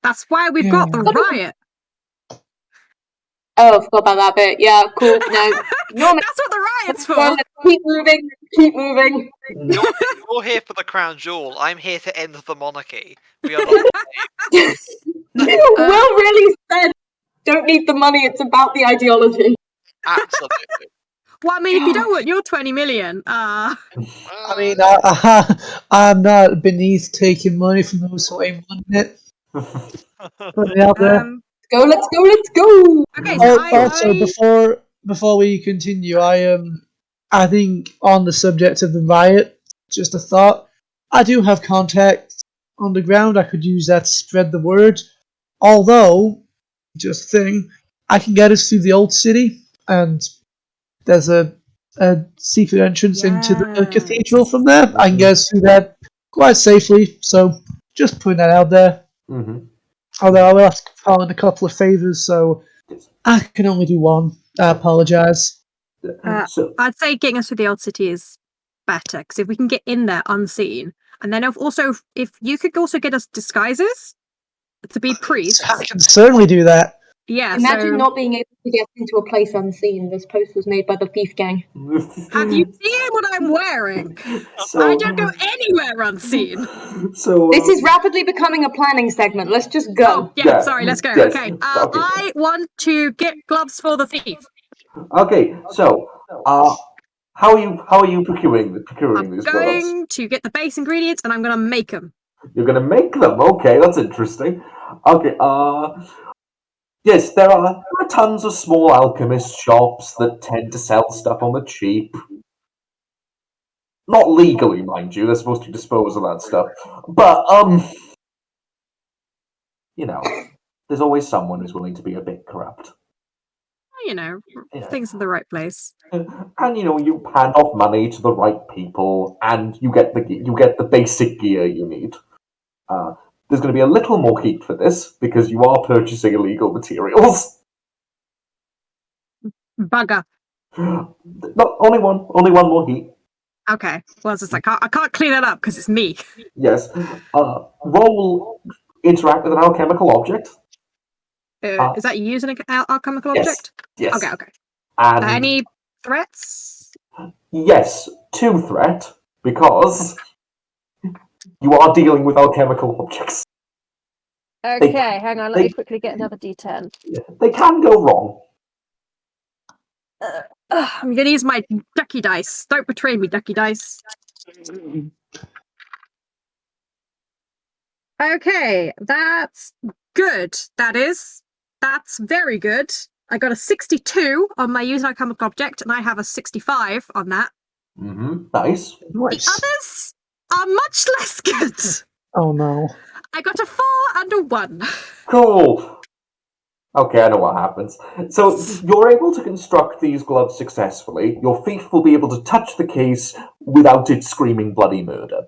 That's why we've got the riot.
Oh, forgot about that bit. Yeah, cool. No,
That's what the riot's for.
well, let's keep moving. Keep moving.
You're here for the crown jewel. I'm here to end the monarchy. We are not.
Will really said, "Don't need the money. It's about the ideology."
Absolutely.
Well, I mean, if you don't want your 20 million,
I mean, I'm not beneath taking money from those who ain't wanting it. Put it out there.
Let's go. Let's go.
Okay, so
Also, before we continue, I think on the subject of the riot, just a thought. I do have contacts on the ground. I could use that to spread the word. Although, just thing, I can get us through the old city, and there's a secret entrance into the cathedral from there. I can get us through that quite safely. So, just putting that out there.
Mm-hmm.
Although I will have to call in a couple of favors, so I can only do one. I apologize.
So,
I'd say getting us to the old city is better, because if we can get in there unseen, and then if you could also get us disguises to be priests.
I can certainly do that.
Yeah.
Imagine not being able to get into a place unseen. This post was made by the Thief Gang.
Have you seen what I'm wearing?
So,
I don't go anywhere unseen.
So
This is rapidly becoming a planning segment. Let's just go.
Oh, yeah, sorry, let's go.
yes,
Okay.
okay.
I want to get gloves for the thief.
Okay, so how are you procuring
I'm
these gloves?
going to get the base ingredients and I'm going to make them.
You're gonna make them. Okay, that's interesting. Okay, yes, there are tons of small alchemist shops that tend to sell stuff on the cheap. Not legally, mind you. They're supposed to dispose of that stuff. But you know, there's always someone who's willing to be a bit corrupt.
You know,
Yeah.
things in the right place.
And you hand off money to the right people, and you get the basic gear you need. There's going to be a little more heat for this because you are purchasing illegal materials.
Bugger.
No, only one more heat.
Okay. Well, it's just I can't clean it up because it's me.
Yes. Roll interact with an alchemical object.
Is that you using an alchemical
Yes.
object?
Yes.
Okay.
And
Any threats?
yes, 2 threat because you are dealing with alchemical objects.
Okay, hang on. Let me quickly get another D10.
They can go wrong.
I'm going to use my ducky dice. Don't betray me, ducky dice. Okay, that's good. That's very good. I got a 62 on my using alchemical object, and I have a 65 on that.
Mm-hmm. Nice.
Nice.
The others are much less good.
Oh no.
I got a 4 and a 1.
Cool. Okay, I know what happens. So you're able to construct these gloves successfully. Your thief will be able to touch the case without it screaming bloody murder.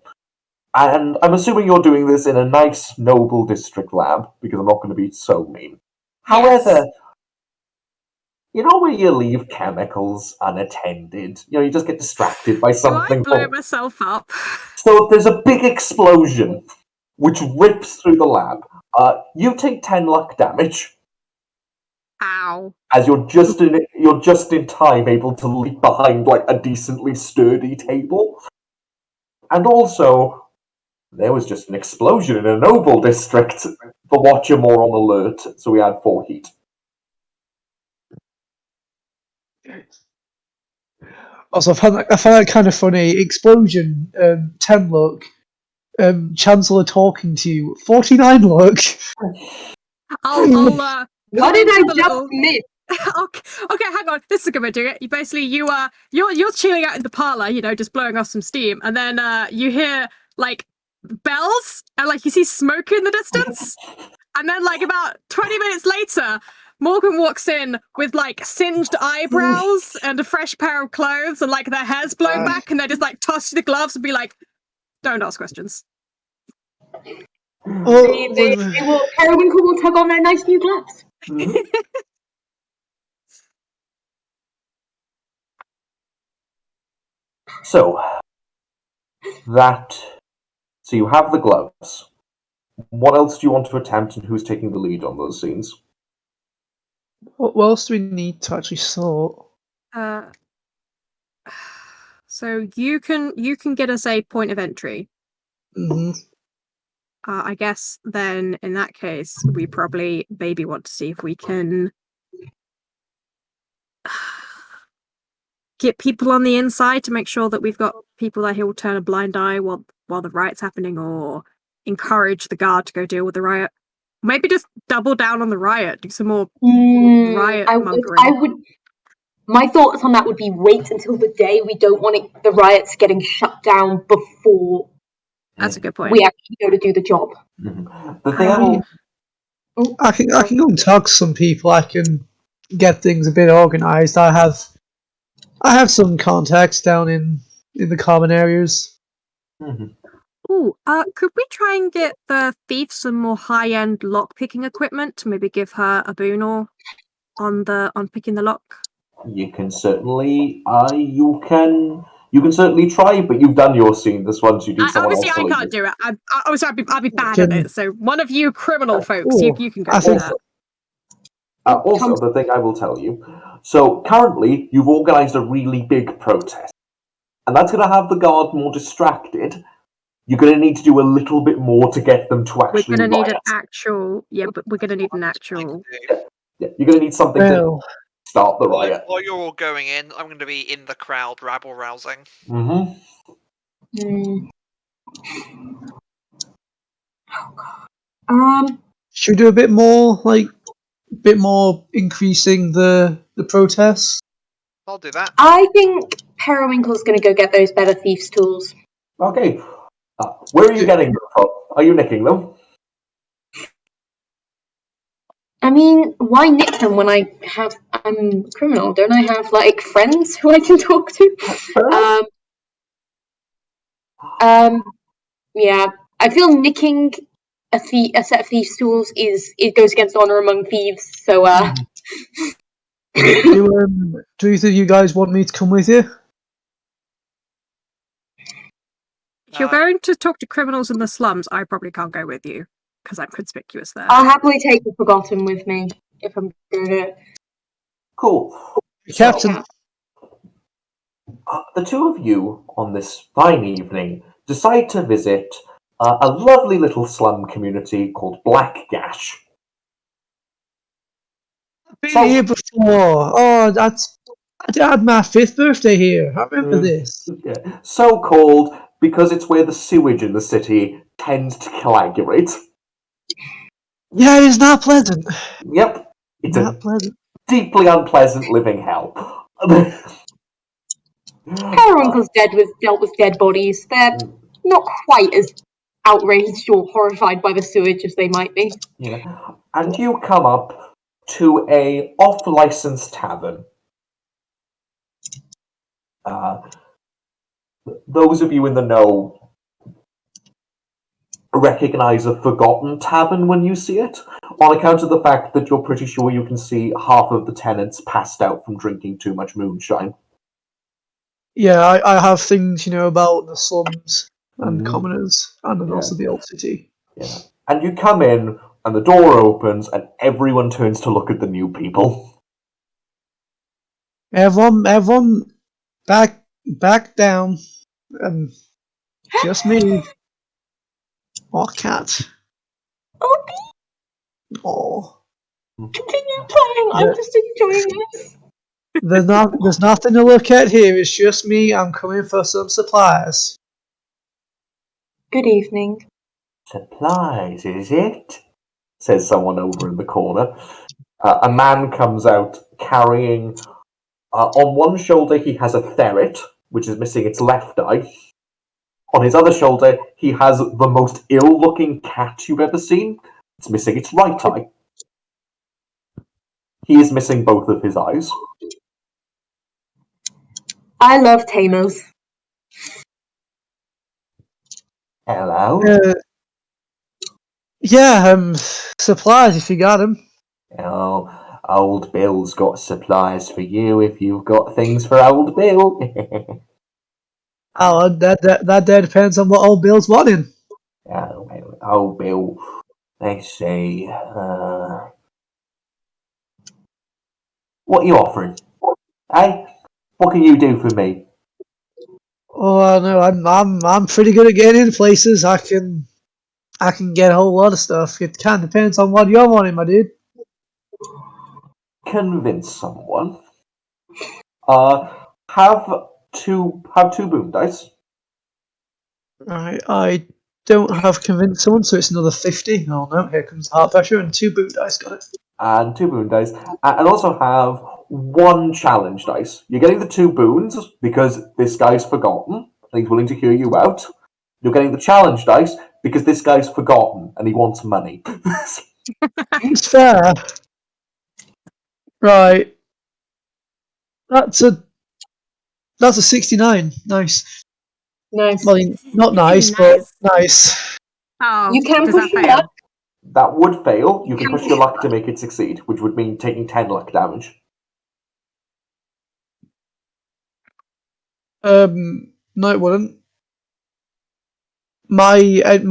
And I'm assuming you're doing this in a nice, noble district lab, because I'm not going to be so mean. However, you know when you leave chemicals unattended? You just get distracted by something.
Do I blow myself up?
So there's a big explosion, which rips through the lab. You take 10 luck damage.
Ow.
As you're just in time able to leap behind like a decently sturdy table. And also, there was just an explosion in a noble district. The Watcher more on alert, so we had 4 heat.
Also, I found that kind of funny. Explosion, 10 luck. Chancellor talking to you, 49 luck.
I'll
What did I just miss?
Okay, hang on. This is a good way of doing it. You're chilling out in the parlor, just blowing off some steam, and then you hear like bells and like you see smoke in the distance, and then like about 20 minutes later, Morgan walks in with like singed eyebrows and a fresh pair of clothes, and like their hair's blown back, and they just like toss you the gloves and be like, "Don't ask questions."
Periwinkle will tug on their nice new gloves.
Mm-hmm. So you have the gloves. What else do you want to attempt, and who's taking the lead on those scenes?
What else do we need to actually sort?
So you can get us a point of entry.
Hmm.
I guess then in that case we probably maybe want to see if we can get people on the inside to make sure that we've got people that will turn a blind eye while the riot's happening, or encourage the guard to go deal with the riot. Maybe just double down on the riot, do some more riot mongering.
I would. My thoughts on that would be wait until the day. We don't want the riots getting shut down before
That's a good point.
we actually go to do the job.
The thing
I can go and talk to some people. I can get things a bit organised. I have some contacts down in the common areas.
Ooh, could we try and get the thief some more high-end lock-picking equipment to maybe give her a boon or on picking the lock?
You can certainly, you can certainly try, but you've done your scene. This once you did someone else.
Obviously, I can't do it. I'd be bad at it. So one of you criminal folks, you can go.
I think
Also, the thing I will tell you. So currently, you've organised a really big protest, and that's going to have the guard more distracted. You're going to need to do a little bit more to get them to actually.
We're going to need
riot.
an actual. Yeah, but we're going to need an actual.
Yeah, you're going to need something to start the riot.
While you're all going in, I'm going to be in the crowd, rabble rousing.
Oh God.
Should we do a bit more, increasing the protests?
I'll do that.
I think Periwinkle's going to go get those better thieves' tools.
Okay. Where are you getting them from? Are you nicking them?
I mean, why nick them when I'm a criminal? Don't I have friends who I can talk to? Yeah. I feel nicking a set of thieves' tools it goes against honor among thieves. So
Do either of you guys want me to come with you?
If you're going to talk to criminals in the slums, I probably can't go with you because I'm conspicuous there.
I'll happily take the Forgotten with me if I'm doing it.
Cool.
Captain.
The two of you on this fine evening decide to visit a lovely little slum community called Black Gash.
I've been here before. Oh, I had my 5th birthday here. I remember this.
Yeah. So called because it's where the sewage in the city tends to coagulate.
Yeah, it is not pleasant.
Yep. It's
not pleasant.
Deeply unpleasant living hell.
Periwinkle's dealt with dead bodies. They're not quite as outraged or horrified by the sewage as they might be.
Yeah. And you come up to a off-licensed tavern. Those of you in the know recognize a Forgotten Tavern when you see it, on account of the fact that you're pretty sure you can see half of the tenants passed out from drinking too much moonshine.
Yeah, I have things, about the slums and commoners, and also the old city.
Yeah. And you come in, and the door opens, and everyone turns to look at the new people.
Everyone, back down. Just me. Oh, cat. Oh.
Continue playing. I'm just enjoying this.
There's nothing to look at here. It's just me. I'm coming for some supplies.
Good evening.
Supplies, is it? Says someone over in the corner. A man comes out carrying... on one shoulder he has a ferret, which is missing its left eye. On his other shoulder he has the most ill-looking cat you've ever seen. It's missing its right eye. He is missing both of his eyes.
I love tamers.
Hello?
Supplies if you got them.
Oh, old Bill's got supplies for you if you've got things for old Bill.
Oh, that depends on what old Bill's wanting.
Old Bill, let's see. What are you offering? Hey, what can you do for me?
Oh no, I'm pretty good at getting in places. I can get a whole lot of stuff. It kind of depends on what you're wanting, my dude.
Convince someone. Have two boom dice.
I don't have convinced someone, so it's another 50. Oh no, here comes the heart pressure and 2 boot dice. Got it.
And 2 boon dice, and also have 1 challenge dice. You're getting the 2 boons because this guy's forgotten and he's willing to hear you out. You're getting the challenge dice because this guy's forgotten and he wants money.
It's fair. Right. That's a 69. Nice.
Nice.
Well, not nice, but nice.
Oh,
You can
does
push
that
your
fail?
luck.
That would fail. You can push your luck to make it succeed, which would mean taking 10 luck damage.
No, it wouldn't. My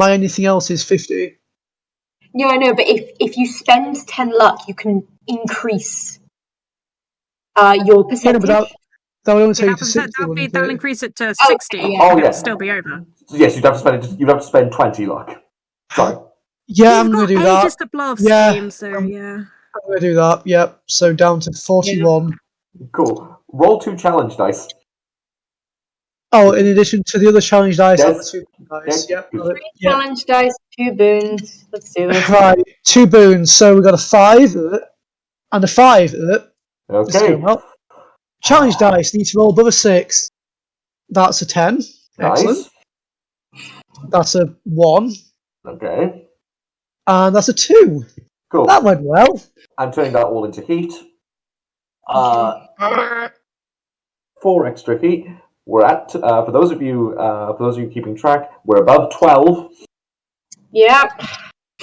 anything else is 50.
Yeah, I know, but if you spend 10 luck, you can increase your
Yeah, no,
percentage.
but that would only
Yeah,
take you to 60, wouldn't
that'll
it?
increase it to 60,
yeah.
but
Oh,
it'll
yeah.
still be over.
Yes, you'd have to spend 20 luck. Sorry.
Yeah,
We've
I'm gonna
got
do that.
ages to blow off
Yeah,
steam, so yeah.
I'm gonna do that. Yep. So down to 41.
Cool. Roll 2 challenge dice.
Oh, in addition to the other challenge dice and the
Yes.
2 dice.
Yes.
Yep. Got it.
3
Yep.
challenge dice, 2 boons. Let's do this.
Right. 2 boons. So we got a 5 and a 5. Just
Okay.
going up. Challenge dice need to roll above a 6. That's a 10. Excellent.
Nice.
That's a 1.
Okay.
And that's a 2.
Cool.
That went well.
I'm turning that all into heat. 4 extra heat. We're at for those of you keeping track, we're above 12.
Yep.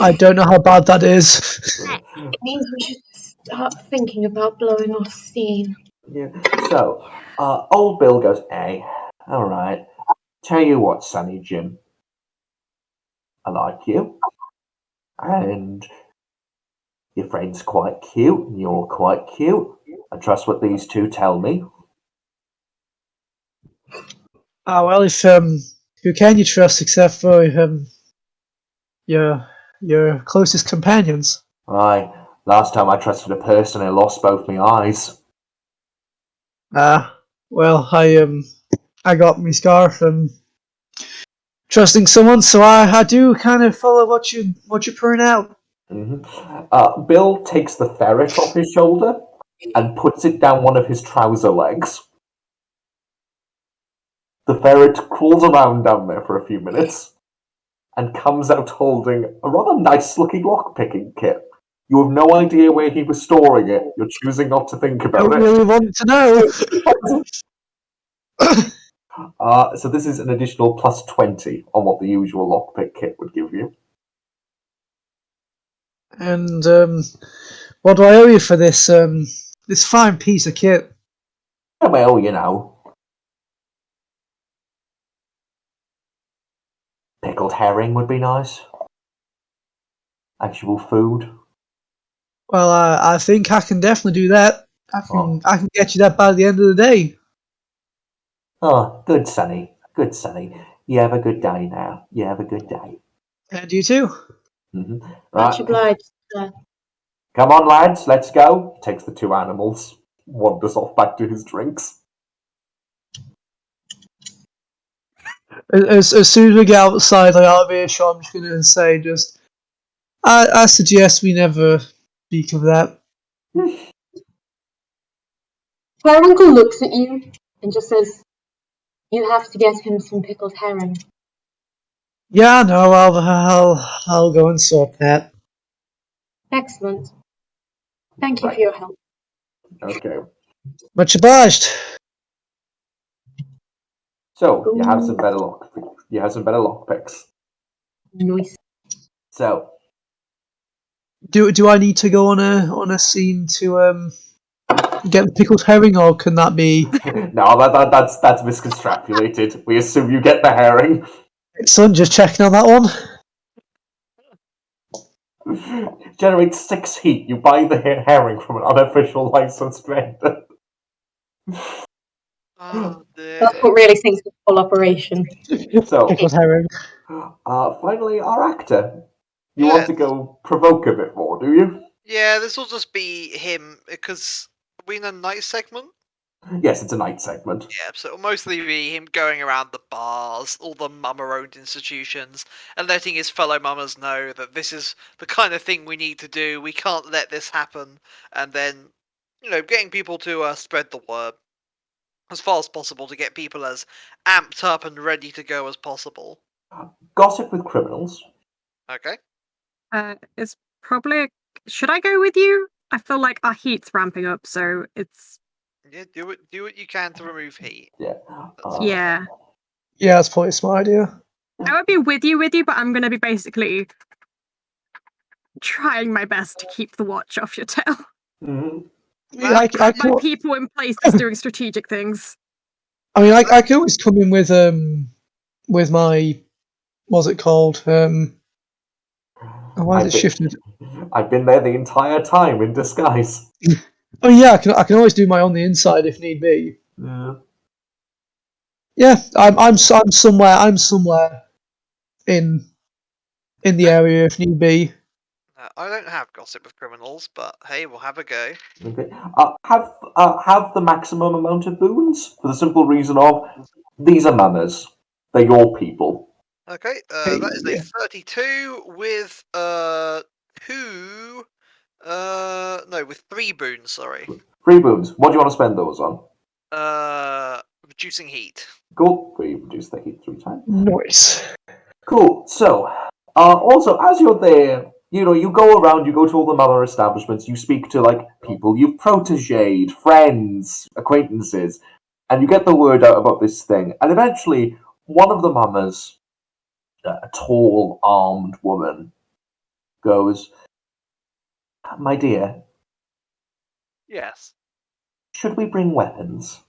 I don't know how bad that is.
It means we should start thinking about blowing off steam.
Yeah. So, old Bill goes, "Hey, all right. Tell you what, Sonny Jim, I like you, and your friend's quite cute, and you're quite cute. I trust what these two tell me.
Well, if who can you trust except for your closest companions?
Aye, last time I trusted a person, I lost both my eyes.
Well, I got my scar from trusting someone, so I do kind of follow what you're putting out.
Bill takes the ferret off his shoulder and puts it down one of his trouser legs. The ferret crawls around down there for a few minutes and comes out holding a rather nice-looking lock-picking kit. You have no idea where he was storing it. You're choosing not to think
I
about
don't
it.
really want to know.
So this is an additional plus 20 on what the usual lockpick kit would give you.
And what do I owe you for this this fine piece of kit?
Well, you know. Pickled herring would be nice. Actual food.
Well, I think I can definitely do that. I can get you that by the end of the day.
Oh, good, Sonny. Good, Sonny. You have a good day now. You have a good day.
And you too.
Right.
Much obliged, sir.
Come on, lads, let's go. Takes the 2 animals, wanders off back to his drinks.
As soon as we get outside, like out of earshot, I'm just gonna say, I suggest we never speak of that.
Uncle looks at you and just says, "You have to get him some pickled herring."
Yeah, no, I'll go and sort that.
Excellent. Thank you for your help.
Okay.
Much obliged.
So you have some better lockpicks.
Nice.
So
Do I need to go on a scene to get the pickled herring, or can that be?
no, that's misconstructed. We assume you get the herring.
Son, just checking on that one.
Generates 6 heat. You buy the herring from an unofficial licensed vendor.
Oh
That's
dear.
what really sinks the full operation.
So,
Pickled herring.
finally, our actor. You
Yeah.
want to go provoke a bit more, do you?
Yeah, this will just be him because we in a night segment.
Yes, it's a night segment.
Yeah, so it'll mostly be him going around the bars, all the mummer-owned institutions, and letting his fellow mummers know that this is the kind of thing we need to do. We can't let this happen, and then, getting people to spread the word as far as possible to get people as amped up and ready to go as possible.
Gossip with criminals.
Okay.
It's probably. Should I go with you? I feel like our heat's ramping up, so it's.
Yeah, do what you can to remove heat.
Yeah.
Yeah.
Yeah, that's probably a smart idea.
I would be with you, but I'm gonna be basically trying my best to keep the watch off your tail.
Mhm.
I
Have my
can,
people in place that's doing strategic things.
I can always come in with my what's it called? Why is it shifted?
I've been there the entire time in disguise.
Oh yeah, I can always do my on the inside if need be.
Yeah.
Yeah, I'm somewhere in the area if need be.
I don't have gossip with criminals, but hey, we'll have a go.
Okay. Have the maximum amount of boons for the simple reason of these are manners. They're your people.
Okay,
Hey,
that is
yeah.
a 32 with two no, with 3 boons, sorry.
3 boons. What do you want to spend those on?
Reducing heat.
Cool. We reduce the heat 3 times.
Nice.
Cool. So, also as you're there, you go around, you go to all the mother establishments, you speak to like people you've protéged, friends, acquaintances, and you get the word out about this thing. And eventually, one of the mamas, a tall, armed woman, goes, "My dear,
Yes.
should we bring weapons?"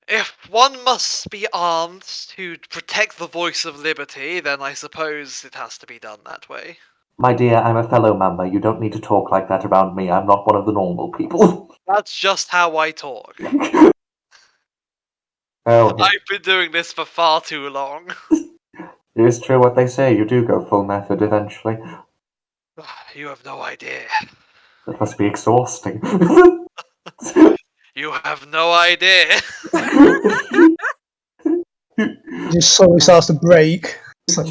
If one must be armed to protect the voice of liberty, then I suppose it has to be done that way.
My dear, I'm a fellow mama. You don't need to talk like that around me. I'm not one of the normal people.
That's just how I talk.
Oh,
I've been doing this for far too long.
it is true what they say. You do go full method eventually.
You have no idea.
That must be exhausting.
You have no idea.
It just slowly starts to break. It's like,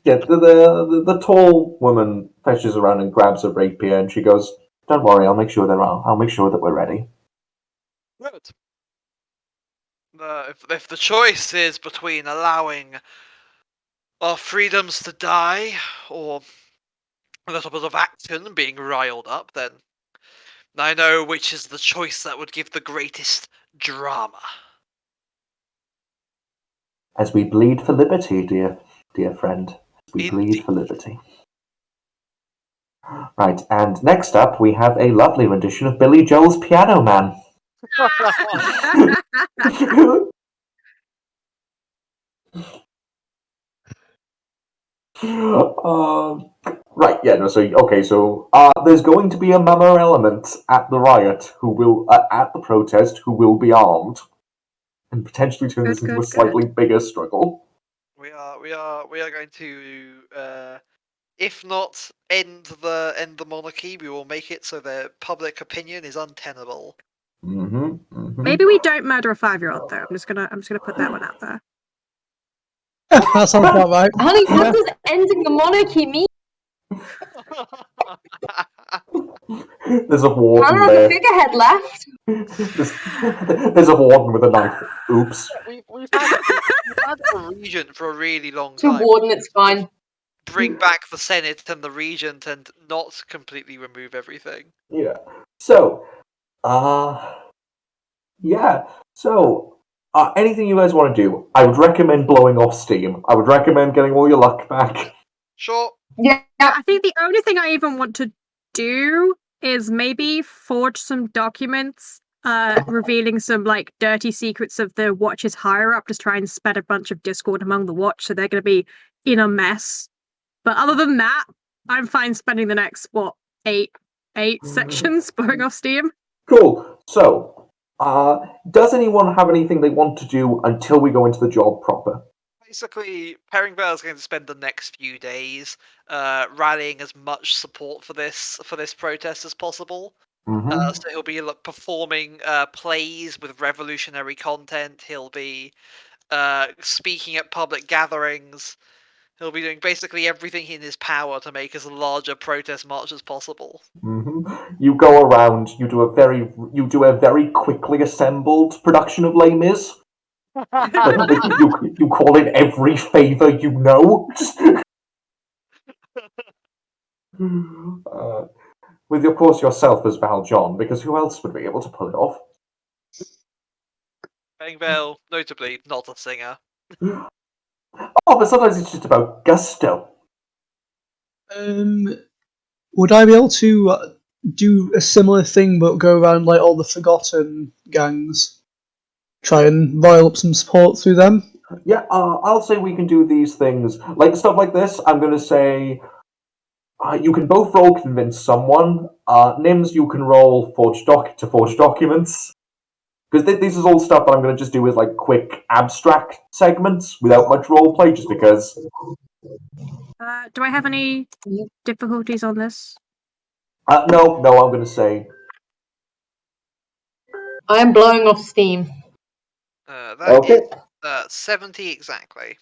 Yeah, the tall woman fetches around and grabs a rapier, and she goes, "Don't worry, I'll make sure I'll make sure that we're ready."
Good. If the choice is between allowing our freedoms to die or a little bit of action being riled up, then I know which is the choice that would give the greatest drama.
As we bleed for liberty, dear friend. As we bleed
Indeed.
for liberty. Right, and next up we have a lovely rendition of Billy Joel's Piano Man. Right, yeah, no, so there's going to be a mama element at the riot who will, at the protest, who will be armed, and potentially turn this into a slightly bigger struggle.
We are going to, if not end the monarchy, we will make it so that public opinion is untenable.
Maybe we don't murder a 5-year-old though. I'm just gonna put that one out there.
that sounds about right.
Honey, what
Yeah.
does ending the monarchy mean?
There's a warden
Hannah has a
there.
figurehead left.
There's a warden with a knife. Oops.
We've had a regent for a really long
To
time.
warden, it's fine.
Bring back the Senate and the regent and not completely remove everything.
Yeah. So, yeah. So, anything you guys want to do, I would recommend blowing off steam. I would recommend getting all your luck back.
Sure.
Yeah.
I think the only thing I even want to do is maybe forge some documents revealing some like dirty secrets of the watch's higher up, just try and spread a bunch of discord among the watch, so they're going to be in a mess. But other than that, I'm fine spending the next, eight sections blowing off steam.
Cool. So, does anyone have anything they want to do until we go into the job proper?
Basically, Perringbell is going to spend the next few days rallying as much support for this protest as possible.
Mm-hmm.
So he'll be performing plays with revolutionary content. He'll be speaking at public gatherings. He'll be doing basically everything in his power to make as large a protest march as possible.
Mm-hmm. You go around. You do a very quickly assembled production of Les Mis. you call in every favor you know. With, of course, yourself as Val John, because who else would be able to pull it off?
Perringbell, notably not a singer.
Oh, but sometimes it's just about gusto.
Would I be able to do a similar thing, but go around like all the forgotten gangs, try and rile up some support through them?
Yeah, I'll say we can do these things. Like stuff like this, I'm going to say you can both roll convince someone. Nims, you can roll forge documents. Because this is all stuff that I'm going to just do as like quick abstract segments without much roleplay, just because.
Do I have any difficulties on this?
No, I'm going to say.
I'm blowing off steam.
That is 70 exactly.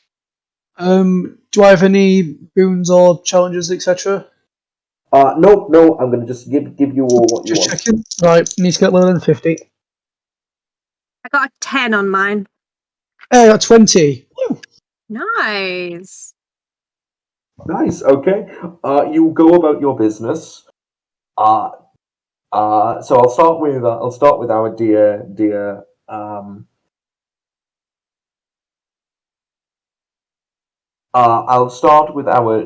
Do I have any boons or challenges, etc.?
No, I'm going to just give you all what you
Just
want.
checking. Right, need to get lower than 50.
I got a 10 on mine.
Hey, I got 20. Woo.
Nice.
Nice. Okay. You go about your business. So I'll start with our dear. I'll start with our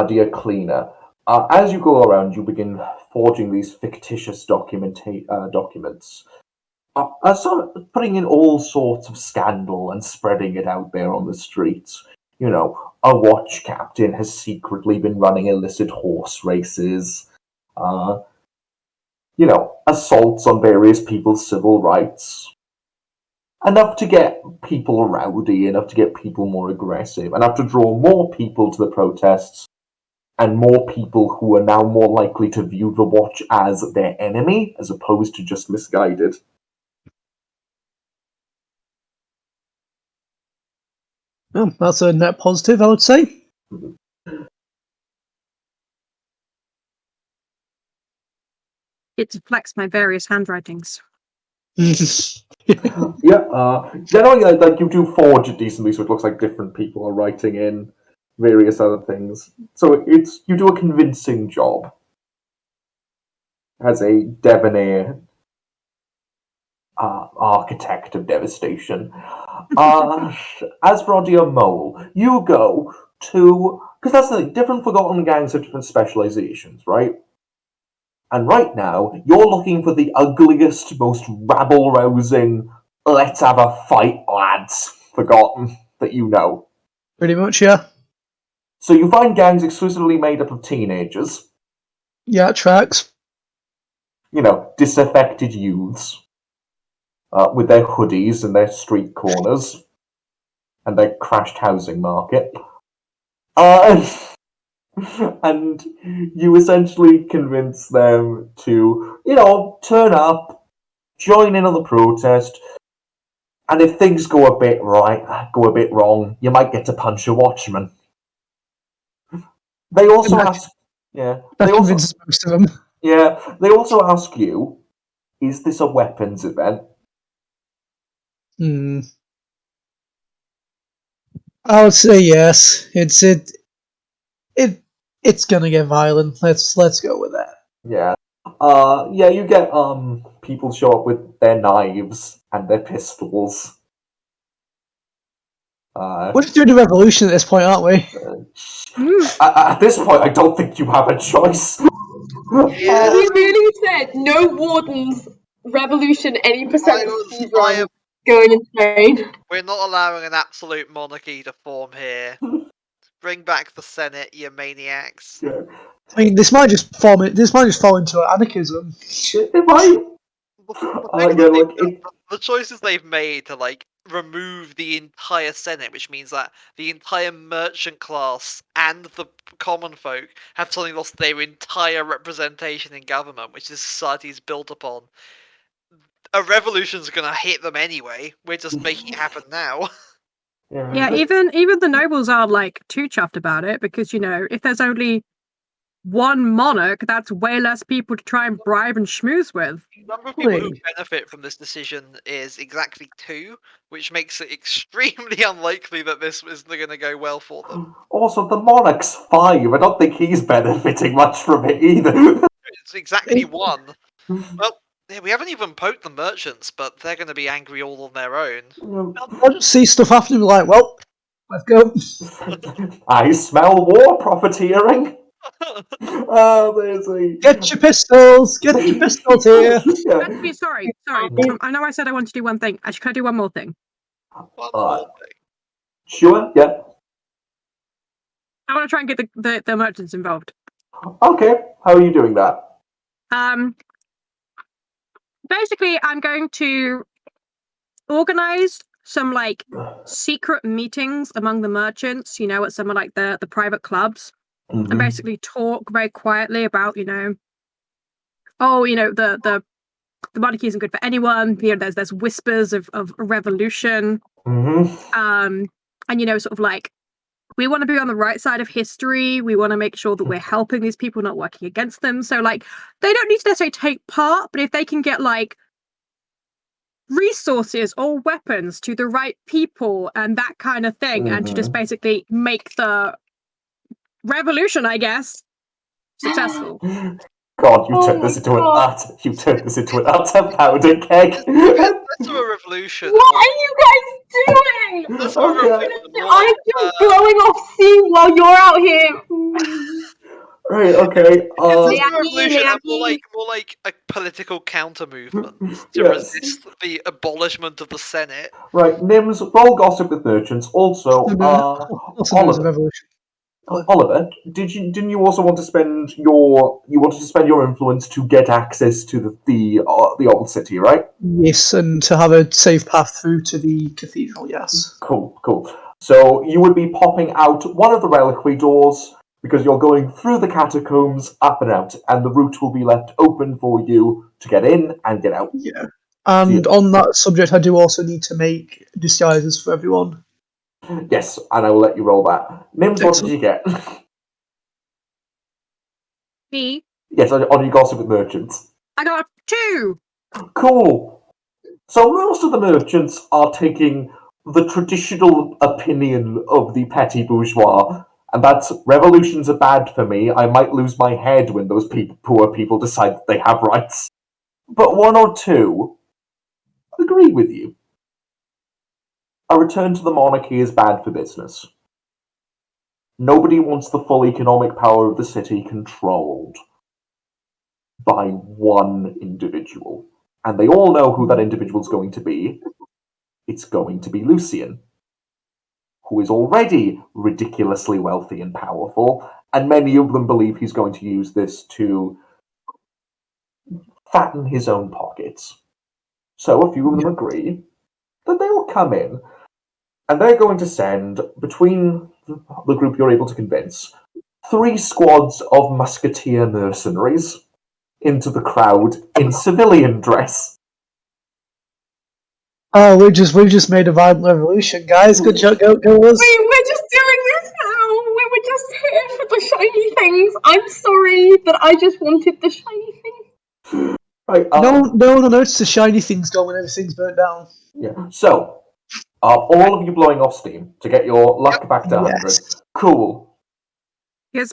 dear cleaner. As you go around, you begin forging these fictitious documents. Sort of putting in all sorts of scandal and spreading it out there on the streets. You know, a watch captain has secretly been running illicit horse races. Assaults on various people's civil rights. Enough to get people rowdy, enough to get people more aggressive, enough to draw more people to the protests, and more people who are now more likely to view the watch as their enemy, as opposed to just misguided.
Oh, that's a net positive, I would say.
It deflects my various handwritings.
Generally, like you do forge it decently, so it looks like different people are writing in various other things. So you do a convincing job as a debonair architect of devastation. As for our dear Mole, you go to, because that's the thing, different forgotten gangs have different specializations, right? And right now, you're looking for the ugliest, most rabble-rousing, let's have a fight, lads, forgotten, that you know.
Pretty much, yeah.
So you find gangs exclusively made up of teenagers.
Yeah, it tracks.
Disaffected youths. With their hoodies and their street corners. And their crashed housing market. And you essentially convince them to, turn up, join in on the protest, and if things go a bit wrong, you might get to punch a watchman. They also ask,
That convinces most of them.
Yeah, they also ask you, is this a weapons event?
I would say yes. It's gonna get violent. Let's go with that.
Yeah. You get people show up with their knives and their pistols.
We're just doing a revolution at this point, aren't we?
At this point, I don't think you have a choice.
Yeah.
He really said no wardens, revolution, any percent of speed run. going insane.
We're not allowing an absolute monarchy to form here. Bring back the Senate, you maniacs.
Yeah.
I mean, this might just fall into anarchism.
It might.
The choices they've made to like remove the entire Senate, which means that the entire merchant class and the common folk have suddenly lost their entire representation in government, which this society is built upon. A revolution's gonna hit them anyway. We're just making it happen now.
Yeah, even the nobles are like too chuffed about it because, you know, if there's only one monarch, that's way less people to try and bribe and schmooze with.
The number of people who
Wait.
benefit from this decision is exactly 2, which makes it extremely unlikely that this is going to go well for them.
Also, the monarch's 5. I don't think he's benefiting much from it either.
It's exactly 1. Well, yeah, we haven't even poked the merchants, but they're going to be angry all on their own.
I'll just see stuff happening and be like, well, let's go.
I smell war profiteering. There's a...
Get your pistols here.
Actually, sorry. I know I said I wanted to do one thing. Actually, can I do one more thing?
One more thing.
Sure, yeah.
I want to try and get the merchants involved.
Okay, how are you doing that?
Basically, I'm going to organize some like secret meetings among the merchants, you know, at some of like the private clubs, and basically talk very quietly about, you know, the monarchy isn't good for anyone. You know, there's whispers of a revolution, and you know, sort of like we want to be on the right side of history. We want to make sure that we're helping these people, not working against them. So like, they don't need to necessarily take part, but if they can get like resources or weapons to the right people and that kind of thing, and to just basically make the revolution, I guess, successful.
God, you turned this into an utter powder keg.
That's a revolution.
What are you guys doing?
That's a revolution.
I'm just blowing off steam while you're out here.
Right, okay.
That's a revolution, more like a political counter movement to resist the abolishment of the Senate.
Right, Nims, roll gossip with merchants. Also, Oliver, didn't you also want to spend your influence to get access to the old city, right?
Yes, and to have a safe path through to the cathedral. Yes.
Cool. So you would be popping out one of the reliquary doors because you're going through the catacombs, up and out, and the route will be left open for you to get in and get out.
Yeah. And on that subject, I do also need to make disguises for everyone.
Yes, and I will let you roll that. Nims, what did you get?
Me?
Yes, on your gossip with merchants.
I got 2!
Cool. So most of the merchants are taking the traditional opinion of the petty bourgeois, and that's revolutions are bad for me. I might lose my head when those poor people decide that they have rights. But 1 or 2 agree with you. A return to the monarchy is bad for business. Nobody wants the full economic power of the city controlled by one individual. And they all know who that individual is going to be. It's going to be Lucian, who is already ridiculously wealthy and powerful, and many of them believe he's going to use this to fatten his own pockets. So a few of them agree that they'll come in, and they're going to send, between the group you're able to convince, 3 squads of musketeer mercenaries into the crowd in civilian dress.
Oh, we just made a violent revolution, guys. Good job, go us.
We're just doing this now. We were just here for the shiny things. I'm sorry that I just wanted the shiny things.
Right. No one noticed the shiny things go when everything's burnt down.
Yeah. So, all of you blowing off steam to get your luck back to 100.
Yes.
Cool.
Yes.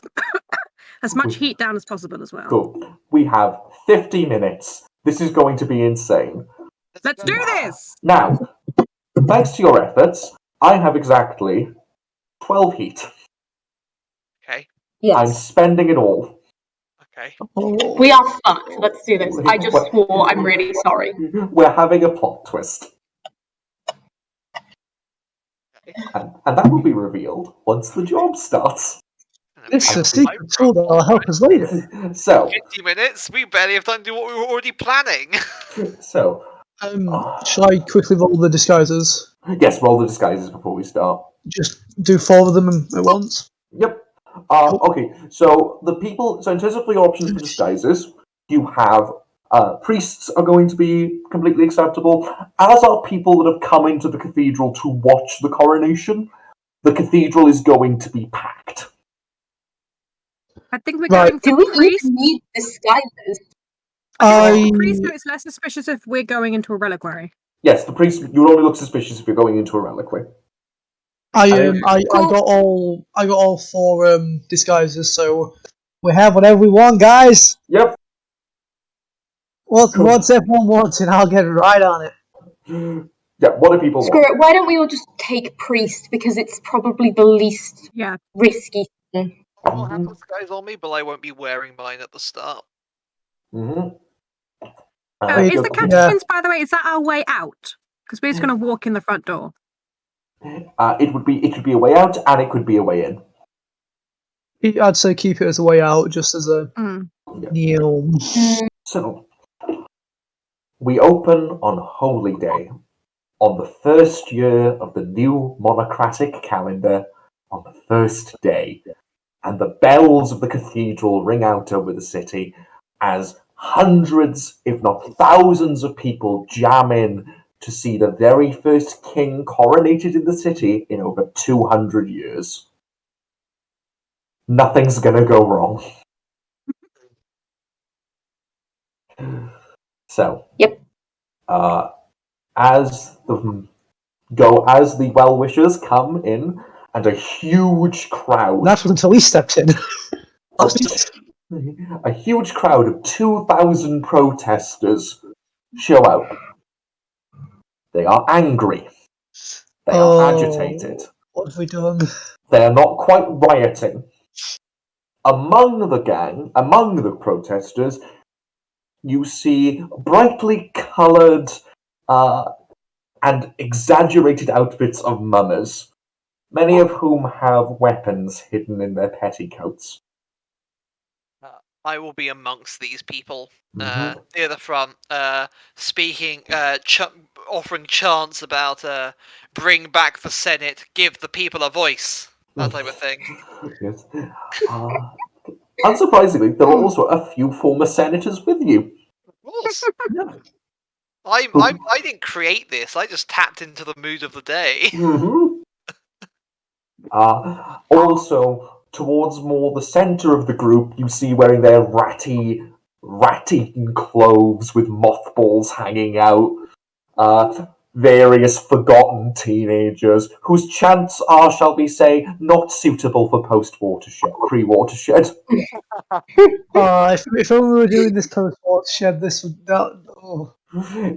As much heat down as possible as well.
Cool. We have 50 minutes. This is going to be insane.
Let's do this!
Now, thanks to your efforts, I have exactly 12 heat.
Okay.
Yes.
I'm spending it all.
Okay.
We are fucked. Let's do this. I just swore. I'm really sorry.
We're having a plot twist. And that will be revealed once the job starts.
This is a
I-
secret tool that will help us later.
So,
50 minutes? We barely have time to do what we were already planning.
so
Shall I quickly roll the disguises?
yes, roll the disguises before we start.
Just do 4 of them at once?
Yep. Okay, so in terms of your options for disguises, you have priests are going to be completely acceptable, as are people that have come into the cathedral to watch the coronation. The cathedral is going to be packed.
I think we're
Right.
going for
Do we
priest.
even need disguises?
I think priest, so it's less suspicious if we're going into a reliquary.
Yes, the priest. You will only look suspicious if you're going into a reliquary.
I got all 4 disguises, so we have whatever we want, guys.
Yep.
What's everyone wants, and I'll get right on it.
Yeah. What do people
Screw
want?
it. Why don't we all just take priest because it's probably the least
Yeah.
risky thing.
I will have disguise on me, but I won't be wearing mine at the start.
Mm-hmm.
Is the catechins, by the way, is that our way out? Because we're just going to walk in the front door.
It could be a way out, and it could be a way in.
I'd say keep it as a way out, just as a kneel.
So, we open on Holy Day, on the first year of the new monocratic calendar, on the first day, and the bells of the cathedral ring out over the city as hundreds, if not thousands, of people jam in to see the very first king coronated in the city in over 200 years. Nothing's gonna go wrong. So,
Yep.
As the well-wishers come in, and a huge crowd.
That was until he stepped in.
A huge crowd of 2,000 protesters show up. They are angry. They are agitated.
What have we done?
They are not quite rioting. Among the protesters, you see brightly coloured and exaggerated outfits of mummers, many of whom have weapons hidden in their petticoats.
I will be amongst these people
Mhm.
near the front, speaking, offering chants about bring back the Senate, give the people a voice, that type of thing.
Yes. Unsurprisingly, there are also a few former senators with you.
Of course. I didn't create this. I just tapped into the mood of the day.
Mm-hmm. Also, towards more the center of the group, you see wearing their rat-eaten clothes with mothballs hanging out. Various forgotten teenagers whose chants are, shall we say, not suitable for pre-watershed.
If only we were doing this post-watershed, this would...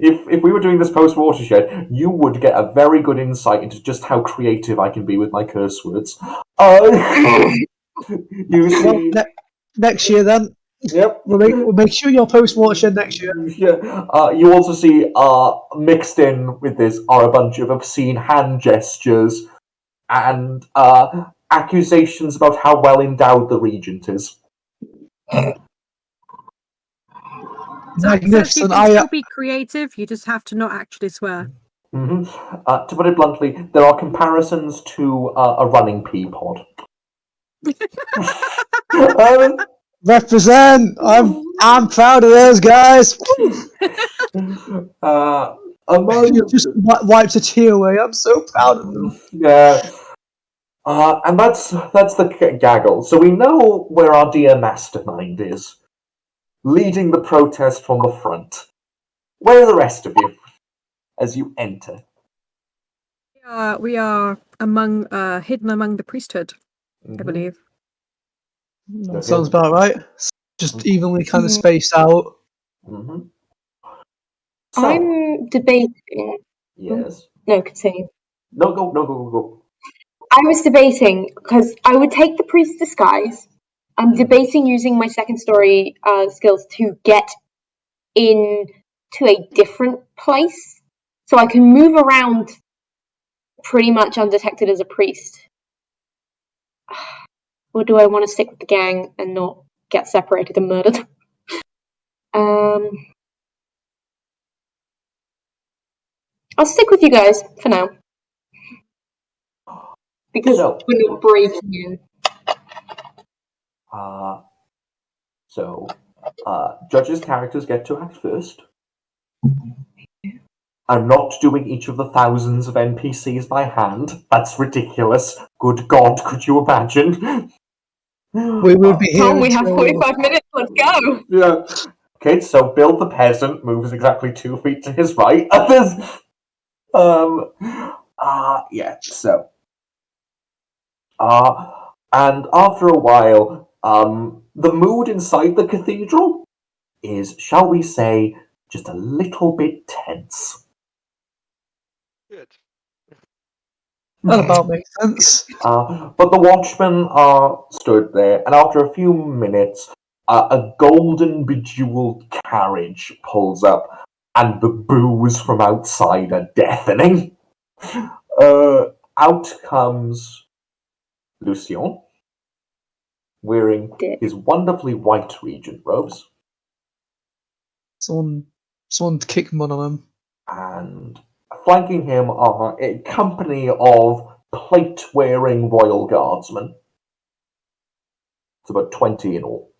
If we were doing this post-watershed, you would get a very good insight into just how creative I can be with my curse words. You see...
Well, next year, then.
Yep.
We'll make sure you're post-watershed next year.
Yeah. You also see mixed in with this are a bunch of obscene hand gestures and accusations about how well endowed the regent is.
So it says you
Magnificent.
can still be creative, you just have to not actually swear.
Mm-hmm. To put it bluntly, there are comparisons to a running pea pod.
Represent. I'm proud of those guys. Just wipes a tear away. I'm so proud of them.
Yeah. And that's the gaggle. So we know where our dear mastermind is, leading the protest from the front. Where are the rest of you as you enter?
We are among hidden among the priesthood, I believe.
That sounds about right. Just evenly kind of spaced out.
Mm-hmm. So,
I'm debating.
yes.
No, continue.
No, go.
I was debating because I would take the priest disguise. I'm debating using my second story skills to get in to a different place, so I can move around pretty much undetected as a priest. Or do I want to stick with the gang and not get separated and murdered? I'll stick with you guys for now. Because we're not breaking in.
Judges' characters get to act first. I'm not doing each of the thousands of NPCs by hand. That's ridiculous. Good God, could you imagine?
We would be here.
Tom, we have 45 minutes. Let's go.
Yeah. Okay, so Bill the peasant moves exactly 2 feet to his right. And after a while, the mood inside the cathedral is, shall we say, just a little bit tense.
Good.
That about makes sense.
But the watchmen are stood there, and after a few minutes, a golden bejeweled carriage pulls up, and the boos from outside are deafening. Out comes Lucien, wearing his wonderfully white regent robes.
Someone kick one on him.
And flanking him are a company of plate-wearing royal guardsmen. It's about 20 in all.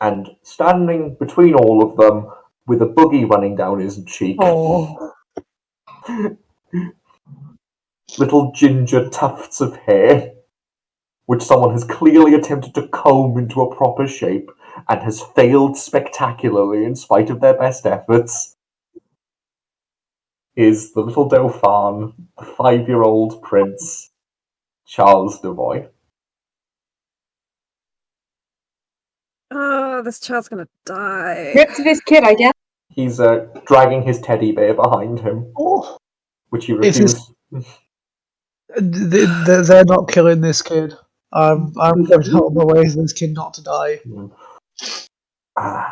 And standing between all of them, with a boogie running down his cheek, little ginger tufts of hair, which someone has clearly attempted to comb into a proper shape, and has failed spectacularly in spite of their best efforts, is the little Dauphin, the 5-year-old Prince, Charles de Voy.
Oh, this child's gonna die.
Rip to this kid, I guess.
He's dragging his teddy bear behind him, which he refused.
They're not killing this kid. I'm going out of my way for this kid not to die.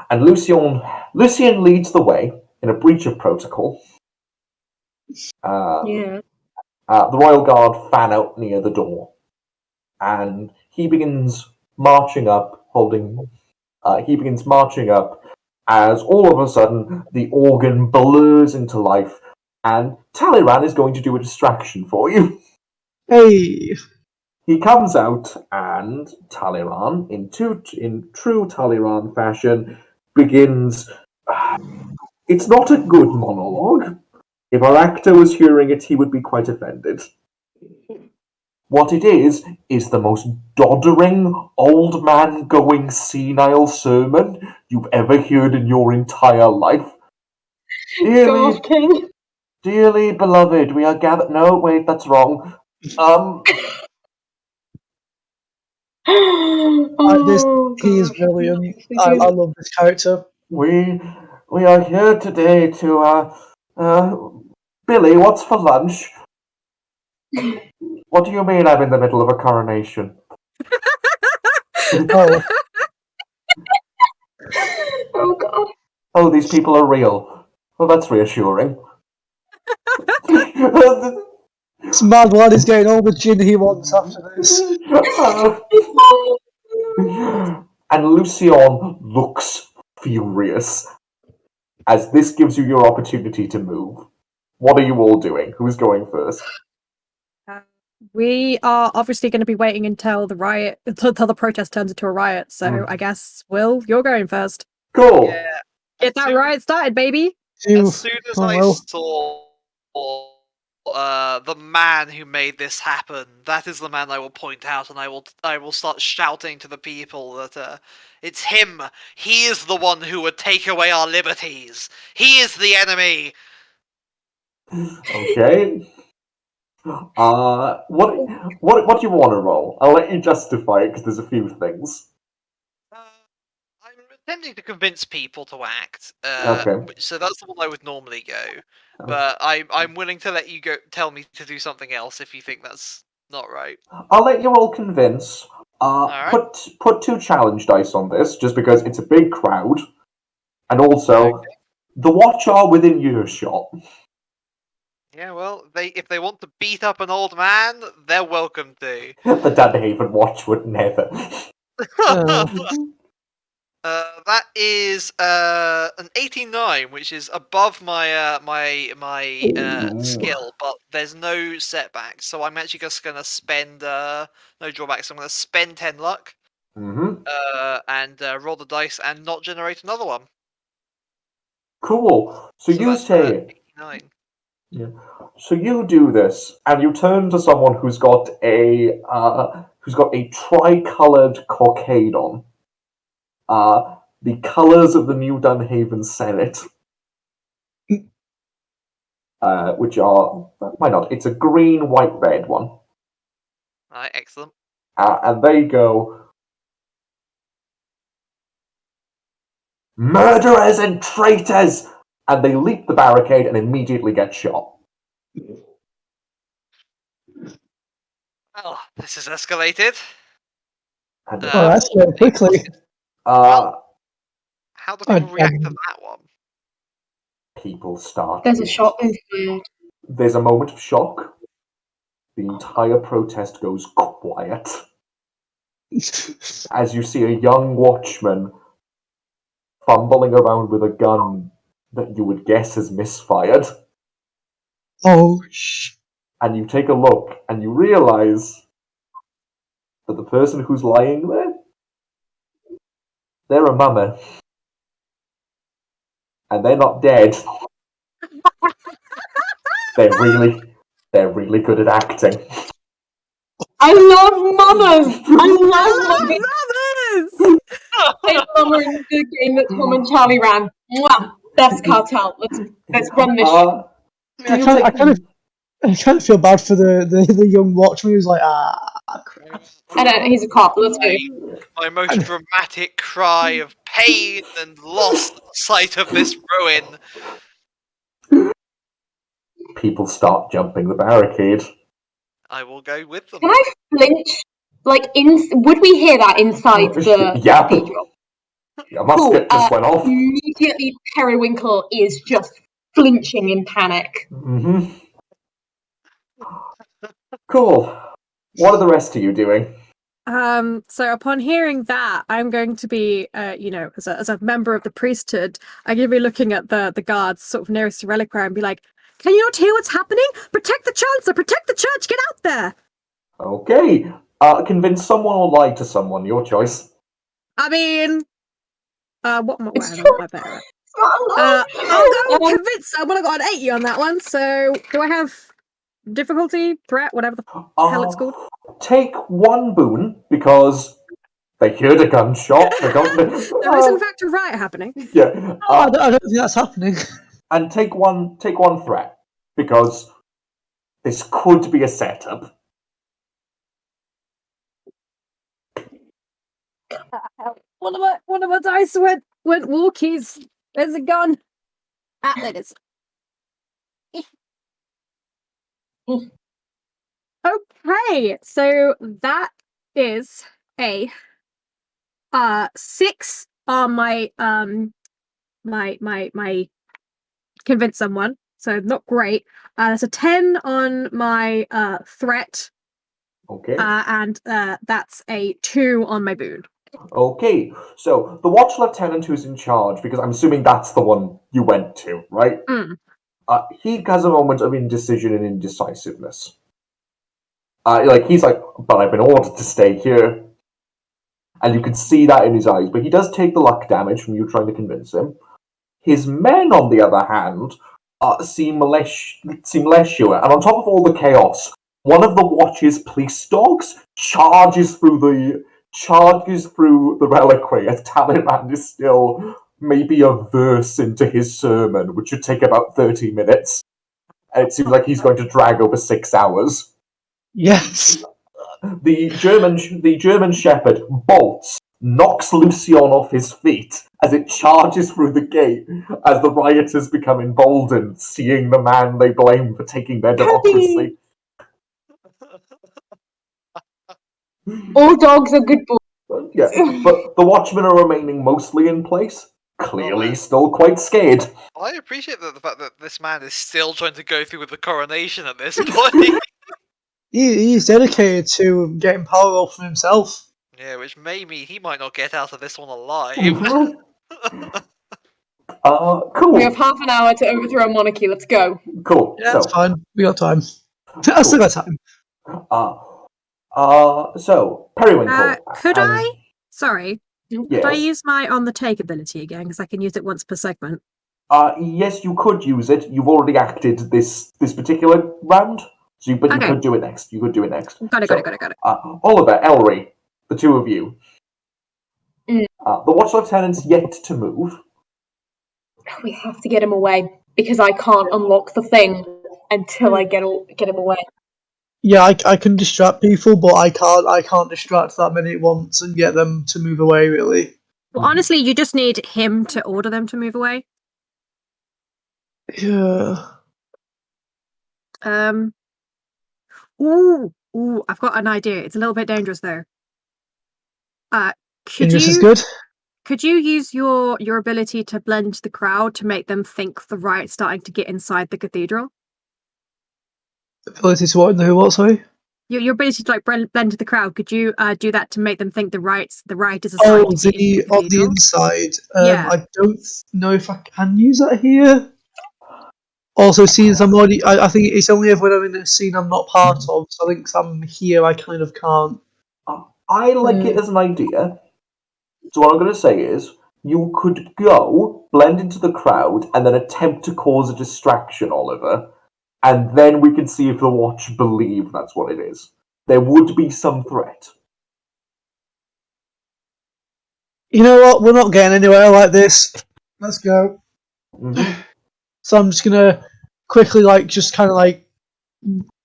And Lucien leads the way in a breach of protocol. The Royal Guard fan out near the door, and he begins marching up, as all of a sudden the organ blurs into life, and Talleyrand is going to do a distraction for you.
Hey!
He comes out, and Talleyrand, in true Talleyrand fashion, begins. It's not a good monologue. If our actor was hearing it, he would be quite offended. What it is the most doddering, old man going senile sermon you've ever heard in your entire life. Dearly beloved, we are gathered. No, wait, that's wrong.
He is brilliant. I love this character.
We are here today to Billy, what's for lunch? What do you mean I'm in the middle of a coronation?
Oh.
Oh god.
Oh, these people are real. Well, that's reassuring.
This mad lad is getting all the gin he wants after this.
And Lucien looks furious, as this gives you your opportunity to move. What are you all doing? Who's going first?
We are obviously going to be waiting until the protest turns into a riot. So I guess, Will, you're going first.
Cool.
Yeah.
Get that riot started, baby.
As soon as I saw the man who made this happen, that is the man I will point out, and I will start shouting to the people that it's him. He is the one who would take away our liberties. He is the enemy.
Okay. What do you want to roll? I'll let you justify it because there's a few things.
I'm attempting to convince people to act.
Okay.
So that's the one I would normally go. But I'm willing to let you go. Tell me to do something else if you think that's not right.
I'll let you all convince.
Right.
Put 2 challenge dice on this, just because it's a big crowd, and also the watch are within earshot.
Yeah, well, if they want to beat up an old man, they're welcome to.
The Dunhaven Watch would never.
That is an 89, which is above my skill, but there's no setbacks, so I'm actually just gonna spend no drawbacks. I'm gonna spend 10 luck,
Mm-hmm.
and roll the dice and not generate another one.
Cool. So you
that's,
say
89.
Yeah. So you do this, and you turn to someone who's got a tricolored cockade on. The colours of the New Dunhaven Senate, which are why not? It's a green, white, red one,
Alright, excellent.
and they go murderers and traitors, and they leap the barricade and immediately get shot.
Well, this has escalated.
And
Oh, that's very quickly.
How do people
I-
react to that one?
people start.
There's a shot inspired.
There's a moment of shock. The entire protest goes quiet as you see a young watchman fumbling around with a gun that you would guess is misfired.
Oh,
And you take a look and you realize that the person who's lying there, they're a mummy. And they're not dead. They're really good at acting.
I love mothers! I love mothers! Hey, Mama in the game that Tom and Charlie ran. Mwah! Best cartel. Let's run this shit.
I kind of feel bad for the young watchman who's like, crap.
I know, he's a cop. Let's go.
My most dramatic cry of pain and loss at the sight of this ruin.
People start jumping the barricade.
I will go with them.
Can I flinch? Would we hear that inside the
Yeah.
cathedral?
A musket just went off.
Immediately, Periwinkle is just flinching in panic.
Mm-hmm. Cool. What are the rest of you doing?
So upon hearing that, I'm going to be, as a member of the priesthood, I'm going to be looking at the guards sort of nearest the reliquary and be like, can you not hear what's happening? Protect the Chancellor! Protect the church! Get out there!
Okay. Convince someone or lie to someone, your choice.
I mean, what am I
It's
wearing?
true.
What am I better at? I'll go convince someone. I got an 80 on that one, so do I have difficulty, threat, whatever the hell it's called?
Take one boon, because they heard a gunshot. They don't know.
There is in fact a riot happening.
Yeah.
I don't think that's happening.
And take one threat, because this could be a setup.
One of my dice went walkies. There's a gun. There it is. Okay, so that is a 6 on my my convince someone. So not great. There's a 10 on my threat.
Okay.
And that's a 2 on my boon.
Okay, so the watch lieutenant who's in charge, because I'm assuming that's the one you went to, right? He has a moment of indecision and indecisiveness. He's like, but I've been ordered to stay here. And you can see that in his eyes, but he does take the luck damage from you trying to convince him. His men, on the other hand, seem less sure, and on top of all the chaos, one of the watch's police dogs charges through the reliquary as Talleyrand is still maybe a verse into his sermon, which should take about 30 minutes. And it seems like he's going to drag over 6 hours.
Yes.
The German shepherd bolts, knocks Lucian off his feet as it charges through the gate as the rioters become emboldened, seeing the man they blame for taking their democracy.
All dogs are good boys.
Yeah, but the watchmen are remaining mostly in place. clearly still quite scared.
I appreciate the fact that this man is still trying to go through with the coronation at this point.
He's dedicated to getting power up for himself.
Yeah, which may mean he might not get out of this one alive.
Mhm.
We
Cool.
have half an hour to overthrow a monarchy. Let's go.
Cool.
Yeah, that's fine. We got time. I still got time.
So Periwinkle.
Could I? Sorry.
Nope.
Could I
Yes.
use my on the take ability again? Because I can use it once per segment.
Yes, you could use it. You've already acted this particular round, so you
Okay.
could do it next. You could do it next.
Got it.
Oliver, Ellery, the two of you.
Mm.
The Watch Lieutenant's yet to move.
We have to get him away because I can't unlock the thing until I get him away.
Yeah, I can distract people, but I can't distract that many at once and get them to move away, really.
Well, honestly, you just need him to order them to move away.
Yeah.
Ooh, I've got an idea. It's a little bit dangerous though.
Dangerous is good.
Could you use your ability to blend the crowd to make them think the riot's starting to get inside the cathedral?
Ability to what in the what, sorry?
Your ability to like blend the crowd. Could you do that to make them think the rioters are
Oh,
starting to get into the
on the
cathedral?
inside.
Yeah.
I don't know if I can use that here. Also, since I'm already, I think it's only if when I'm in a scene I'm not part of. So I think 'cause I'm here, I kind of can't.
I like it as an idea. So what I'm going to say is, you could go, blend into the crowd, and then attempt to cause a distraction, Oliver. And then we can see if the Watch believe that's what it is. There would be some threat.
You know what? We're not getting anywhere like this. Let's go.
Mm-hmm.
So I'm just gonna quickly, just kind of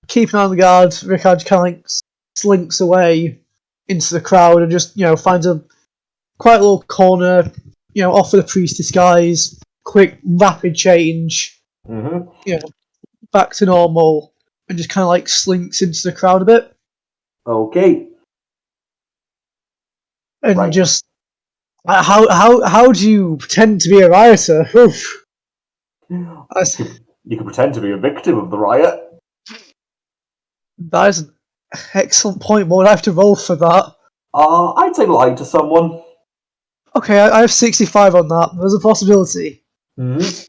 keep an eye on the guard. Rickard kind of slinks away into the crowd and just finds a quiet little corner, off with the priest disguise. Quick, rapid change.
Mm-hmm.
Back to normal, and just kind of slinks into the crowd a bit,
Okay.
and
Right.
just how do you pretend to be a rioter? Oof.
You can pretend to be a victim of the riot.
That is an excellent point. What would I have to roll for that?
I'd say lie to someone.
Okay, I have 65 on that. There's a possibility.
Mm-hmm.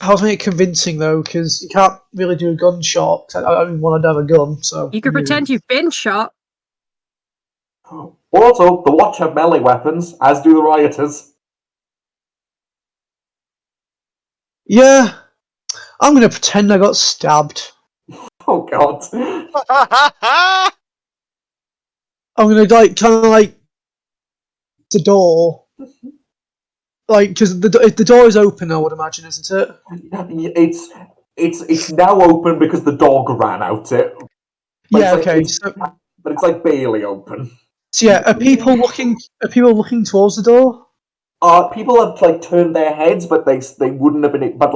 How to make it convincing though, because you can't really do a gunshot. I don't even want to have a gun, so
You could pretend you've been shot.
Also, the Watch have melee weapons, as do the rioters.
Yeah, I'm gonna pretend I got stabbed.
Oh god.
I'm gonna the door, because the door is open. I would imagine, isn't it?
It's now open because the dog ran out it. But
Yeah. Okay.
But it's barely open.
So yeah, are people looking towards the door?
People have turned their heads, but they wouldn't have been. But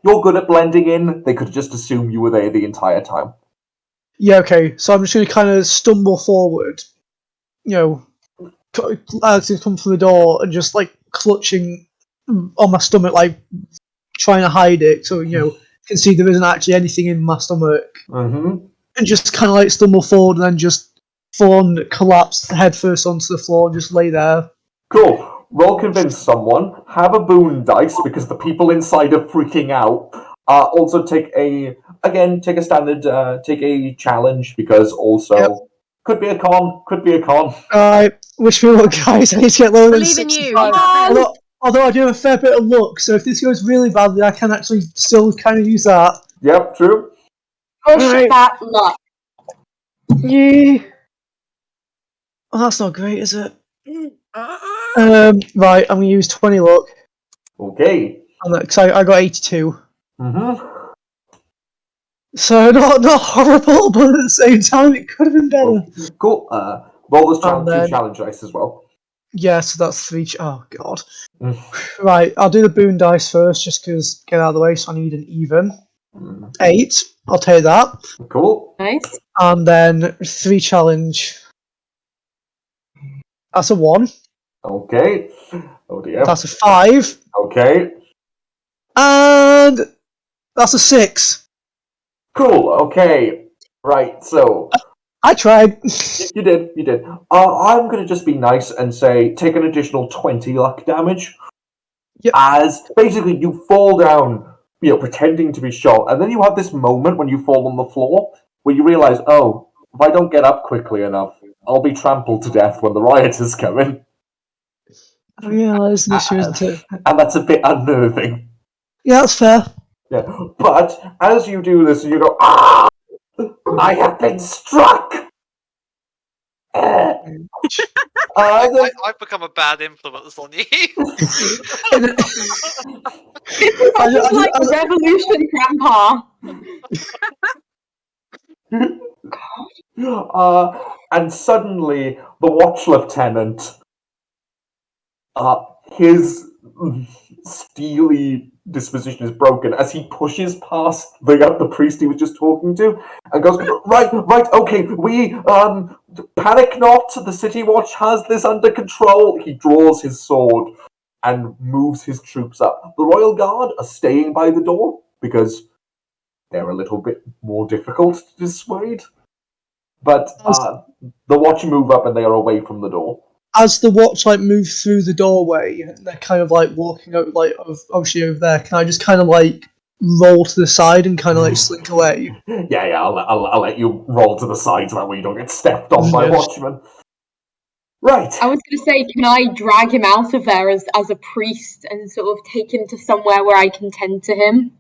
you're good at blending in. They could just assume you were there the entire time.
Yeah. Okay. So I'm just gonna kind of stumble forward, as I come from the door and just clutching on my stomach, trying to hide it, so you can see there isn't actually anything in my stomach,
Mm-hmm.
and just kind of stumble forward and then just full on collapse head first onto the floor and just lay there.
Cool. Roll convince someone. Have a boon dice because the people inside are freaking out. Also take a standard. Take a challenge because also could be a con.
Alright, wish me luck, guys. I need to get lower than
Believe in you.
65. Although I do have a fair bit of luck, so if this goes really badly, I can actually still kind of use that.
Yep, true.
Push
Alright.
that luck.
Yeah. Oh, that's not great, is it? Right, I'm gonna use 20 luck.
Okay.
Because I got 82.
Mm-hmm.
So not horrible, but at the same time it could have been better.
Oh, cool. Roll those
And then-
two challenge dice as well.
Yeah, so that's 3. Oh god.
Mm.
Right, I'll do the boon dice first, just because get out of the way. So I need an even 8. I'll take that,
Cool.
Nice.
and then 3 challenge. That's a 1.
Okay. Oh dear.
That's a 5.
Okay.
And that's a 6.
Cool. Okay. Right. So
I tried.
you did. I'm gonna just be nice and say take an additional 20 luck damage.
Yep.
As basically you fall down, pretending to be shot, and then you have this moment when you fall on the floor where you realize, oh, if I don't get up quickly enough, I'll be trampled to death when the rioters come in.
Oh yeah, that is an issue, isn't it?
And that's a bit unnerving.
Yeah, that's fair.
Yeah. But as you do this, you go, ah! I have been struck!
I've become a bad influence on you.
This is like a revolution, Grandpa.
And suddenly, the watch lieutenant, his steely disposition is broken as he pushes past the priest he was just talking to and goes, right, okay, we, panic not, the city watch has this under control. He draws his sword and moves his troops up. The Royal Guard are staying by the door because they're a little bit more difficult to dissuade. But the watch move up and they are away from the door.
As the watch move through the doorway, they're kind of walking out obviously over there. Can I just kind of roll to the side and kind of slink away?
Yeah. I'll let you roll to the side so that way you don't get stepped on by watchmen. Right.
I was going to say, can I drag him out of there as a priest and sort of take him to somewhere where I can tend to him?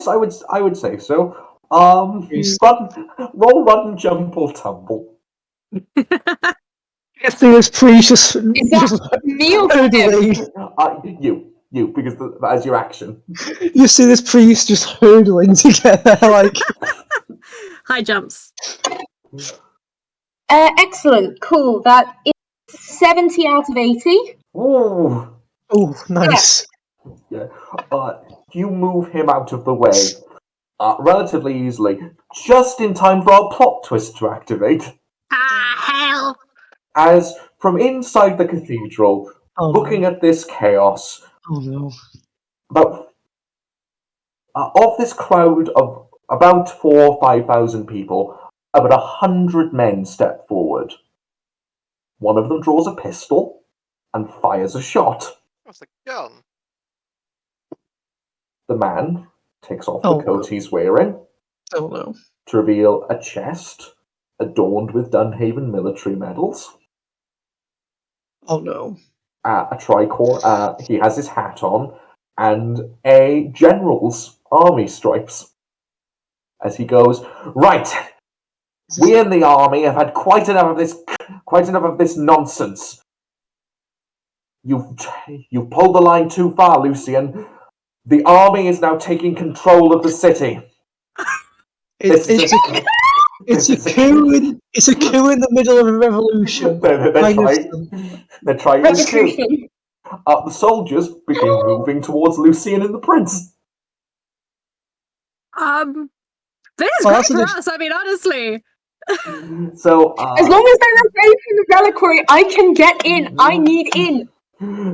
I would say so. Run, jump, or tumble.
I think this priest just
Is that me or
hurdling.
You, because as your action.
You see this priest just hurdling together,
High jumps.
Excellent, cool. That is 70 out of 80.
Ooh.
Oh, nice.
Yeah. You move him out of the way relatively easily, just in time for our plot twist to activate.
Hell!
As from inside the cathedral, looking at this chaos, about of this crowd of about 4,000 or 5,000 people, about 100 men step forward. One of them draws a pistol and fires a shot.
That's a gun.
The man takes off the coat he's wearing
to
reveal a chest adorned with Dunhaven military medals.
Oh no.
A tricorn, he has his hat on, and a general's army stripes. As he goes, right, we in the army have had quite enough of this nonsense. You've pulled the line too far, Lucian. The army is now taking control of the city.
It's a coup in the middle of a revolution.
They're trying to. The soldiers begin moving towards Lucian and the prince.
This is great for us. I mean, honestly.
So
as long as they're away from the reliquary, I can get in. I need in.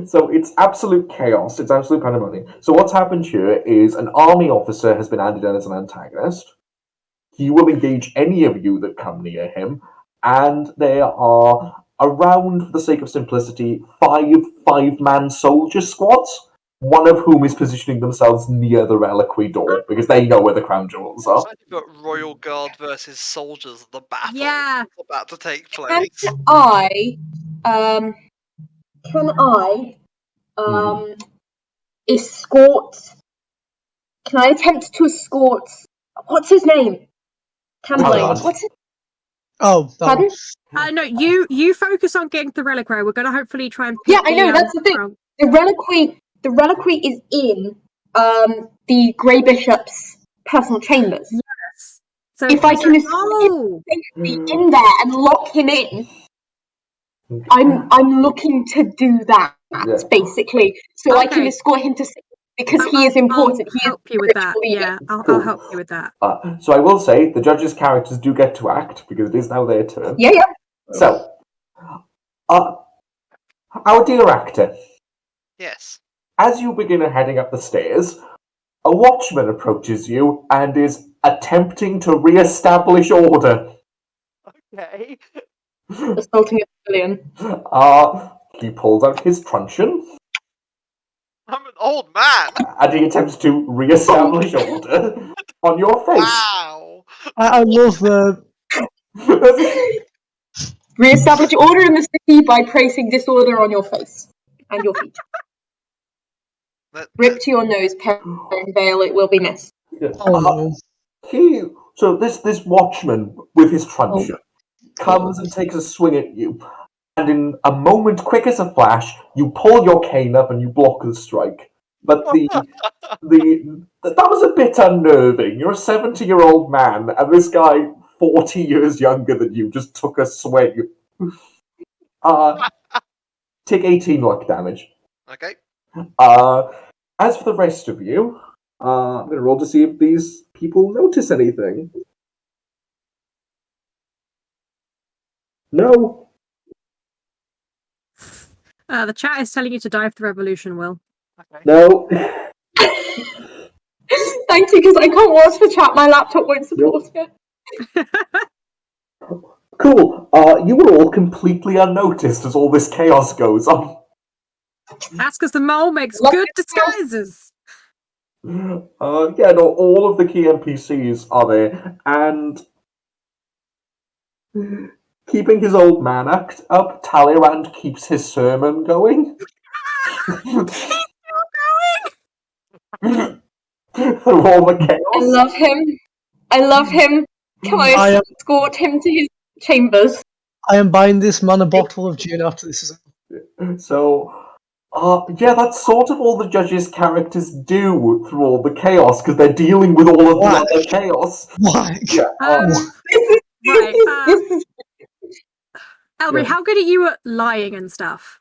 So it's absolute chaos. It's absolute pandemonium. So what's happened here is an army officer has been handed in as an antagonist. He will engage any of you that come near him, and there are around, for the sake of simplicity, five-man soldier squads, one of whom is positioning themselves near the reliquary door, because they know where the crown jewels are.
You've got Royal Guard versus soldiers, the battle
is
about to take place.
Can I escort? Can I attempt to escort? What's his name? Campbell. What's it?
Oh,
pardon?
No, you focus on getting the reliquary. We're going to hopefully try and.
Yeah, I know. That's the thing. The reliquary is in the Grey Bishop's personal chambers.
Yes. So
if I can escape in there and lock him in, I'm looking to do that basically, so I can escort him to because he is important.
I'll help you with that. Yeah, I'll help you with that.
So I will say the judges' characters do get to act because it is now their turn.
Yeah.
So, Our dear actor,
Yes.
as you begin heading up the stairs, a watchman approaches you and is attempting to re-establish order.
Okay.
Assaulting a civilian.
He pulls out his truncheon
I'm an old man.
and he attempts to re-establish order on your face.
Wow.
I love the.
Re-establish order in the city by tracing disorder on your face and your feet. Rip to your nose, Perrin Vale, it will be missed.
Oh no.
So this watchman with his truncheon comes and takes a swing at you, and in a moment quick as a flash, you pull your cane up and you block the strike. But that was a bit unnerving. You're a 70-year-old man, and this guy, 40 years younger than you, just took a swing. Take 18 luck damage.
Okay.
As for the rest of you, I'm going to roll to see if these people notice anything. No.
The chat is telling you to dive the revolution, Will.
Okay.
No.
Thank you, because I can't watch the chat. My laptop won't support it.
Cool. You were all completely unnoticed as all this chaos goes on.
That's because the mole makes
Look
good
at this.
disguises.
Yeah, no, all of the key NPCs are there, and keeping his old man act up, Talleyrand keeps his sermon going. Through all the chaos.
I love him. I love him. Can I escort him to his chambers?
I am buying this man a bottle of gin after this is.
So, yeah, that's sort of all the judges' characters do through all the chaos, because they're dealing with all of the other chaos.
Why?
Yeah.
Right.
This is
Elry,
Yeah.
how good are you at lying and stuff?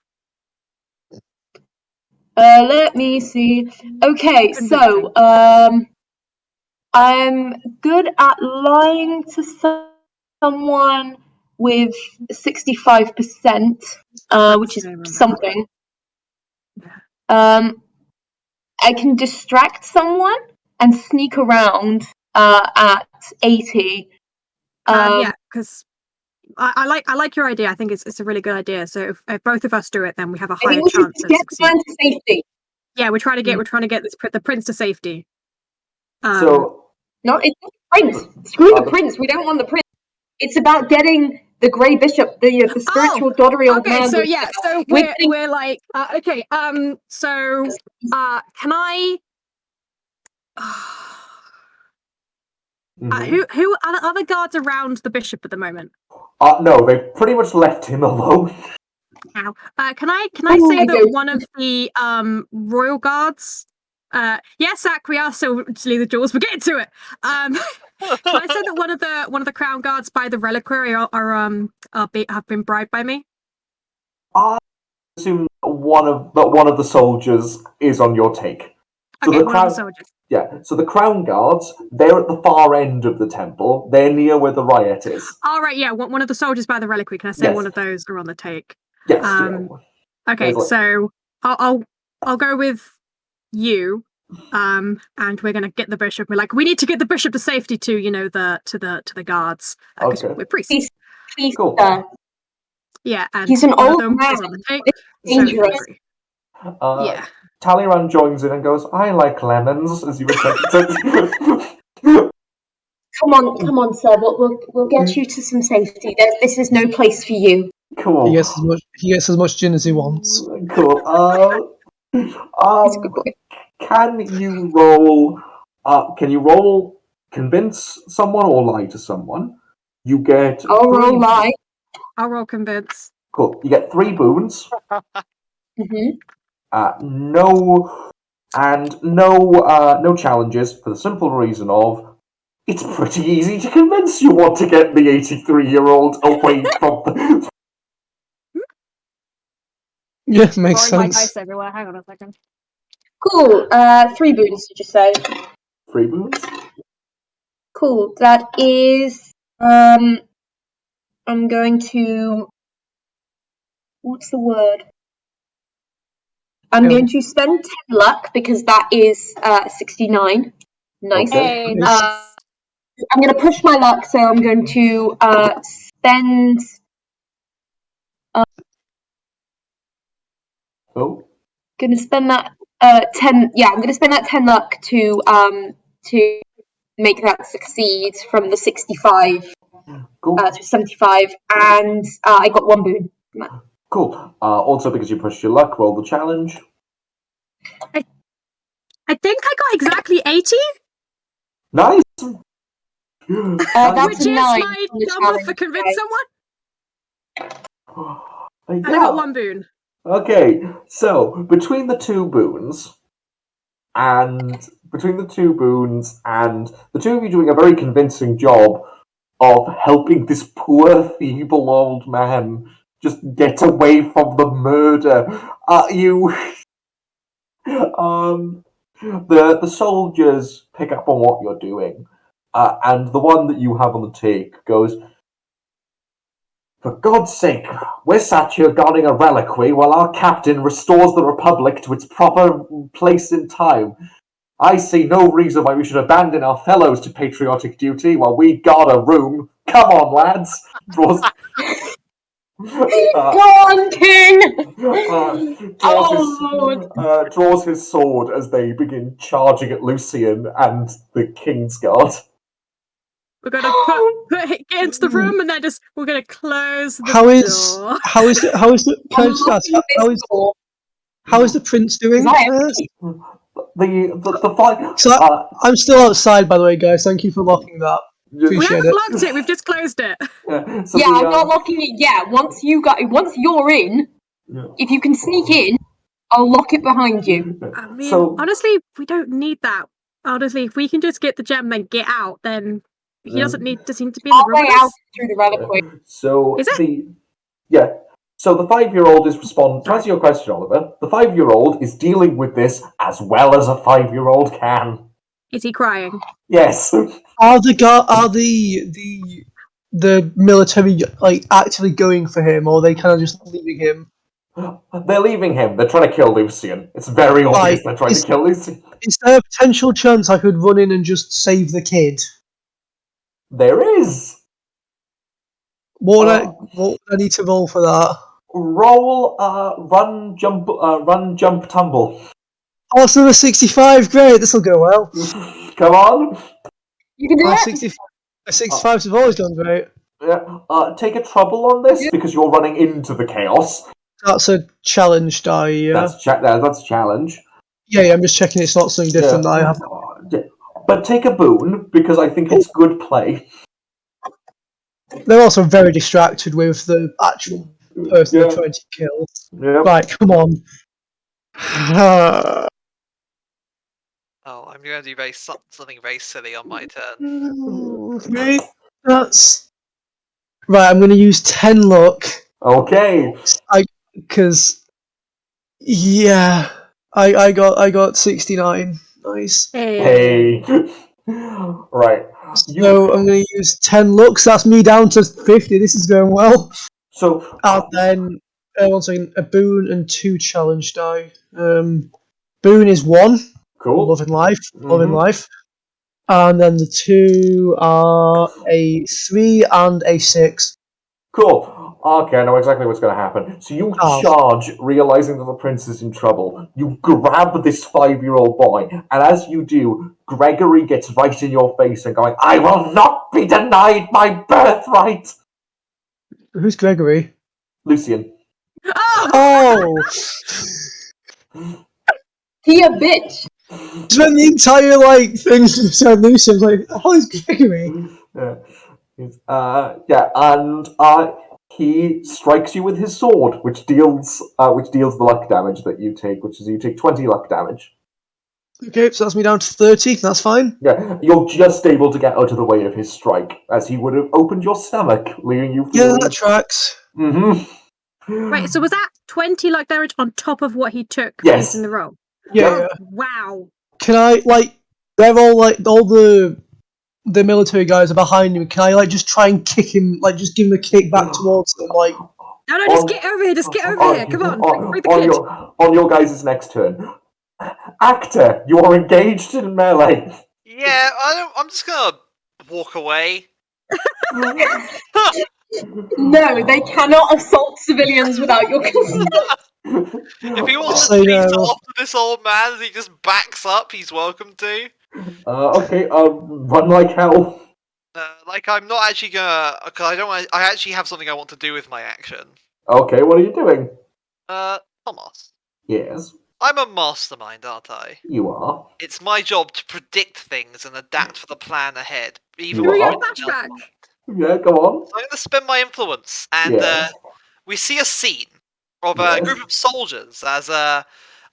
let me see. Okay, so I'm good at lying to someone with 65%, which is something. I can distract someone and sneak around at 80.
Yeah, because I like your idea. I think it's a really good idea. So if both of us do it, then we have a
I
higher
think we should
chance
just
of
get
succeeding.
to safety.
Yeah, we're trying to get the prince to safety.
So,
No, it's not the prince. Screw the prince. We don't want the prince. It's about getting the Grey Bishop, the spiritual doddery old man.
So yeah, so we're like okay. So can I? Who are the guards around the bishop at the moment?
No, they've pretty much left him alone.
Now, can I say that one of the royal guards? Yes, Zach, we are still to leave the doors. We're getting to it. Can I say that one of the crown guards by the reliquary have been bribed by me?
I assume one of the soldiers is on your take. So
Okay,
the
one of the soldiers.
Yeah, so the crown guards, they're at the far end of the temple. They're near where the riot is.
All right, yeah, one of the soldiers by the reliquary. Can I say one of those are on the take?
Yes.
Okay, so I'll go with you, and we're gonna get the bishop. We're like, we need to get the bishop to safety to the guards because we're priests.
Please,
cool.
Yeah, and
he's an
one
old
of them
man.
is on the take.
Dangerous.
Yeah.
Talleyrand joins in and goes, "I like lemons," as you attempt to.
Come on, sir. We'll get you to some safety. This is no place for you.
Cool.
He gets as much gin as he wants.
Cool.
He's a good boy.
Can you roll? Convince someone or lie to someone? You get.
I'll roll lie.
I'll roll convince.
Cool. You get 3 boons. No challenges for the simple reason of it's pretty easy to convince you want to get the 83-year-old away from the.
Yeah, makes
Throwing my
sense.
dice everywhere. Hang on a second.
Cool. 3 boons, did you say?
3 boons.
Cool. That is. I'm going to. What's the word? I'm going to spend 10 luck because that is 69. Nice.
Okay.
Hey,
Nice.
nice.
I'm going to push my luck, so I'm going to spend.
Oh,
Going to spend that 10. Yeah, I'm going to spend that 10 luck to make that succeed from the 65
cool.
to 75, and I got 1 boon.
Cool. Also, because you pushed your luck, roll the challenge.
I think I got exactly 80,
Nice.
That's
which is
9
my
on the
number for
challenge,
convince
guys.
someone. And I got 1 boon.
Okay, so between the two boons, and the two of you doing a very convincing job of helping this poor, feeble old man just get away from the murder, the soldiers pick up on what you're doing, and the one that you have on the take goes, "For God's sake, we're sat here guarding a reliquary while our captain restores the Republic to its proper place in time. I see no reason why we should abandon our fellows to patriotic duty while we guard a room. Come on, lads!" Draws,
Go on, King!
draws his sword as they begin charging at Lucian and the Kingsguard.
We're gonna get into the room, and then we're gonna close the
How is
door.
how is the can I just ask, how is the prince doing?
The fight.
So I'm still outside, by the way, guys. Thank you for locking that.
We
Appreciate
haven't
it.
locked it. We've just closed it.
Yeah, I'm not locking it yet. Once you're in, if you can sneak in, I'll lock it behind you.
I mean, honestly, we don't need that. Honestly, if we can just get the gem and then get out, then he doesn't need to seem to be in the
Our
room
way
with
out
us.
through the reliquary.
So
Is it?
So the 5-year-old is responding. To answer your question, Oliver, the 5-year-old is dealing with this as well as a 5-year-old can.
Is he crying?
Yes.
Are the military like actively going for him, or are they kind of just leaving him?
They're leaving him. They're trying to kill Lucian. It's very obvious
Right.
they're trying to kill Lucian.
Is there a potential chance I could run in and just save the kid?
There is.
What would I need to roll for that?
Roll, run, jump, tumble.
Oh, so the 65. Great, this will go well.
Come on.
You can do it.
65 have always done great.
Yeah. Take a trouble on this because you're running into the chaos.
That's a challenge die. Yeah.
That's a challenge.
Yeah, I'm just checking it's not something different that I have.
But take a boon because I think it's good play.
They're also very distracted with the actual person they're trying to kill.
Yep.
Right, come on.
Oh, I'm going to do something very silly on my turn.
Okay, that's right. I'm going to use 10 luck.
Okay.
Because I got 69. Nice.
Hey. Right.
So I'm going to use 10 looks. That's me down to 50. This is going well.
So
And then one second, a boon and 2 challenge die. Boon is 1.
Cool.
Love in life. And then the 2 are a 3 and a 6.
Cool. Okay, I know exactly what's going to happen. So you charge, realizing that the prince is in trouble. You grab this 5-year-old boy, and as you do, Gregory gets right in your face and going, "I will not be denied my birthright."
Who's Gregory?
Lucian.
Oh!
He a bitch.
Spent the entire thing to Lucy. I was like, "Oh, it's Gregory."
And he strikes you with his sword, which deals the luck damage that you take, which is you take 20 luck damage.
Okay, so that's me down to 30. That's fine.
Yeah, you're just able to get out of the way of his strike, as he would have opened your stomach, leaving you.
Yeah, that tracks.
Mm-hmm.
Wait, so was that 20 luck damage on top of what he took
Yes.
using the roll?
Yeah.
Oh, wow.
Can I they're all the the military guys are behind him, can I like just try and kick him, like just give him a kick back towards them, like?
No, just get over here. Just get over here. Come on, bring the kid.
On your guys' next turn. Actor, you are engaged in melee.
Yeah, I'm just gonna walk away.
No, they cannot assault civilians without your consent.
If he wants
Say
to chase
no.
after this old man as he just backs up, he's welcome to.
Okay, run like hell.
Like I'm not actually gonna, cause I actually have something I want to do with my action.
Okay, what are you doing?
Thomas,
Yes,
I'm a mastermind, aren't I?
you are.
It's my job to predict things and adapt for the plan ahead. Even
You
Give me
are.
a flashback.
Yeah, go on.
So I'm gonna spend my influence, and
Yes.
we see a scene of a
Yes.
group of soldiers as a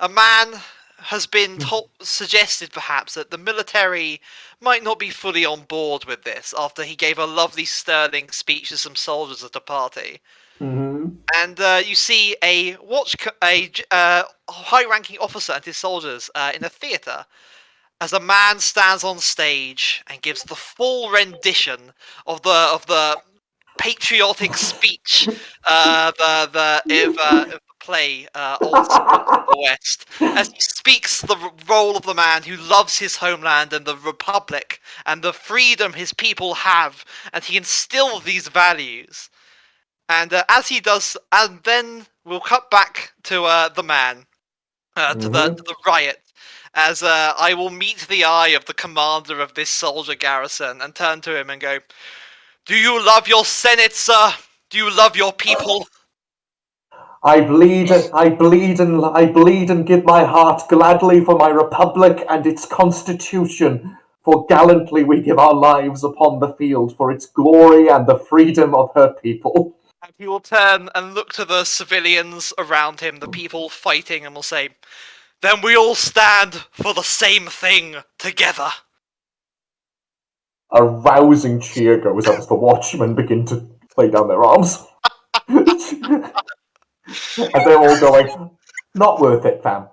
man has been suggested perhaps that the military might not be fully on board with this after he gave a lovely sterling speech to some soldiers at a party.
Mm-hmm.
And you see a high-ranking officer and his soldiers in a theatre as a man stands on stage and gives the full rendition of the patriotic speech, the play Old Spirit of the West, as he speaks the role of the man who loves his homeland and the republic and the freedom his people have, and he instills these values. And as he does, and then we'll cut back to the man, to the riot, as I will meet the eye of the commander of this soldier garrison and turn to him and go, "Do you love your Senate, sir? Do you love your people?"
I bleed and give my heart gladly for my republic and its constitution. For gallantly we give our lives upon the field for its glory and the freedom of her people.
And he will turn and look to the civilians around him, the people fighting, and will say, "Then we all stand for the same thing together."
A rousing cheer goes up as the watchmen begin to lay down their arms. As they're all going, not worth it, fam.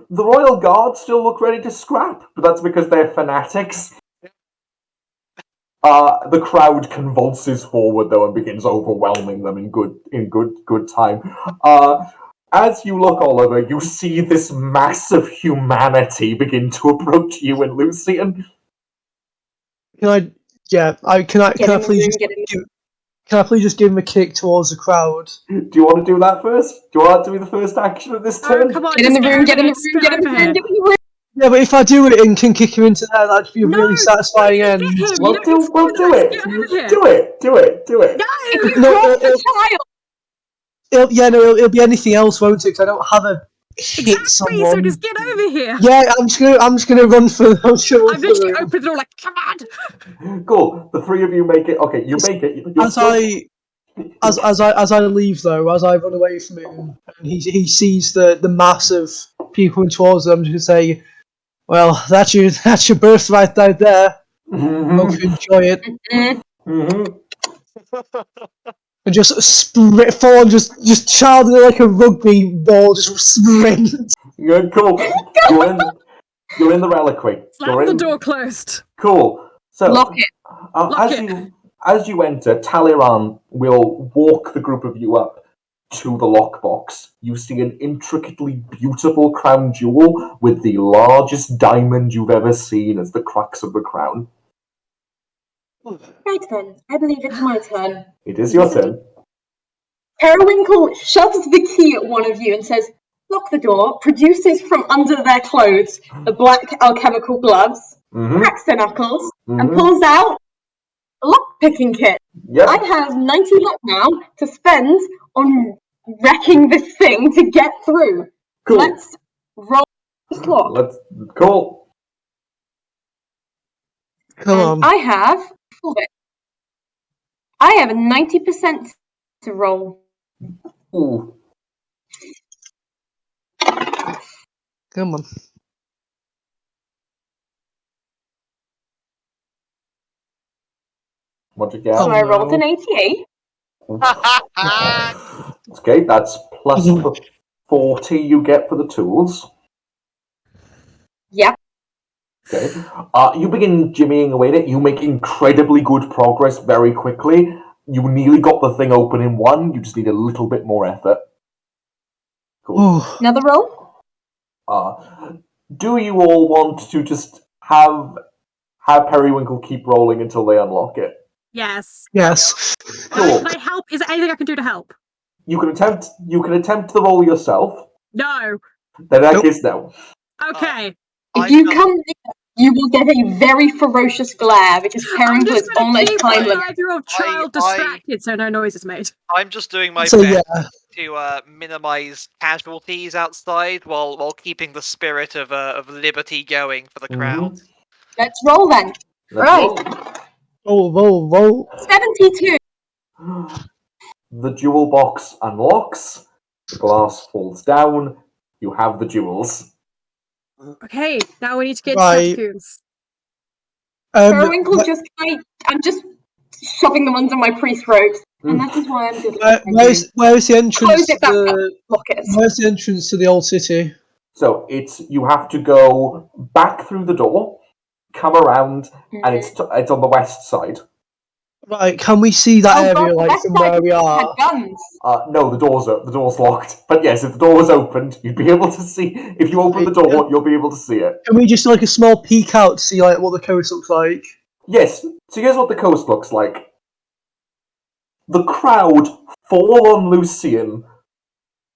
The Royal Guard still look ready to scrap, but that's because they're fanatics. The crowd convulses forward though and begins overwhelming them in good time. As you look, Oliver, you see this mass of humanity begin to approach you and Lucian.
Can I? Yeah, can I please just give him a kick towards the crowd?
Do you want to do that first? Do you want that to be the first action of this turn?
Oh, come on,
Get in the room,
get in the room.
Yeah, but if I do it and can kick him into there, that'd be a really satisfying end.
Get him.
We'll do it.
Get over here.
Do it.
No.
It'll be anything else, won't it? 'Cause I don't have a hit
Exactly,
someone.
so just get over here.
Yeah, I'm just gonna run for.
I've literally opened the door like, come on.
Cool. The three of you make it. Okay, you make it.
As I leave though, as I run away from him, and he sees the mass of people coming towards them, I'm just gonna say, "Well, that's your birthright right there. Hope you enjoy it." And just sprint forward, just childing like a rugby ball, just sprint.
Yeah, cool. You're in the reliquary.
Slam the door closed.
Cool. So
Lock it.
As you enter, Talleyrand will walk the group of you up to the lockbox. You see an intricately beautiful crown jewel with the largest diamond you've ever seen as the crux of the crown.
Right then, I believe it's my turn.
It is your turn.
Periwinkle shoves the key at one of you and says, lock the door, produces from under their clothes the black alchemical gloves, cracks their knuckles, and pulls out a lock-picking kit.
Yep.
I have 90 luck now to spend on wrecking this thing to get through.
Cool.
Let's roll this lock.
Cool.
Come on.
I have a 90% to roll.
Ooh.
Come on.
What'd you get?
So I rolled an 88.
Okay, that's plus the 40 you get for the tools.
Yep.
Okay. You begin jimmying away at it. You make incredibly good progress very quickly. You nearly got the thing open in one. You just need a little bit more effort. Cool.
Oh,
Another roll?
Do you all want to just have Periwinkle keep rolling until they unlock it?
Yes.
yes.
Cool.
Can I help? Is there anything I can do to help?
You can attempt the roll yourself.
No.
Then that
Nope.
is no.
Okay.
If
I've
you
got-
come near, you will get a very ferocious glare because
I'm
Periwinkle
just
is
going
on
to
its
keep
time
my
limit.
5-year-old child distracted so no noise is made.
I'm just doing my
So
best
yeah,
to minimize casualties outside while keeping the spirit of liberty going for the crowd.
Let's roll then. Right.
roll.
72.
The jewel box unlocks. The glass falls down. You have the jewels.
Okay, now we need to get into
Right.
catacombs.
Periwinkle's just I'm just shoving them under my priest robes. And that is why I'm good at
where's the entrance?
Close it back up, lock it.
Where's the entrance to the old city?
So you have to go back through the door, come around, and it's on the west side.
Right, can we see that
Oh,
area
God,
like
West
from
Side
where we
had
are?
guns.
No, the door's locked. But yes, if the door was opened, you'd be able to see. If you open the door, you'll be able to see it.
Can we just do like a small peek out to see like what the coast looks like?
Yes. So here's what the coast looks like. The crowd fall on Lucian,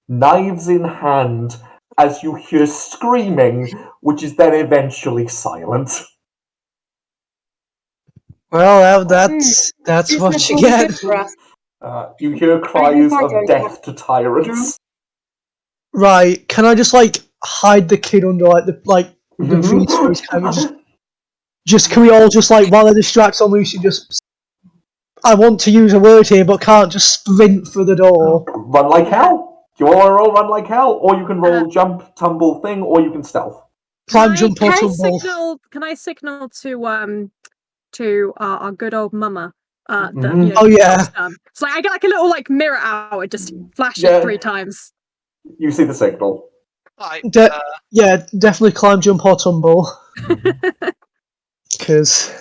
knives in hand, as you hear screaming, which is then eventually silent.
Well, that's what
Business
you
will be
get.
good for us.
You hear cries of death to tyrants.
Right, can I just like hide the kid under like the tree space? Kind of just can we all just like while they're distracted on Lucy, just I want to use a word here, but can't just sprint for the door.
Run like hell. Do you want to roll run like hell, or you can roll jump, tumble thing, or you can stealth.
Climb, jump, or tumble.
Can I signal to our good old mama?
Oh yeah.
So I get like a little like mirror out and just flash
Yeah.
it 3 times.
You see the signal.
Yeah, definitely climb, jump, or tumble. Because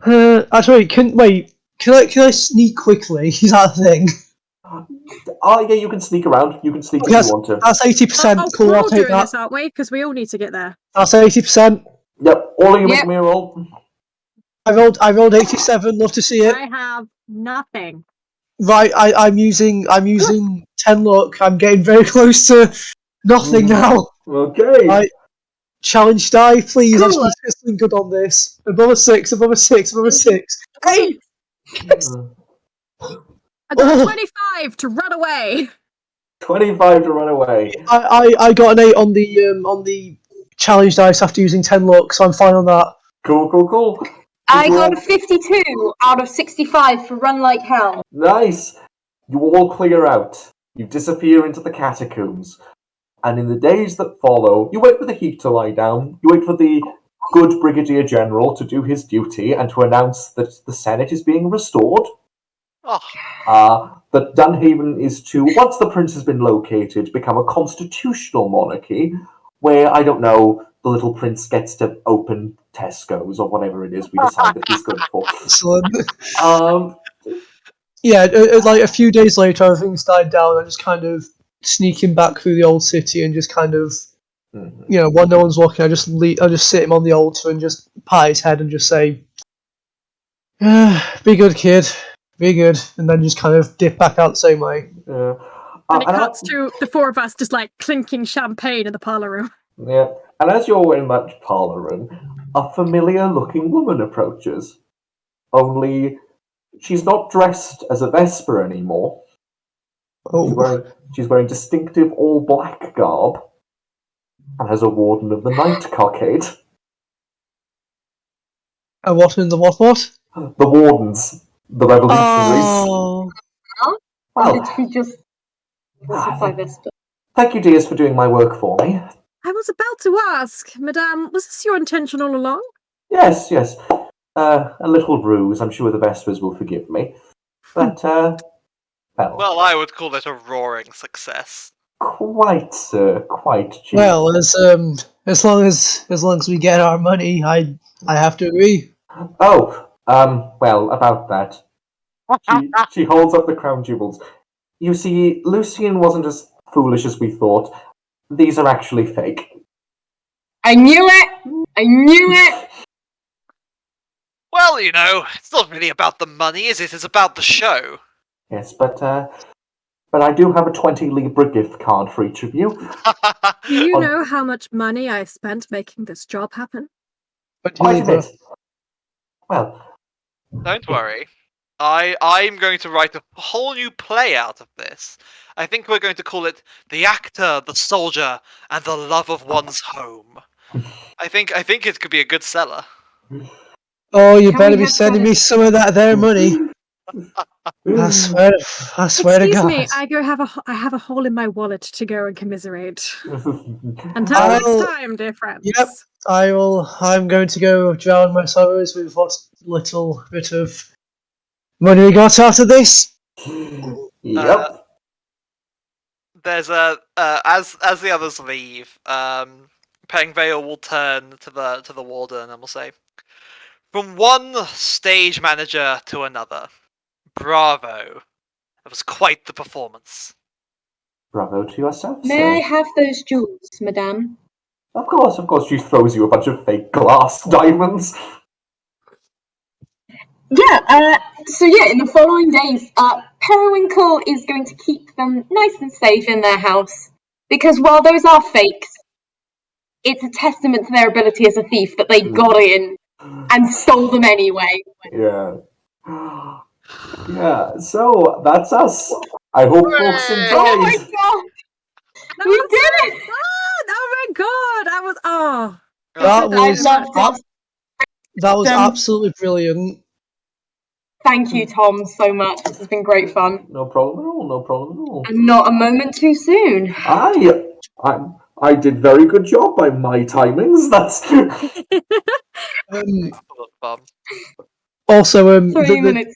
actually, can I sneak quickly? Is that a thing?
Oh yeah, you can sneak around. You can sneak if
Yes,
you want to.
that's 80%. Cool,
We're
I'll
all
take
doing
that.
this, aren't we? Because we all need to get there.
That's 80%.
Yep. All of you make me a roll.
I rolled 87. Love to see it.
I have nothing.
Right, I'm using 10 luck. I'm getting very close to nothing now.
Okay.
Right, challenge die, please.
Cool.
I just need to get something good on this. Above a 6. Above a 6. Above a 6.
Hey!
I got a 25 to run away.
25 to run away.
I got an 8 on the challenge dice after using 10 luck, so I'm fine on that.
Cool.
I got a 52 out of 65 for Run Like Hell.
Nice. You all clear out. You disappear into the catacombs. And in the days that follow, you wait for the heat to lie down. You wait for the good Brigadier General to do his duty and to announce that the Senate is being restored. That Dunhaven is to, once the prince has been located, become a constitutional monarchy where, I don't know, the little prince gets to open Tesco's or whatever it is we decide that he's good for.
Excellent. Yeah, like a few days later, things died down. I'm just kind of sneaking back through the old city and just kind of, when no one's looking, I just sit him on the altar and just pat his head and just say, "Be good, kid, be good," and then just kind of dip back out the same way.
And it cuts to the 4 of us just like clinking champagne in the parlor room.
Yeah, and as you're in that parlor room, a familiar-looking woman approaches. Only she's not dressed as a Vesper anymore.
Oh.
She's wearing distinctive all-black garb and has a Warden of the Night cockade.
And what in the what?
The Wardens, the revolutionaries.
Oh.
Well,
Did she just specify Vesper?
thank you, dears, for doing my work for me.
I was about to ask, Madame, was this your intention all along?
Yes. A little ruse. I'm sure the Vespers will forgive me. But,
Well, I would call it a roaring success.
Quite, sir. Quite. Chief.
Well, As long as we get our money, I have to agree.
Oh, well, about that. She holds up the crown jewels. You see, Lucian wasn't as foolish as we thought. These are actually fake.
I knew it! I knew it!
Well, it's not really about the money, is it? It's about the show.
Yes, but I do have a 20 Libra gift card for each of you.
Do you
On-
know how much money I spent making this job happen?
But
Quite a
Libra.
bit. Well,
Don't worry. I'm going to write a whole new play out of this. I think we're going to call it The Actor, the Soldier, and the Love of One's Home. I think it could be a good seller.
Oh, you
Can
better
we
be
have
sending
that
me
as-
some of that there money. I swear to
Excuse
God.
me, I have a hole in my wallet to go and commiserate. Until
I'll-
next time, dear friends.
Yep, I'm going to go drown my sorrows with what little bit of money we got out of this.
Yep.
There's as the others leave, Pengvale will turn to the warden and will say, "From one stage manager to another, bravo! That was quite the performance."
Bravo to yourself,
May
sir.
I have those jewels, madame?
Of course, she throws you a bunch of fake glass diamonds.
Yeah, so yeah, in the following days, Periwinkle is going to keep them nice and safe in their house. Because while those are fakes, it's a testament to their ability as a thief that they got in and stole them anyway.
Yeah. Yeah, so that's us. I hope folks
Hooray!
Oh my
enjoyed.
god!
That
We
was
did
so
it!
fun! Oh my god! I was
That
enjoyed
I
was
loved
ab-
it.
that was
Um,
absolutely brilliant.
Thank you, Tom, so much. This has been great fun.
No problem at all. No problem at all.
And not a moment too soon.
I did very good job by my timings. That's
Um, also,
Sorry, minutes.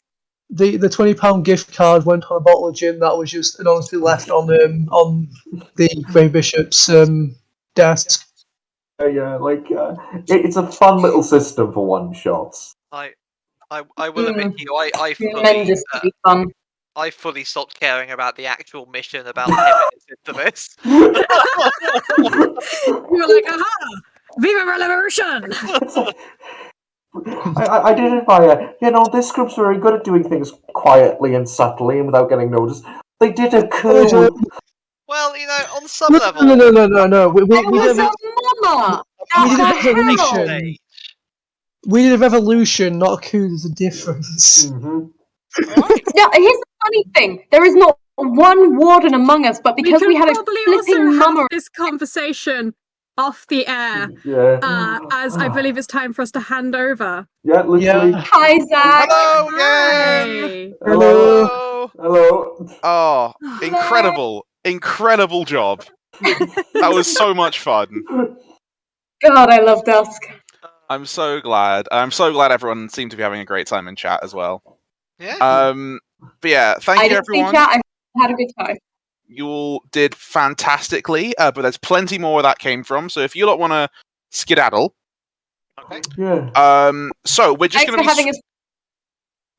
the £20 gift card went on a bottle of gin that was just anonymously left on the Grey Bishop's desk.
yeah, it's a fun little system for one shots.
I will admit to you,
Tremendously fun.
I fully stopped caring about the actual mission about 10 minutes into this.
You were like, aha! Viva la revolution!
I did it by this group's very good at doing things quietly and subtly and without getting noticed. They did a coup.
Well, on some
No,
level,
no. We
It was
did
a mama!
we did a
What the hell?
revolution. We did a revolution, not a coup. There's a difference.
Mm-hmm.
alright.
Now, here's the funny thing. There is not one warden among us, but because
we
we
could
had a
probably
flipping
also
mama.
have this conversation off the air,
Yeah.
as I believe it's time for us to hand over.
Yeah, literally.
Yeah.
Hi, Zach.
Hello again.
Hey.
Hello. Hello.
Oh, incredible job. That was so much fun.
God, I love Dusk.
I'm so glad. I'm so glad everyone seemed to be having a great time in chat as well.
Yeah.
But yeah, thank
I
you
didn't see
everyone.
chat. I had a good time.
You all did fantastically, but there's plenty more where that came from. So if you lot want to skedaddle,
Okay.
Yeah.
so we're just
Thanks
going
for
to be.
having us.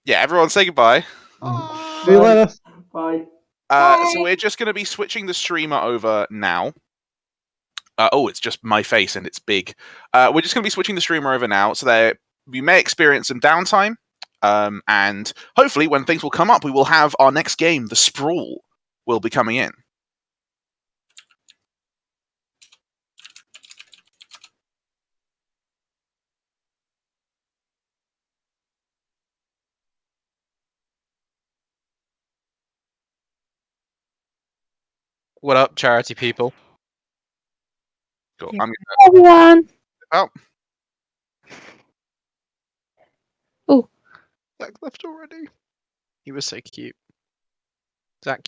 Yeah, everyone say goodbye.
See you later.
Bye.
So we're just going to be switching the streamer over now. It's just my face and it's big. We're just going to be switching the streamer over now, so that we may experience some downtime, and hopefully, when things will come up, we will have our next game, the Sprawl, will be coming in.
What up, charity people?
Cool.
Yeah.
I'm gonna
Everyone.
out.
Zach left already. He was so cute. Zach,